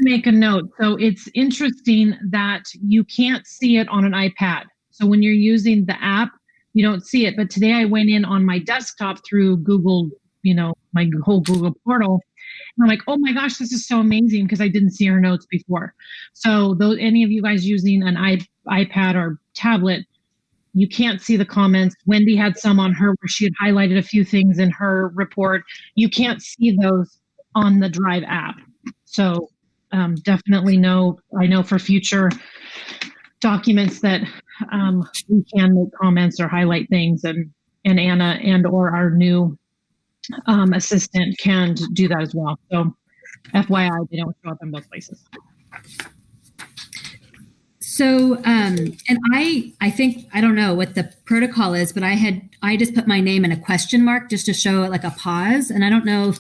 B: Make a note. So it's interesting that you can't see it on an iPad. So when you're using the app, you don't see it. But today I went in on my desktop through Google, my whole Google portal. And I'm like, oh my gosh, this is so amazing, because I didn't see her notes before. So any of you guys using an iPad or tablet, you can't see the comments. Wendy had some on her where she had highlighted a few things in her report. You can't see those on the Drive app. So definitely I know for future documents that we can make comments or highlight things, and Anna or our new assistant can do that as well. So FYI, they don't show up in both places.
C: So, and I think, I don't know what the protocol is, but I just put my name in a question mark just to show it like a pause. And I don't know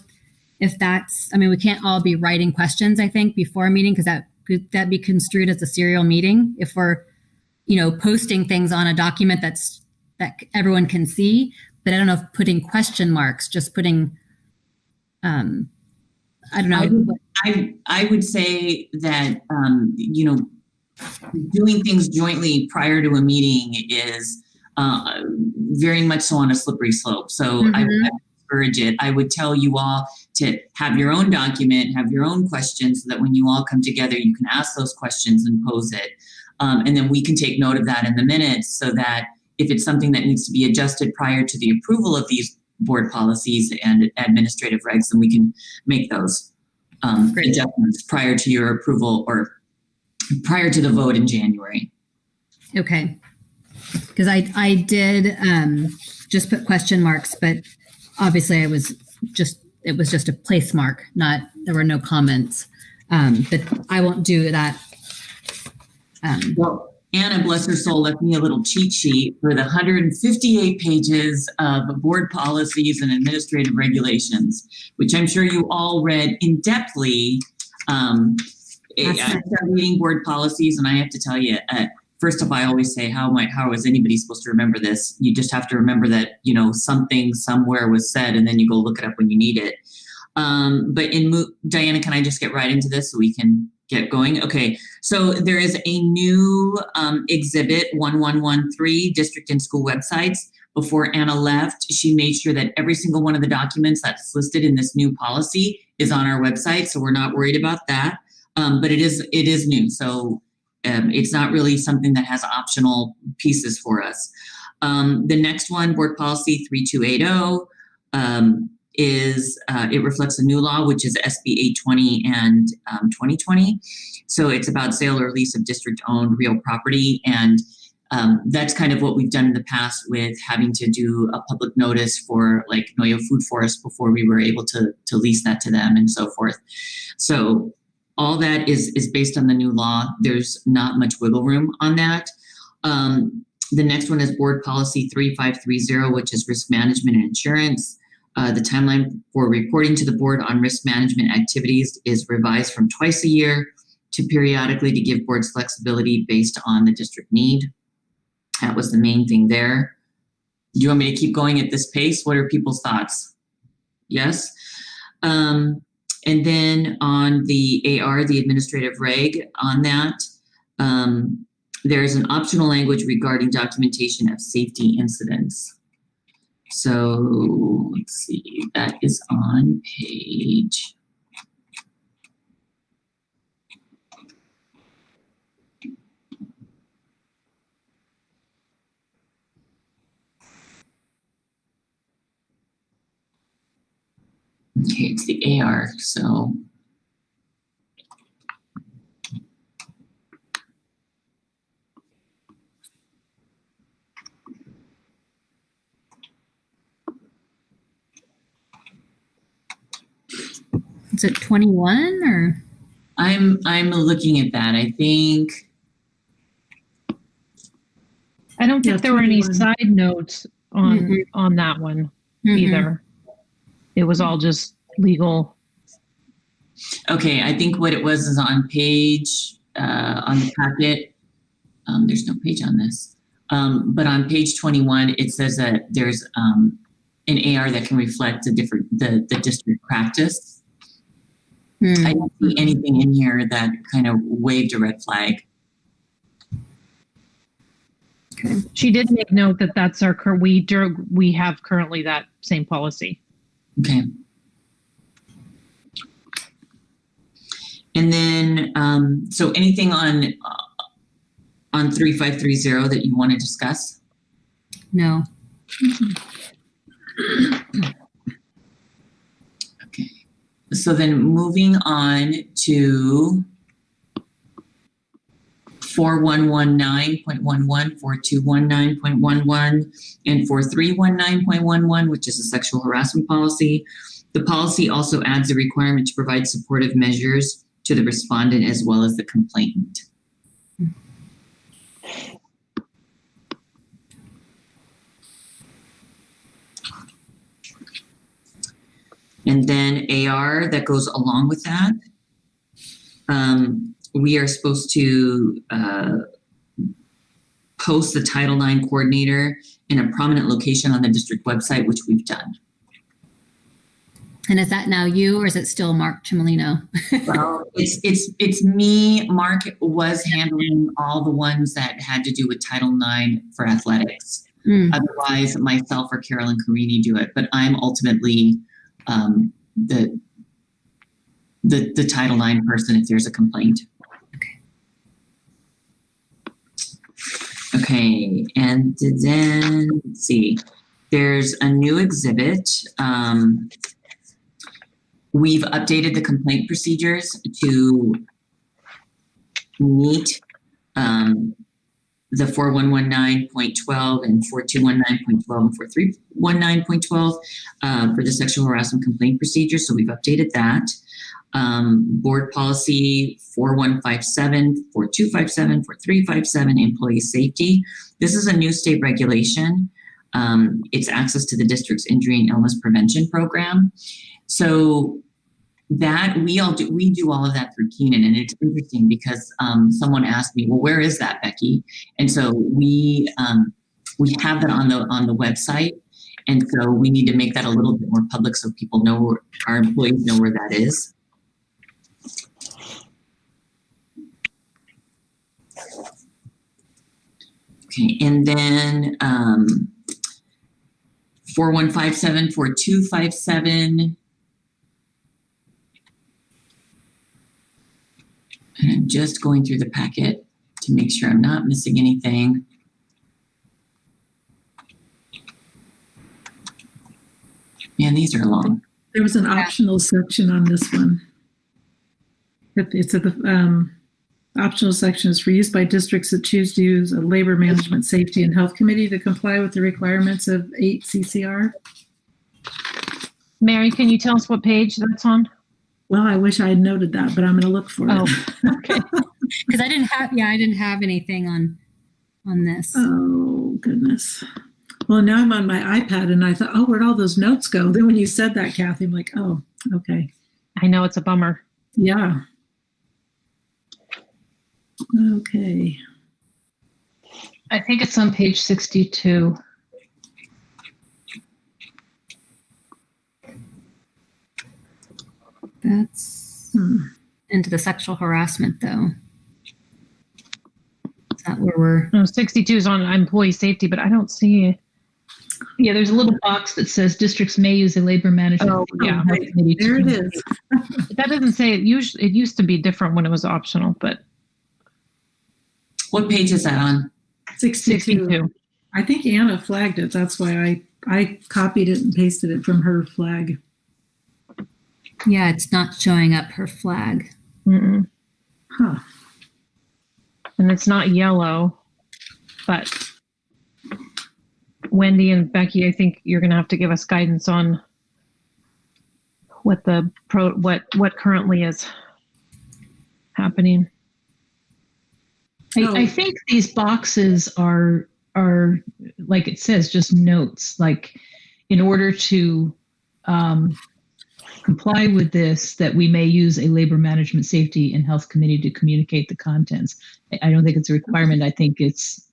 C: if that's, we can't all be writing questions, I think, before a meeting, because that be construed as a serial meeting if we're, posting things on a document that everyone can see. But I don't know if putting question marks, just putting, I don't know.
H: I would say that, doing things jointly prior to a meeting is very much so on a slippery slope. So I would encourage it. I would tell you all to have your own document, have your own questions, so that when you all come together, you can ask those questions and pose it. And then we can take note of that in the minutes, so that if it's something that needs to be adjusted prior to the approval of these board policies and administrative regs, then we can make those adjustments prior to your approval or prior to the vote in January.
C: Okay. Because I did just put question marks, but obviously it was just a place mark, there were no comments. But I won't do that.
H: Well, Anna, bless her soul, left me a little cheat sheet for the 158 pages of board policies and administrative regulations, which I'm sure you all read in-depthly. I started reading board policies, and I have to tell you, first off, I always say, how is anybody supposed to remember this? You just have to remember that, something somewhere was said, and then you go look it up when you need it. But Diana, can I just get right into this so we can get going? Okay, so there is a new exhibit 1113, district and school websites. Before Anna left, she made sure that every single one of the documents that's listed in this new policy is on our website, so we're not worried about that. But it is new, so it's not really something that has optional pieces for us. The next one, board policy 3280, it reflects a new law, which is SB 820 and 2020. So it's about sale or lease of district-owned real property, and that's kind of what we've done in the past with having to do a public notice for like Noyo Food Forest before we were able to lease that to them and so forth. So all that is based on the new law. There's not much wiggle room on that. The next one is board policy 3530, which is risk management and insurance. The timeline for reporting to the board on risk management activities is revised from twice a year to periodically to give boards flexibility based on the district need. That was the main thing there. Do you want me to keep going at this pace? What are people's thoughts? Yes. And then on the AR, the administrative reg, on that, there's an optional language regarding documentation of safety incidents. So let's see, that is on page. Okay, it's the AR, so.
C: Is it 21 or?
H: I'm looking at that. I think.
B: I don't think there were any side notes on that one either. It was all just legal.
H: Okay, I think what it was is on page, on the packet, there's no page on this, but on page 21, it says that there's an AR that can reflect the district practice. I don't see anything in here that kind of waved a red flag.
C: Okay.
B: She did make note that that's our we have currently that same policy.
H: Okay. And then, so anything on 3530 that you want to discuss?
C: No.
H: Okay. So then moving on to 4119.11, 4219.11, and 4319.11, which is a sexual harassment policy. The policy also adds a requirement to provide supportive measures to the respondent as well as the complainant. And then AR that goes along with that. We are supposed to post the Title IX coordinator in a prominent location on the district website, which we've done.
C: And is that now you, or is it still Mark Chimolino?
H: Well, it's me. Mark was handling all the ones that had to do with Title IX for athletics. Otherwise, myself or Carolyn Carini do it. But I'm ultimately the Title IX person if there's a complaint. Okay, and then let's see. There's a new exhibit. We've updated the complaint procedures to meet the 4119.12 and 4219.12 and 4319.12 for the sexual harassment complaint procedure. So we've updated that. Board policy 4157, 4257, 4357, employee safety. This is a new state regulation. It's access to the district's injury and illness prevention program. So that we do all of that through Keenan, and it's interesting because someone asked me, well, where is that, Becky? And so we have that on the website, and so we need to make that a little bit more public so people know, our employees know where that is. Okay, and then 4157, 4257. And I'm just going through the packet to make sure I'm not missing anything. Man, these are long.
D: There was an optional section on this one. It's at the optional section is for use by districts that choose to use a labor management safety and health committee to comply with the requirements of 8 CCR.
B: Mary, can you tell us what page that's on?
D: Well, I wish I had noted that, but I'm going to look for it.
B: Okay.
C: Because I didn't have anything on this.
D: Oh, goodness. Well, now I'm on my iPad and I thought, oh, where'd all those notes go? Then when you said that, Kathy, I'm like, oh, okay.
B: I know, it's a bummer.
D: Yeah. Okay.
B: I think it's on page 62.
C: That's into the sexual harassment, though. Is that where we're?
B: No, 62 is on employee safety, but I don't see.
F: Yeah, there's a little box that says districts may use a labor management.
B: Oh, yeah.
D: There it is.
B: That doesn't say it. It used to be different when it was optional, but.
H: What page is that on?
D: 62. I think Anna flagged it. That's why I copied it and pasted it from her flag.
C: Yeah, it's not showing up her flag.
B: Mm-mm.
D: Huh.
B: And it's not yellow, but Wendy and Becky, I think you're going to have to give us guidance on what what currently is happening.
F: I think these boxes are like it says, just notes. Like in order to comply with this, that we may use a labor management safety and health committee to communicate the contents. I don't think it's a requirement. I think this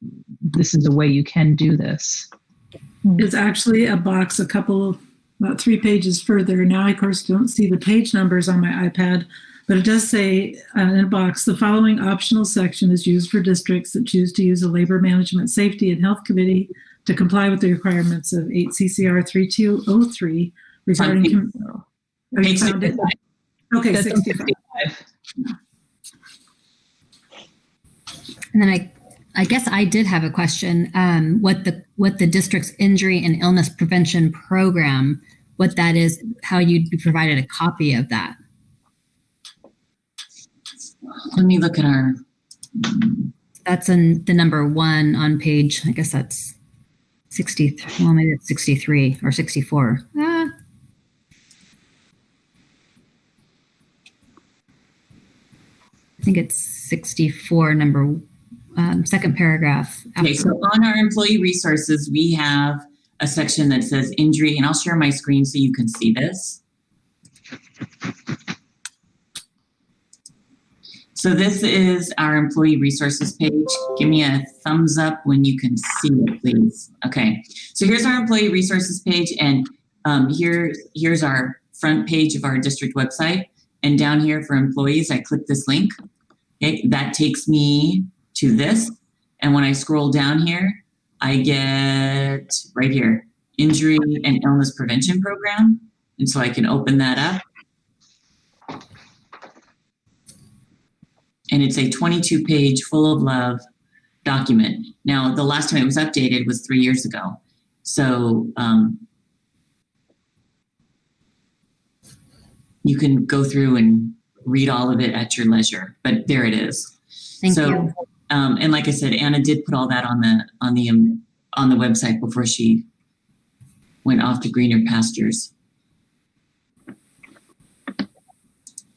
F: is a way you can do this.
D: It's actually a box about 3 pages further. Now, I, of course, don't see the page numbers on my iPad, but it does say in a box, the following optional section is used for districts that choose to use a labor management safety and health committee to comply with the requirements of 8 CCR 3203 regarding...
H: Page 65.
D: Okay,
F: That's
D: 65.
C: And then I guess I did have a question. What the district's injury and illness prevention program, what that is, how you'd be provided a copy of that.
H: Let me look at our.
C: That's in the number 1 on page, I guess that's 60, well, maybe it's 63 or 64. I think it's 64, second paragraph.
H: Okay, so on our employee resources, we have a section that says injury, and I'll share my screen so you can see this. So this is our employee resources page. Give me a thumbs up when you can see it, please. Okay, so here's our employee resources page, and here's our front page of our district website. And down here for employees, I click this link. Okay, that takes me to this. And when I scroll down here, I get right here, injury and illness prevention program. And so I can open that up. And it's a 22-page full of love document. Now, the last time it was updated was 3 years ago. So you can go through and read all of it at your leisure, but there it is.
C: Thank you.
H: And like I said, Anna did put all that on the website before she went off to greener pastures.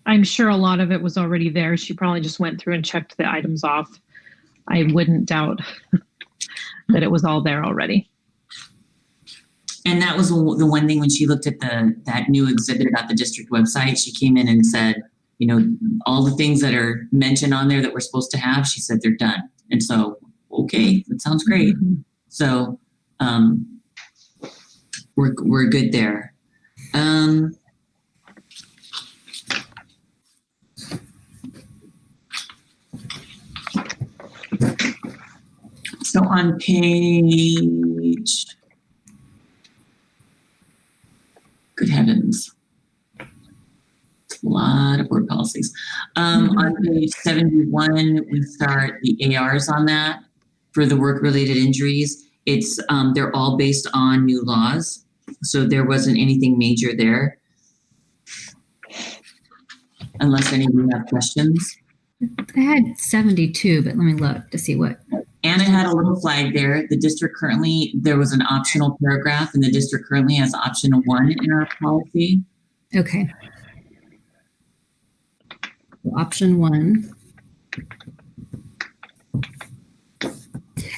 B: I'm sure a lot of it was already there. She probably just went through and checked the items off. I wouldn't doubt that it was all there already.
H: And that was the one thing when she looked at that new exhibit about the district website, she came in and said, you know, all the things that are mentioned on there that we're supposed to have, she said they're done. And so, okay, that sounds great. Mm-hmm. So we're good there. So on page, good heavens, a lot of board policies. On page 71, we start the ARs on that for the work-related injuries. It's they're all based on new laws, so there wasn't anything major there. Unless any of you have questions.
C: I had 72, but let me look to see what.
H: Anna had a little flag there. The district currently, there was an optional paragraph, and the district currently has option 1 in our policy.
C: Okay. So option 1.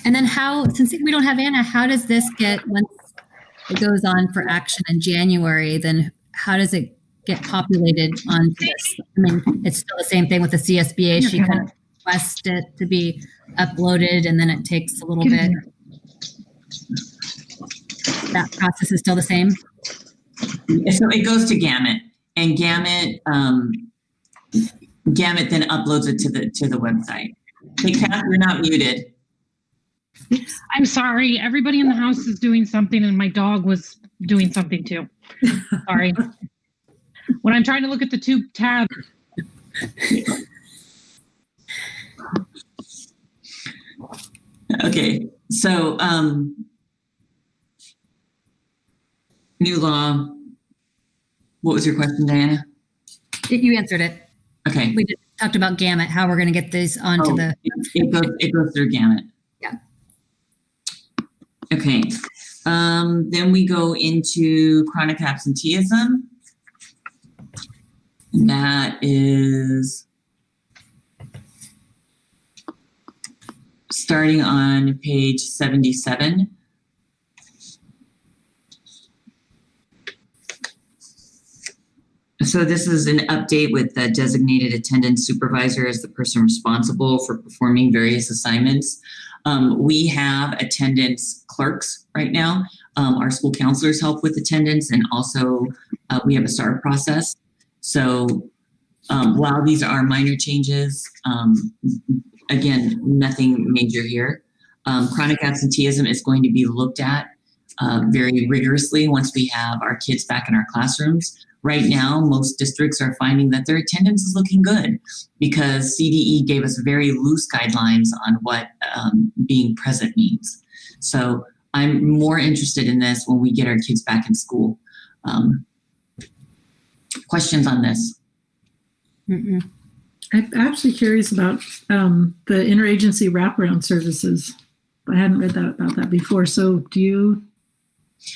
C: And then since we don't have Anna, how does this get, once it goes on for action in January, then how does it get populated onto this? I mean, it's still the same thing with the CSBA. She kind of requests it to be uploaded, and then it takes a little bit. That process is still the same?
H: So it goes to Gamut, and Gamut then uploads it to the website. Hey, Kath, you're not muted.
B: I'm sorry. Everybody in the house is doing something, and my dog was doing something too. Sorry. When I'm trying to look at the 2 tabs.
H: Okay, so new law. What was your question, Diana?
C: You answered it.
H: Okay.
C: We just talked about Gamut, how we're going to get this onto the.
H: It goes through Gamut.
C: Yeah.
H: Okay. Then we go into chronic absenteeism. And that is starting on page 77. So this is an update with the designated attendance supervisor as the person responsible for performing various assignments. We have attendance clerks right now. Our school counselors help with attendance, and also we have a STAR process. So while these are minor changes, again, nothing major here. Chronic absenteeism is going to be looked at very rigorously once we have our kids back in our classrooms. Right now, most districts are finding that their attendance is looking good because CDE gave us very loose guidelines on what being present means. So I'm more interested in this when we get our kids back in school. Questions on this?
D: I'm actually curious about the interagency wraparound services. I hadn't read about that before. So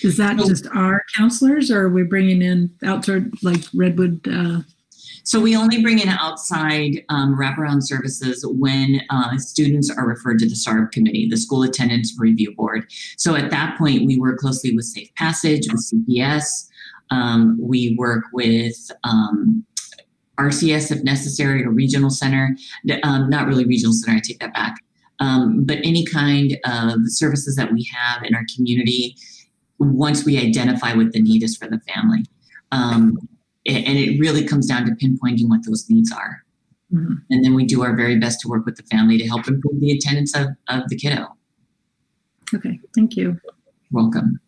D: is that just our counselors, or are we bringing in outside like Redwood?
H: So we only bring in outside wraparound services when students are referred to the SARB committee, the School Attendance Review Board. So at that point, we work closely with Safe Passage, with CPS. We work with RCS if necessary, or regional center. Not really regional center, I take that back. But any kind of services that we have in our community, once we identify what the need is for the family. And it really comes down to pinpointing what those needs are. Mm-hmm. And then we do our very best to work with the family to help improve the attendance of the kiddo.
D: Okay, thank you.
H: Welcome.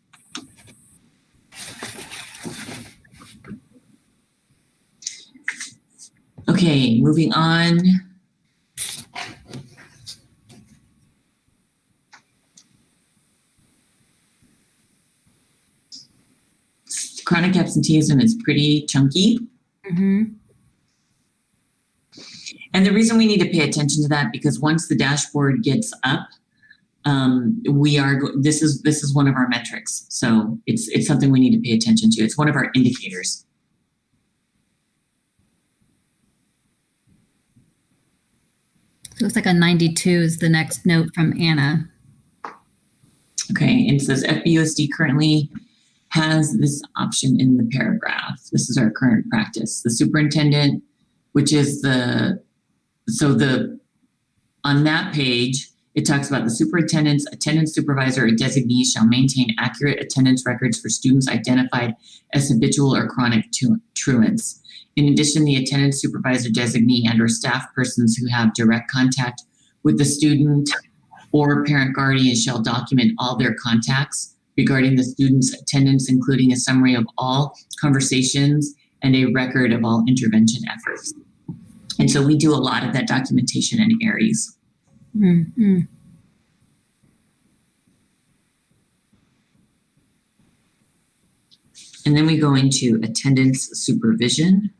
H: Okay, moving on. Chronic absenteeism is pretty chunky. Mm-hmm. And the reason we need to pay attention to that, because once the dashboard gets up, this is one of our metrics. So it's something we need to pay attention to. It's one of our indicators.
C: So it's like a 92 is the next note from Anna.
H: Okay, and it says FBUSD currently has this option in the paragraph. This is our current practice. The superintendent, which is on that page, it talks about the superintendent's attendance supervisor or designee shall maintain accurate attendance records for students identified as habitual or chronic truants. In addition, the attendance supervisor designee and or staff persons who have direct contact with the student or parent guardian shall document all their contacts regarding the student's attendance, including a summary of all conversations and a record of all intervention efforts. And so we do a lot of that documentation in ARIES. Mm-hmm. And then we go into attendance supervision.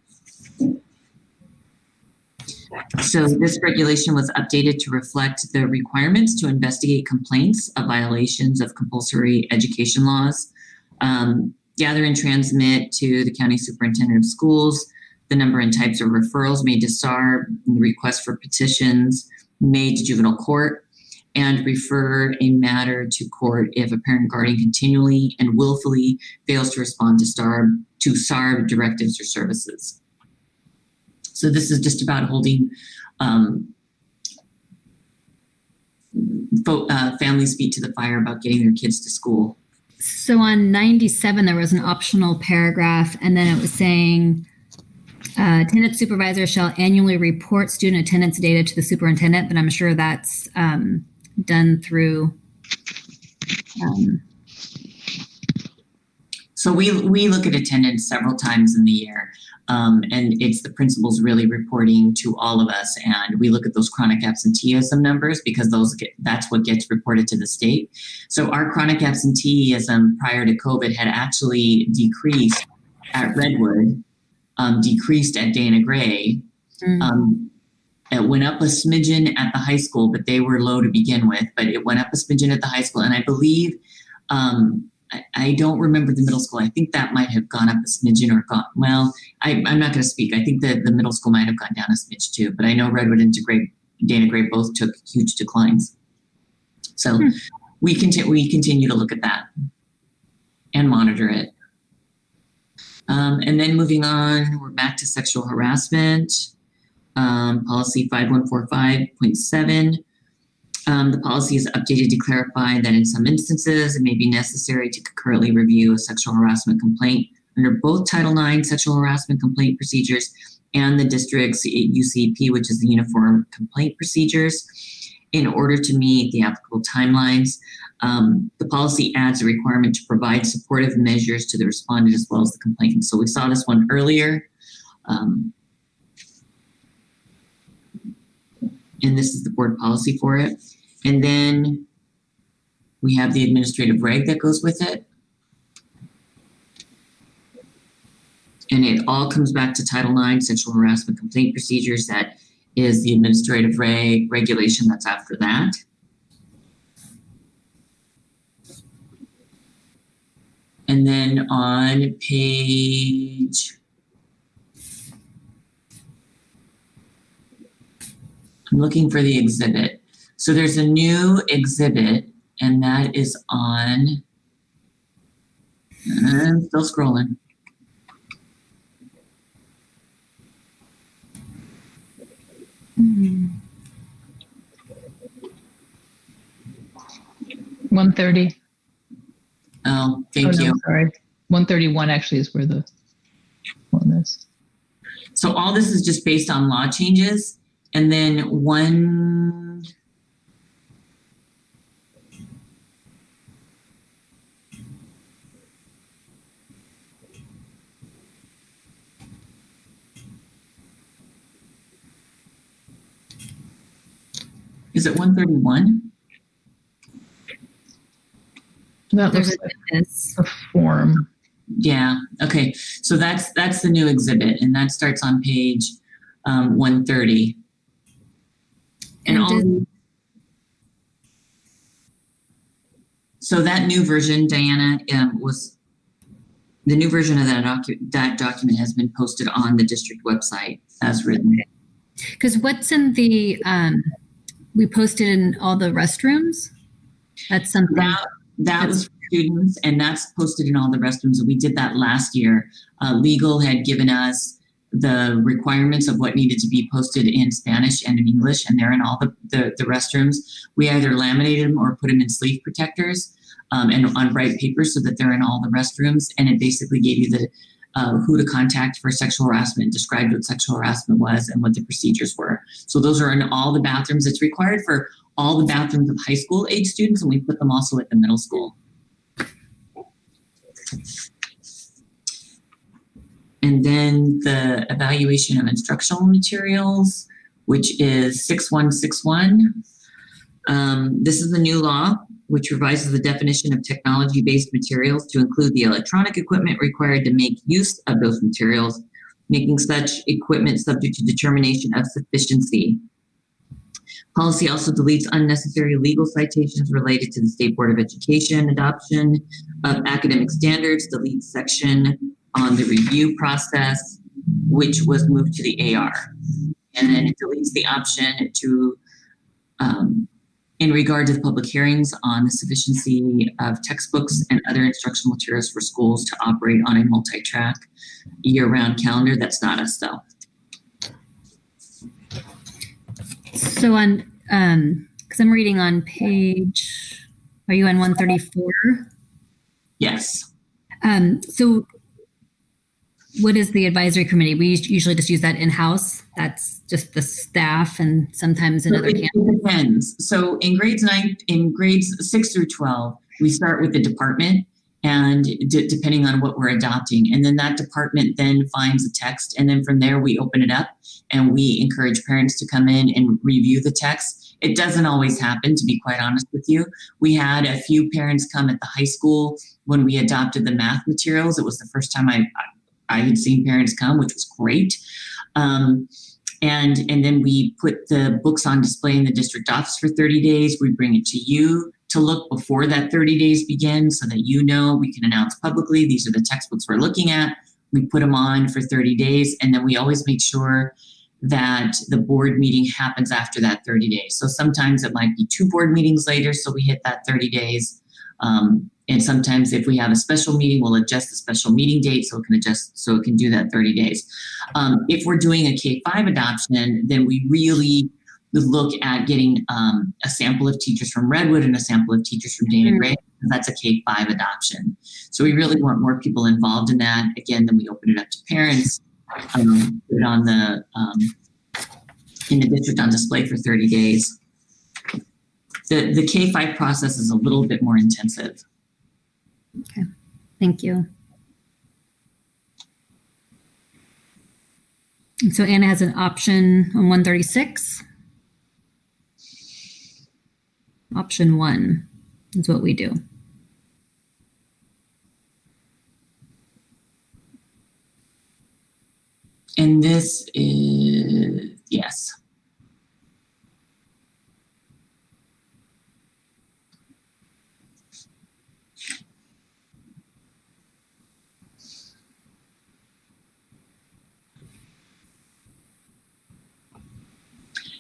H: So this regulation was updated to reflect the requirements to investigate complaints of violations of compulsory education laws, gather and transmit to the county superintendent of schools the number and types of referrals made to SARB, requests for petitions made to juvenile court, and refer a matter to court if a parent guardian continually and willfully fails to respond to SARB directives or services. So this is just about holding families' feet to the fire about getting their kids to school.
C: So on 97, there was an optional paragraph, and then it was saying, attendance supervisor shall annually report student attendance data to the superintendent, but I'm sure that's done through.
H: So we look at attendance several times in the year. And it's the principals really reporting to all of us. And we look at those chronic absenteeism numbers because that's what gets reported to the state. So our chronic absenteeism prior to COVID had actually decreased at Redwood, decreased at Dana Gray. It went up a smidgen at the high school, but they were low to begin with. But it went up a smidgen at the high school. And I believe, I don't remember the middle school. I think that might have gone up a smidgen or I'm not going to speak. I think that the middle school might have gone down a smidge too, but I know Redwood and Dana Gray both took huge declines. So we continue to look at that and monitor it. And then moving on, we're back to sexual harassment. Policy 5145.7. The policy is updated to clarify that in some instances, it may be necessary to concurrently review a sexual harassment complaint under both Title IX sexual harassment complaint procedures and the district's UCP, which is the Uniform Complaint Procedures, in order to meet the applicable timelines. The policy adds a requirement to provide supportive measures to the respondent as well as the complainant. So we saw this one earlier. And this is the board policy for it. And then we have the administrative reg that goes with it. And it all comes back to Title IX, sexual harassment complaint procedures. That is the administrative regulation that's after that. And then on page, I'm looking for the exhibit. So there's a new exhibit, and that is on, I'm still scrolling.
F: Mm-hmm. 130.
H: Oh, thank you.
F: Sorry. 131 actually is where the one is.
H: So all this is just based on law changes. And then one, is it 131?
F: That looks like a form.
H: Yeah. Okay. So that's the new exhibit, and that starts on page 130. And so that new version, Diana, was the new version of that document has been posted on the district website as written.
C: Because what's in the we posted in all the restrooms. That's something
H: that was for students, and that's posted in all the restrooms. We did that last year. Legal had given us the requirements of what needed to be posted in Spanish and in English, and they're in all the restrooms. We either laminated them or put them in sleeve protectors and on bright paper so that they're in all the restrooms. And it basically gave you the who to contact for sexual harassment, described what sexual harassment was and what the procedures were. So those are in all the bathrooms. It's required for all the bathrooms of high school age students, and we put them also at the middle school. And then the evaluation of instructional materials, which is 6161. This is the new law, which revises the definition of technology-based materials to include the electronic equipment required to make use of those materials, making such equipment subject to determination of sufficiency. Policy also deletes unnecessary legal citations related to the State Board of Education adoption of academic standards, deletes section on the review process, which was moved to the AR. And then it deletes the option to, in regard to the public hearings on the sufficiency of textbooks and other instructional materials for schools to operate on a multi-track year-round calendar. That's not us though.
C: So on, because I'm reading on page, are you on 134?
H: Yes.
C: So what is the advisory committee? We usually just use that in-house. That's just the staff and sometimes in other campuses.
H: It depends. So in grades 6 through 12, we start with the department and depending on what we're adopting. And then that department then finds a text. And then from there, we open it up and we encourage parents to come in and review the text. It doesn't always happen, to be quite honest with you. We had a few parents come at the high school when we adopted the math materials. It was the first time I had seen parents come, which was great. And then we put the books on display in the district office for 30 days. We bring it to you to look before that 30 days begins so that you know we can announce publicly, these are the textbooks we're looking at. We put them on for 30 days. And then we always make sure that the board meeting happens after that 30 days. So sometimes it might be 2 board meetings later, so we hit that 30 days. And sometimes if we have a special meeting, we'll adjust the special meeting date so it can do that 30 days. If we're doing a K-5 adoption, then we really look at getting a sample of teachers from Redwood and a sample of teachers from Dana Gray. That's a K-5 adoption. So we really want more people involved in that. Again, then we open it up to parents, put it on the in the district on display for 30 days. The K-5 process is a little bit more intensive.
C: Okay, thank you. So Anna has an option on 136. Option 1 is what we do.
H: And this is, yes.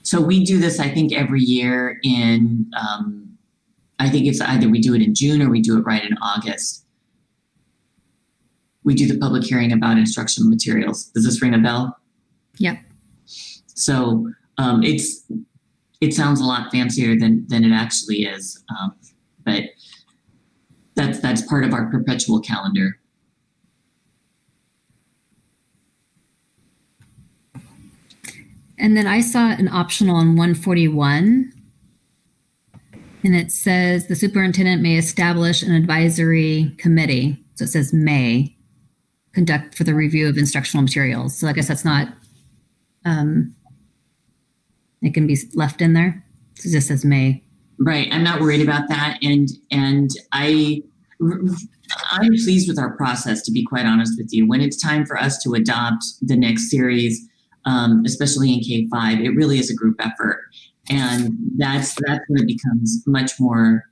H: So we do this, I think, every year in, I think it's either we do it in June or we do it right in August. We do the public hearing about instructional materials. Does this ring a bell?
C: Yep.
H: So it sounds a lot fancier than it actually is, but that's part of our perpetual calendar.
C: And then I saw an optional on 141, and it says the superintendent may establish an advisory committee. So it says may conduct for the review of instructional materials. So I guess that's not, it can be left in there. So it just says may.
H: Right. I'm not worried about that. And I'm pleased with our process, to be quite honest with you. When it's time for us to adopt the next series, especially in K-5, it really is a group effort. And that's when it becomes much more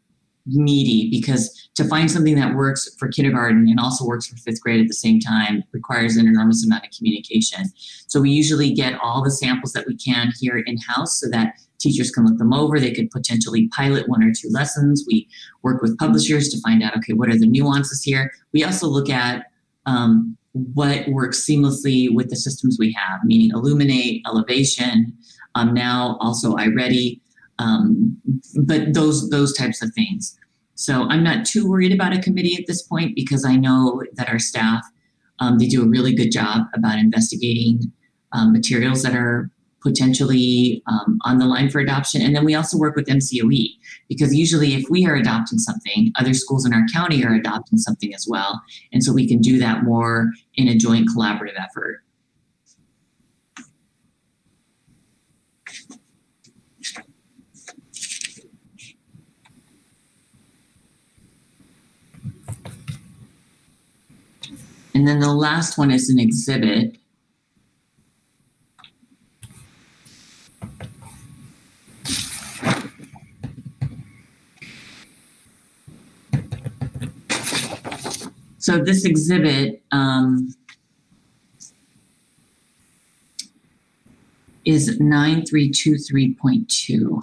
H: meaty, because to find something that works for kindergarten and also works for 5th grade at the same time requires an enormous amount of communication. So we usually get all the samples that we can here in-house so that teachers can look them over. They could potentially pilot 1 or 2 lessons. We work with publishers to find out, okay, what are the nuances here? We also look at what works seamlessly with the systems we have, meaning Illuminate, Elevation, now also iReady, but those types of things. So I'm not too worried about a committee at this point, because I know that our staff, they do a really good job about investigating materials that are potentially on the line for adoption. And then we also work with MCOE, because usually if we are adopting something, other schools in our county are adopting something as well. And so we can do that more in a joint collaborative effort. And then the last one is an exhibit. So this exhibit is 9323.2.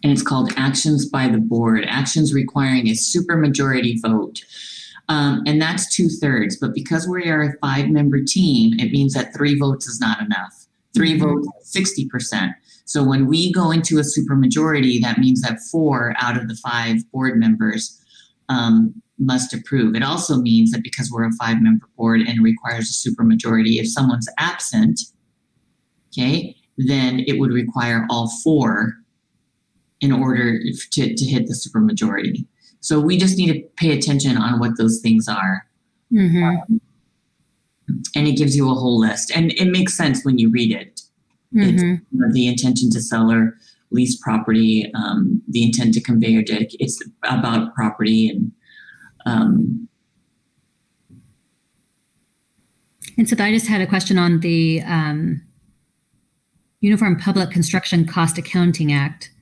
H: And it's called Actions by the Board, actions requiring a supermajority vote. And that's 2/3, but because we are a 5-member team, it means that 3 votes is not enough. 3 votes is 60%. So when we go into a supermajority, that means that 4 out of the 5 board members must approve. It also means that because we're a 5-member board and requires a supermajority, if someone's absent, okay, then it would require all 4 in order to hit the supermajority. So we just need to pay attention on what those things are. Mm-hmm. And it gives you a whole list. And it makes sense when you read it. Mm-hmm. It's the intention to sell or lease property, the intent to convey or dedicate. It's about property. And
C: so I just had a question on the Uniform Public Construction Cost Accounting Act.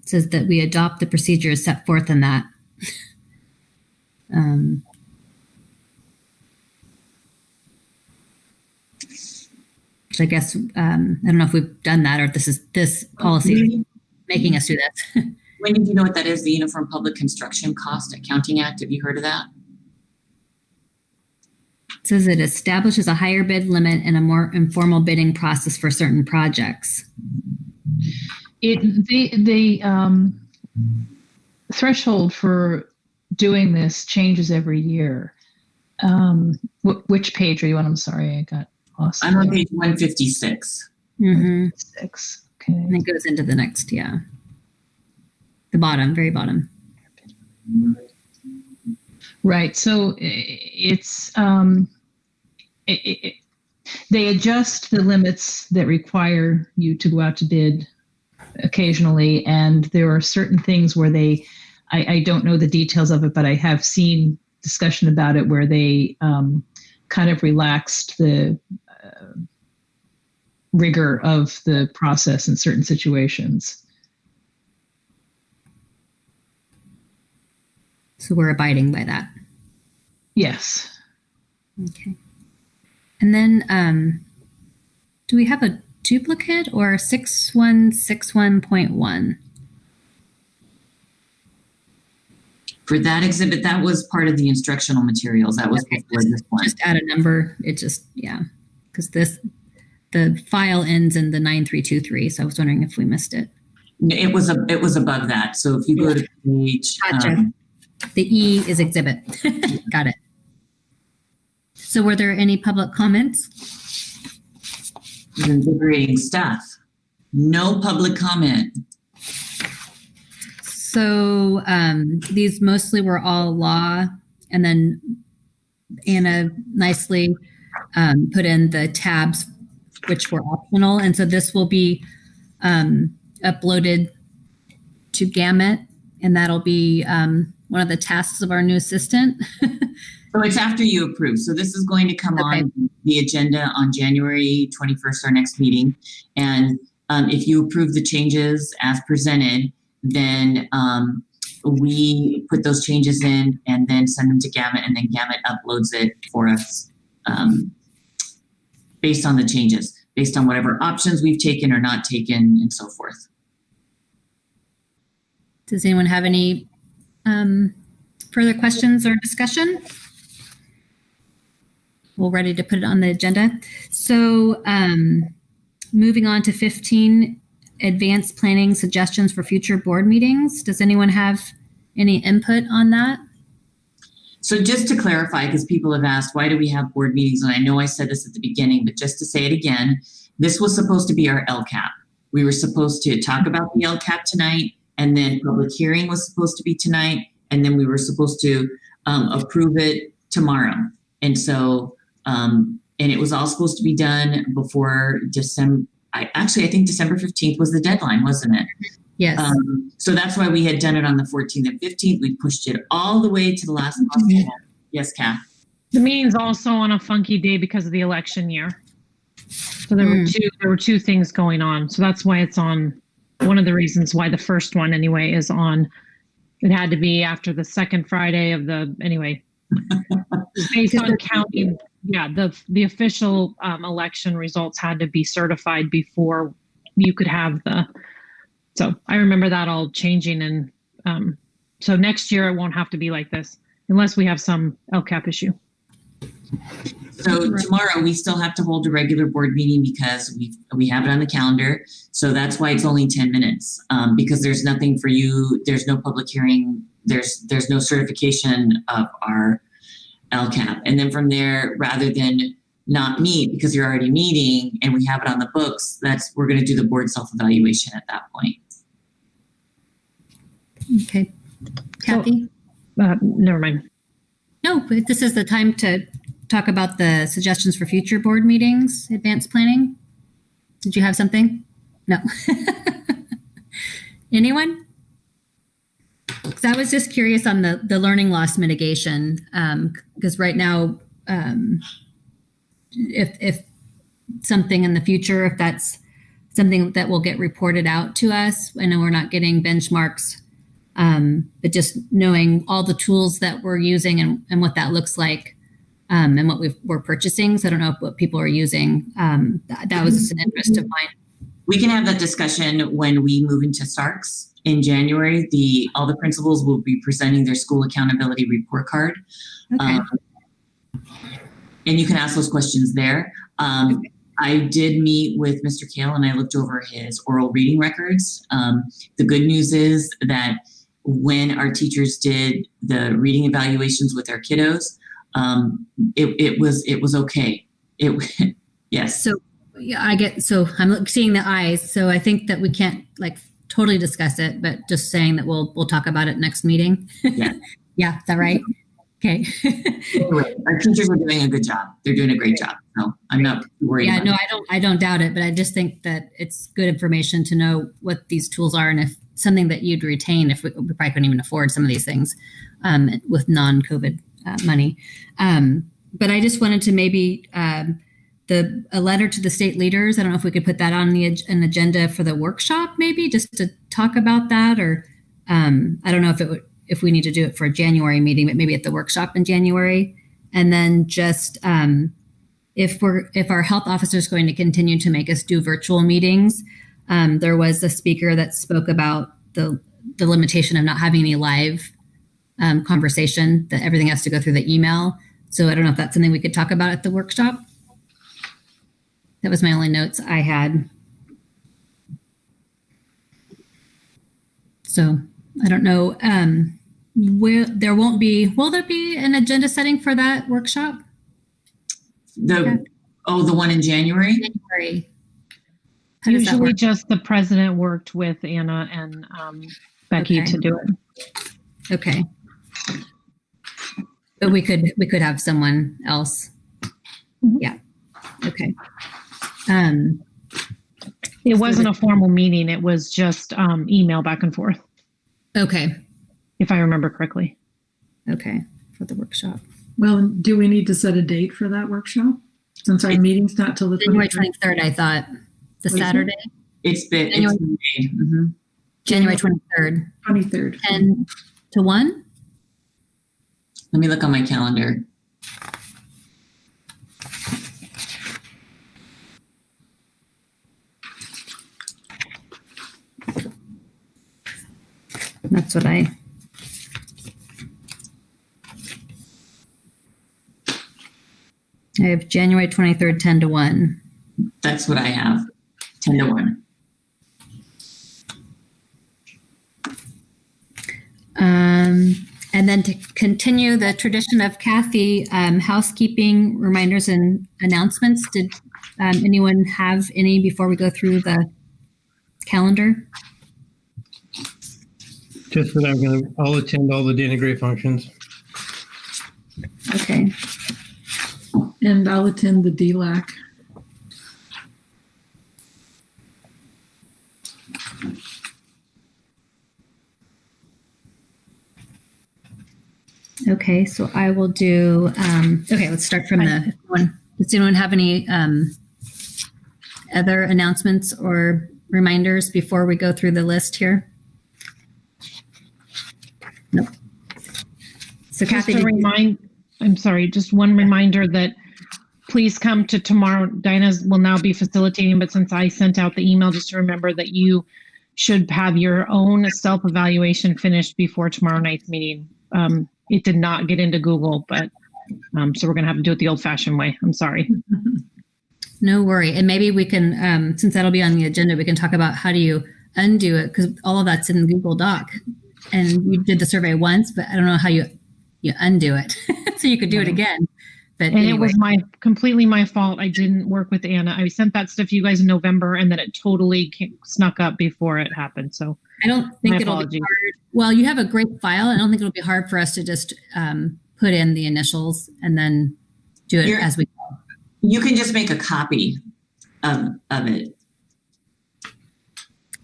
C: Says that we adopt the procedures set forth in that. which I guess, I don't know if we've done that or if this policy making us do this.
H: Wendy, do you know what that is? The Uniform Public Construction Cost Accounting Act. Have you heard of that?
C: It says it establishes a higher bid limit and a more informal bidding process for certain projects.
F: The threshold for doing this changes every year. Which page are you on? I'm sorry, I got lost.
H: I'm on page 156.
C: Mm-hmm.
F: 6. Okay.
C: And it goes into the next, the bottom, very bottom.
F: Right. So it's they adjust the limits that require you to go out to bid occasionally, and there are certain things where I don't know the details of it, but I have seen discussion about it where they kind of relaxed the rigor of the process in certain situations.
C: So we're abiding by that.
F: Yes.
C: Okay. And then do we have a duplicate or 6161.1?
H: For that exhibit, that was part of the instructional materials. That was before this one.
C: Just add a number. It just, because the file ends in the 9323. So I was wondering if we missed it.
H: It was above that. So if you go to page,
C: Gotcha. The E is exhibit. Got it. So were there any public comments?
H: invigorating stuff. No public comment.
C: So these mostly were all law, and then Anna nicely put in the tabs, which were optional. And so this will be uploaded to Gamut, and that'll be one of the tasks of our new assistant.
H: So it's after you approve. So this is going to come on the agenda on January 21st, our next meeting. And if you approve the changes as presented, then we put those changes in and then send them to Gamut, and then Gamut uploads it for us based on the changes, based on whatever options we've taken or not taken, and so forth.
C: Does anyone have any further questions or discussion? We're ready to put it on the agenda. So moving on to 15, advanced planning suggestions for future board meetings. Does anyone have any input on that?
H: So just to clarify, because people have asked, why do we have board meetings? And I know I said this at the beginning, but just to say it again, this was supposed to be our LCAP. We were supposed to talk about the LCAP tonight, and then public hearing was supposed to be tonight, and then we were supposed to approve it tomorrow. And so, and it was all supposed to be done before December. I think December 15th was the deadline, wasn't it?
C: Yes.
H: So that's why we had done it on the 14th and 15th. We pushed it all the way to the last possible. Yes, Kath.
B: The meeting's also on a funky day because of the election year. So there were two things going on. So that's why it's on. One of the reasons why the first one anyway is on. It had to be after the second Friday of the based on counting. Yeah, the official election results had to be certified before you could have the. So I remember that all changing, and so next year it won't have to be like this unless we have some LCAP issue.
H: So tomorrow we still have to hold a regular board meeting because we have it on the calendar. So that's why it's only 10 minutes because there's nothing for you. There's no public hearing. There's no certification of our LCAP. And then from there, rather than not meet because you're already meeting and we have it on the books, we're going to do the board self-evaluation at that point.
C: Okay. Kathy?
B: Never mind.
C: No, but this is the time to talk about the suggestions for future board meetings, advanced planning. Did you have something? No. Anyone? Because I was just curious on the learning loss mitigation, because right now, if something in the future, if that's something that will get reported out to us, I know we're not getting benchmarks, but just knowing all the tools that we're using and what that looks like, and what we're purchasing. So I don't know what people are using. That was just an interest of mine.
H: We can have that discussion when we move into Starks in January. All the principals will be presenting their school accountability report card.
C: Okay.
H: And you can ask those questions there. I did meet with Mr. Kale and I looked over his oral reading records. The good news is that when our teachers did the reading evaluations with our kiddos, it was okay. Yes.
C: So yeah, so I'm seeing the eyes. So I think that we can't like totally discuss it, but just saying that we'll talk about it next meeting.
H: Yeah.
C: Yeah. Is that right? Okay.
H: Our teachers are doing a good job. They're doing a great job. So I'm not worried.
C: Yeah,
H: about
C: no,
H: it.
C: I don't doubt it, but I just think that it's good information to know what these tools are and if something that you'd retain if we probably couldn't even afford some of these things with non-COVID money. But I just wanted to maybe a letter to the state leaders. I don't know if we could put that on an agenda for the workshop, maybe just to talk about that, or I don't know if we need to do it for a January meeting, but maybe at the workshop in January. And then just if our health officer is going to continue to make us do virtual meetings, there was a speaker that spoke about the limitation of not having any live conversation, that everything has to go through the email. So I don't know if that's something we could talk about at the workshop. That was my only notes I had. So I don't know. Will there be an agenda setting for that workshop?
H: The one in January?
C: January. How does that
B: Usually
C: work?
B: just the president worked with Anna and Becky
C: Okay.
B: to do it.
C: Okay. But we could have someone else.
B: Mhm.
C: Yeah. Okay.
B: It wasn't a formal meeting. It was just email back and forth,
C: Okay.
B: if I remember correctly.
C: Okay. For the workshop.
D: Well, do we need to set a date for that workshop? Since our meeting's not till the
C: January
D: 23rd.
C: 23rd, I thought. The
D: What is it?
C: Saturday?
H: It's been
C: January-
H: made. Mm-hmm.
C: January 23rd.
D: 23rd.
C: 10 to 1?
H: Let me look on my calendar.
C: That's what I have January 23rd, 10 to 1.
H: That's what I have. 10 to 1.
C: And then to continue the tradition of Kathy, housekeeping reminders and announcements. Did anyone have any before we go through the calendar?
E: Just that I'll attend all the Dana Gray functions.
C: Okay.
D: And I'll attend the DLAC.
C: Okay, so I will do, okay, let's start from the one. Does anyone have any other announcements or reminders before we go through the list here? Nope. So Kathy,
B: Just just one reminder that please come to tomorrow. Dinah will now be facilitating, but since I sent out the email, just to remember that you should have your own self-evaluation finished before tomorrow night's meeting. It did not get into Google, but so we're going to have to do it the old-fashioned way. I'm sorry.
C: no worry. And maybe we can, since that'll be on the agenda, we can talk about how do you undo it, because all of that's in the Google Doc. And you did the survey once, but I don't know how you undo it. So you could do it again. But
B: And
C: anyway.
B: it was completely my fault. I didn't work with Anna. I sent that stuff to you guys in November, and then it totally snuck up before it happened. So
C: I don't think
B: my
C: it'll
B: apologies.
C: be hard. Well, you have a great file. I don't think it'll be hard for us to just put in the initials and then do it as we go.
H: You can just make a copy of it.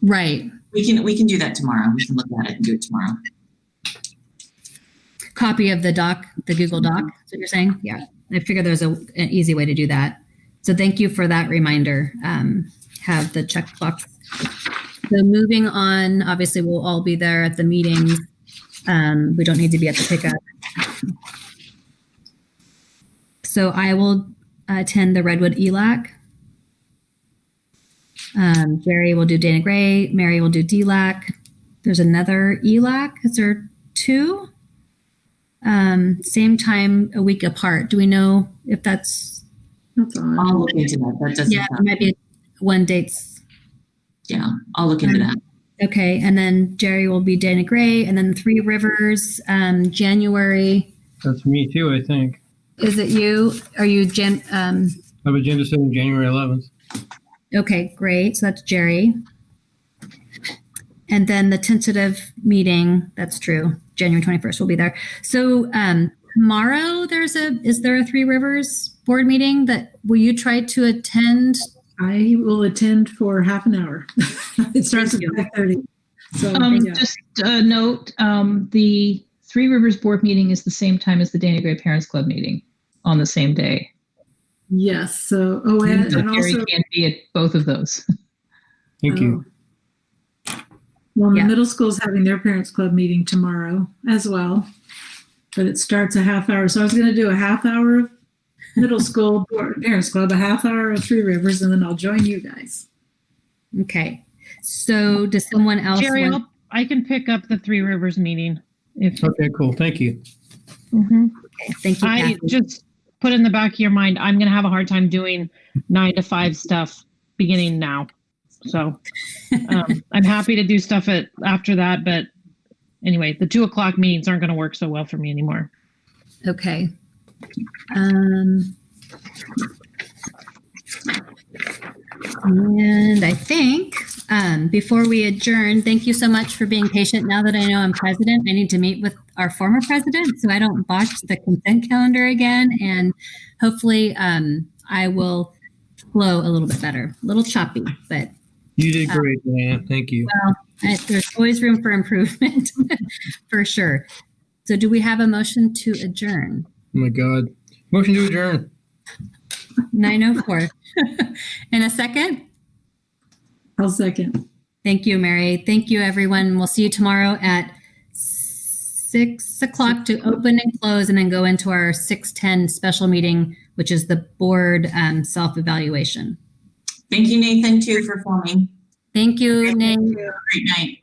C: Right.
H: We can do that tomorrow. We can look at it and do it tomorrow.
C: Copy of the doc, the Google Doc. Is what you're saying? Yeah. I figured there's an easy way to do that. So thank you for that reminder. Have the checkbox. So moving on, obviously we'll all be there at the meetings. We don't need to be at the pickup. So I will attend the Redwood ELAC. Jerry will do Dana Gray. Mary will do DLAC. There's another ELAC. Is there two? Same time, a week apart. Do we know if that's?
D: That's odd.
H: I'll look into that. That doesn't.
C: Yeah, it might be one date's.
H: Yeah, I'll look into that.
C: Okay, and then Jerry will be Dana Gray, and then Three Rivers, January.
E: That's me too, I think.
C: Is it you? Are you Jan?
E: I have agenda setting January 11th.
C: Okay, great. So that's Jerry. And then the tentative meeting, that's true. January 21st will be there. So tomorrow is there a Three Rivers board meeting that will you try to attend?
D: I will attend for half an hour. It starts at 5:30. So yeah.
F: Just a note, the Three Rivers board meeting is the same time as the Dana Gray Parents Club meeting on the same day.
D: Yes. So, and
F: Gary
D: also
F: can't be at both of those.
E: Thank you.
D: Well, the
C: Yeah.
D: middle school's having their parents club meeting tomorrow as well, but it starts a half hour. So I was going to do a half hour of middle school parents club, a half hour of Three Rivers, and then I'll join you guys.
C: Okay. So does someone else
B: Jerry,
C: want?
B: I can pick up the Three Rivers meeting. If
E: Okay, cool. Thank you.
B: Mhm.
C: Okay, thank you,
B: I
C: Kathy.
B: just put in the back of your mind, I'm going to have a hard time doing 9 to 5 stuff beginning now. So I'm happy to do stuff after that. But anyway, the 2 o'clock meetings aren't going to work so well for me anymore.
C: Okay. And I think before we adjourn, thank you so much for being patient. Now that I know I'm president, I need to meet with our former president so I don't botch the consent calendar again. And hopefully I will flow a little bit better, a little choppy, but
E: You did great, Diana. Thank you.
C: there's always room for improvement for sure. So do we have a motion to adjourn?
E: Oh my God. Motion to adjourn.
C: 9:04. In a second?
D: I'll second.
C: Thank you, Mary. Thank you, everyone. We'll see you tomorrow at 6 o'clock to open and close, and then go into our 6:10 special meeting, which is the board self-evaluation.
H: Thank you, Nathan, too, for filming.
C: Thank you, Nate.
H: Great night.